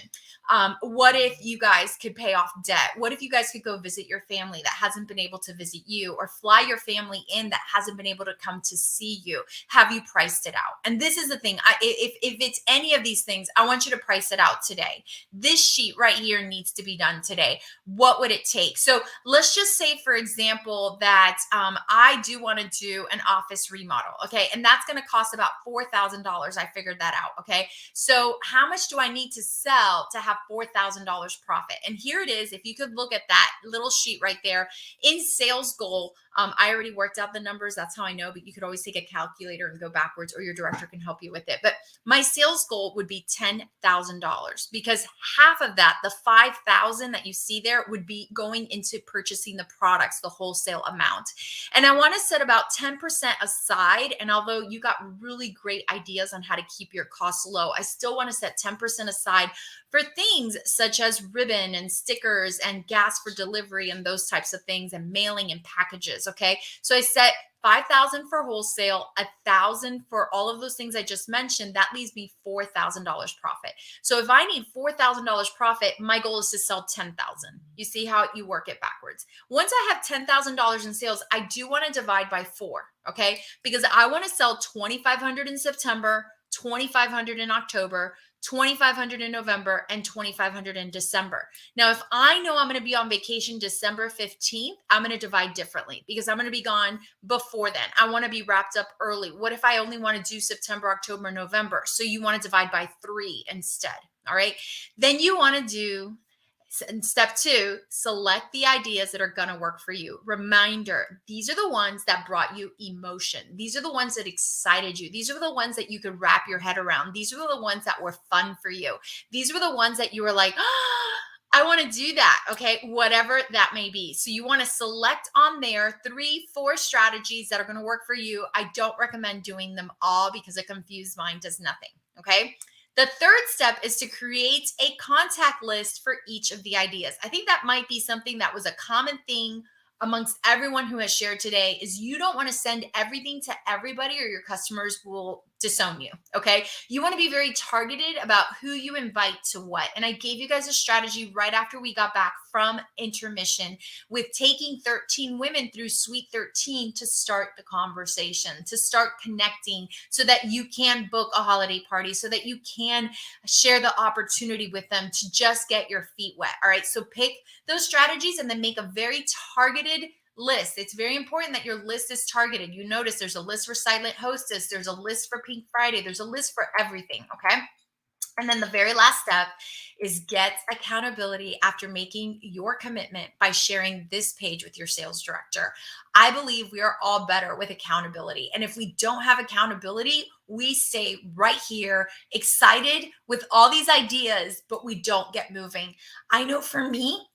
What if you guys could pay off debt? what if you guys could go visit your family that hasn't been able to visit you, or fly your family in that hasn't been able to come to see you? Have you priced it out? And this is the thing. If it's any of these things, I want you to price it out today. This sheet right here needs to be done today. What would it take? So let's just say, for example, that I do want to do an office remodel. Okay. And that's going to cost about $4,000. I figured that out. Okay. So how much do I need to sell to have $4,000 profit? And here it is. If you could look at that little sheet right there in sales goal, I already worked out the numbers. That's how I know, but you could always take a calculator and go backwards, or your director can help you with it. But my sales goal would be $10,000, because half of that, the $5,000 that you see there, would be going into purchasing the products, the wholesale amount. And I want to set about 10% aside. And although you got really great ideas on how to keep your costs low, I still want to set 10% aside for things such as ribbon and stickers and gas for delivery and those types of things, and mailing and packages. Okay. So I set $5,000 for wholesale, $1,000 for all of those things I just mentioned. That leaves me $4,000 profit. So if I need $4,000 profit, my goal is to sell 10,000. You see how you work it backwards. Once I have $10,000 in sales, I do want to divide by 4. Okay. Because I want to sell 2,500 in September, 2,500 in October, 2,500 in November, and 2,500 in December. Now, if I know I'm going to be on vacation December 15th, I'm going to divide differently, because I'm going to be gone before then. I want to be wrapped up early. What if I only want to do September, October, November? So you want to divide by 3 instead. All right. Then you want to do step 2, select the ideas that are going to work for you. Reminder, these are the ones that brought you emotion. These are the ones that excited you. These are the ones that you could wrap your head around. These are the ones that were fun for you. These were the ones that you were like, oh, I want to do that. Okay. Whatever that may be. So you want to select on there 3, 4 strategies that are going to work for you. I don't recommend doing them all, because a confused mind does nothing. Okay. The third step is to create a contact list for each of the ideas. I think that might be something that was a common thing amongst everyone who has shared today, is you don't want to send everything to everybody, or your customers will disown you. Okay. You want to be very targeted about who you invite to what. And I gave you guys a strategy right after we got back from intermission, with taking 13 women through Suite 13 to start the conversation, to start connecting, so that you can book a holiday party, so that you can share the opportunity with them to just get your feet wet. All right. So pick those strategies and then make a very targeted list. It's very important that your list is targeted. You notice there's a list for Silent Hostess. There's a list for Pink Friday. There's a list for everything. Okay. And then the very last step is get accountability after making your commitment by sharing this page with your sales director. I believe we are all better with accountability. And if we don't have accountability, we stay right here excited with all these ideas, but we don't get moving. I know for me,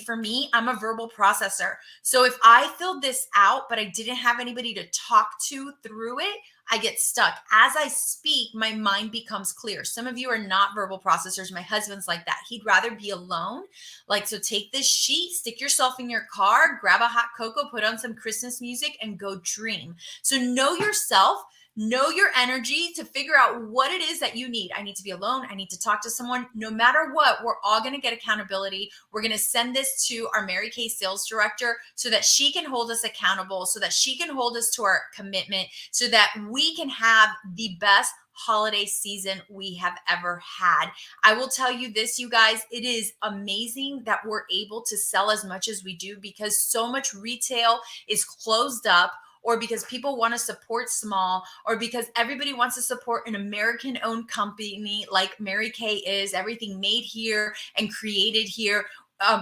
for me, I'm a verbal processor. So if I filled this out, but I didn't have anybody to talk to through it, I get stuck. As I speak, my mind becomes clear. Some of you are not verbal processors. My husband's like that. He'd rather be alone. Like, so take this sheet, stick yourself in your car, grab a hot cocoa, put on some Christmas music, and go dream. So know yourself. Know your energy to figure out what it is that you need. I need to be alone. I need to talk to someone. No matter what, we're all going to get accountability. We're going to send this to our Mary Kay sales director so that she can hold us accountable, so that she can hold us to our commitment, so that we can have the best holiday season we have ever had. I will tell you this, you guys, it is amazing that we're able to sell as much as we do, because so much retail is closed up, or because people want to support small, or because everybody wants to support an American-owned company like Mary Kay is, everything made here and created here.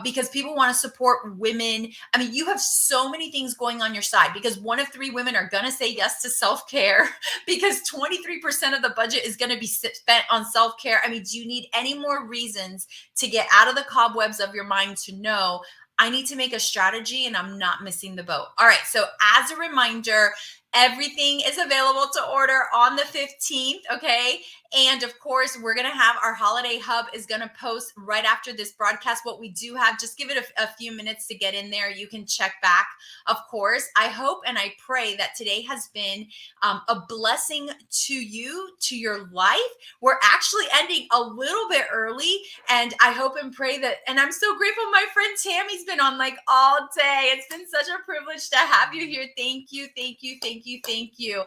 Because people want to support women. I mean, you have so many things going on your side, because 1 of 3 women are going to say yes to self-care, because 23% of the budget is going to be spent on self-care. I mean, do you need any more reasons to get out of the cobwebs of your mind to know I need to make a strategy and I'm not missing the boat? All right. So as a reminder, Everything is available to order on the 15th, okay? And of course, we're going to have our holiday hub is going to post right after this broadcast what we do have. Just give it a few minutes to get in there. You can check back, of course. I hope and I pray that today has been a blessing to you, to your life. We're actually ending a little bit early, and I hope and pray that, and I'm so grateful my friend Tammy's been on like all day. It's been such a privilege to have you here. Thank you, thank you, thank you, thank you.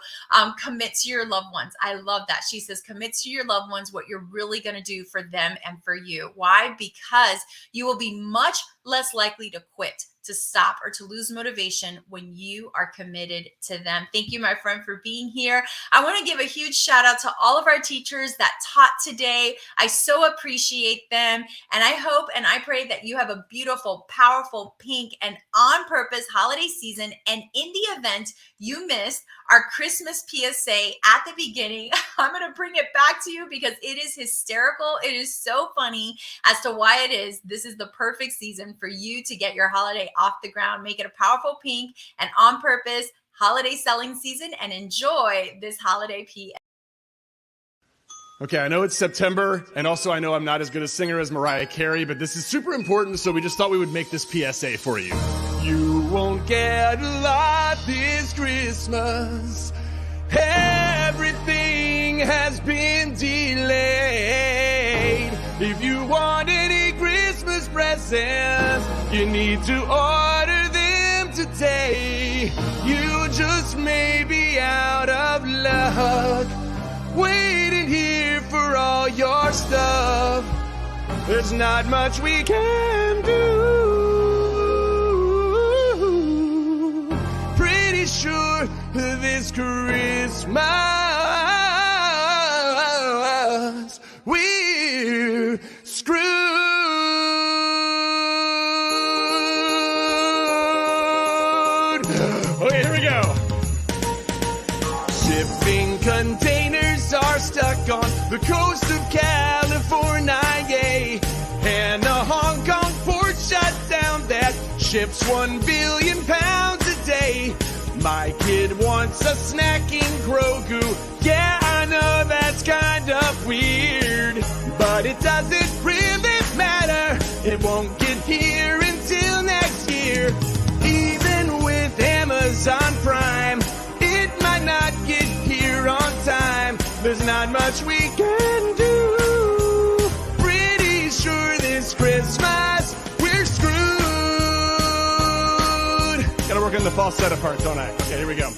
Commit to your loved ones. I love that. She says, commit to your loved ones what you're really going to do for them and for you. Why? Because you will be much less likely to quit, to stop, or to lose motivation when you are committed to them. Thank you, my friend, for being here. I want to give a huge shout out to all of our teachers that taught today. I so appreciate them. And I hope and I pray that you have a beautiful, powerful, pink, and on purpose holiday season. And in the event you missed our Christmas PSA at the beginning, I'm going to bring it back to you because it is hysterical. It is so funny as to why it is. This is the perfect season for you to get your holiday off the ground. Make it a powerful pink and on purpose holiday selling season and enjoy this holiday PSA. Okay, I know it's September, and also I know I'm not as good a singer as Mariah Carey, but this is super important, so we just thought we would make this PSA for you. You won't get a lot this Christmas. Everything has been delayed. If you want any Christmas presents, you need to order them today. You just may be out of luck, waiting here for all your stuff. There's not much we can do. Pretty sure this Christmas we're screwed. Okay, here we go. Shipping containers are stuck on the coast of California, and the Hong Kong port shut down that ships 1 billion pounds a day. My kid wants a snacking Grogu. Yeah, I know that's kind of weird, but it doesn't really matter. It won't get here until next year. Even with Amazon Prime, it might not get here on time. There's not much we can do. Pretty sure this Christmas we're screwed. Gotta work on the falsetto part, don't I? Okay, here we go.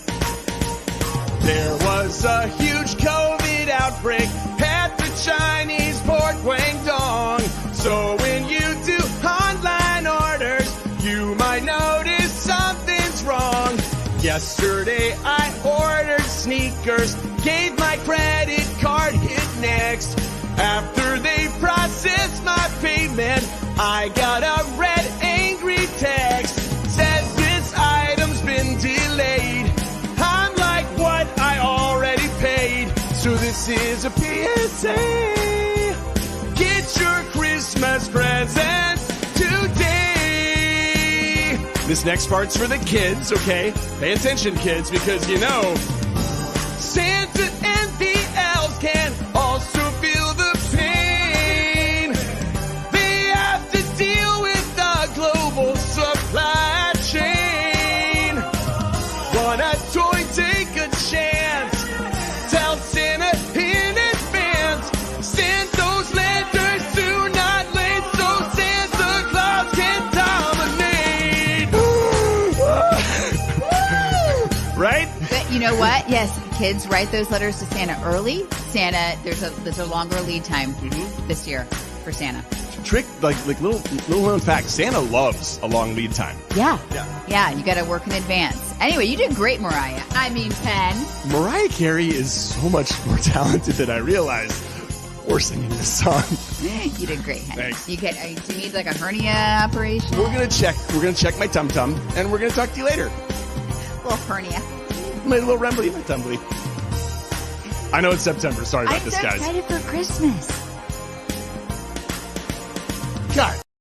There was a huge COVID outbreak at the Chinese port Guangdong. So when you do online orders, you might notice something's wrong. Yesterday I ordered sneakers, gave my credit card, hit next. After they processed my payment, I got a red angry text. Says this item's been delayed. I'm like, what? I already paid. So this is a PSA. Get your Christmas presents today. This next part's for the kids, okay? Pay attention, kids, because you know, Santa and the elves can also feel the pain. They have to deal with the global supply chain. Want a toy? Take a chance. Tell Santa in advance. Send those letters soon, not late, so Santa Claus can dominate. Right? But you know what? Yes, kids, write those letters to Santa early. Santa, there's a longer lead time this year for Santa. Trick, like little known fact, Santa loves a long lead time. Yeah. You got to work in advance. Anyway, you did great, Mariah. I mean, Penn. Mariah Carey is so much more talented than I realized. We're singing this song. You did great, honey. Thanks. Do you need like a hernia operation? We're gonna check my tum tum, and we're gonna talk to you later. Little hernia. My little rumbly, my tumbly. I know it's September. Sorry about this, guys. I'm so excited for Christmas. God.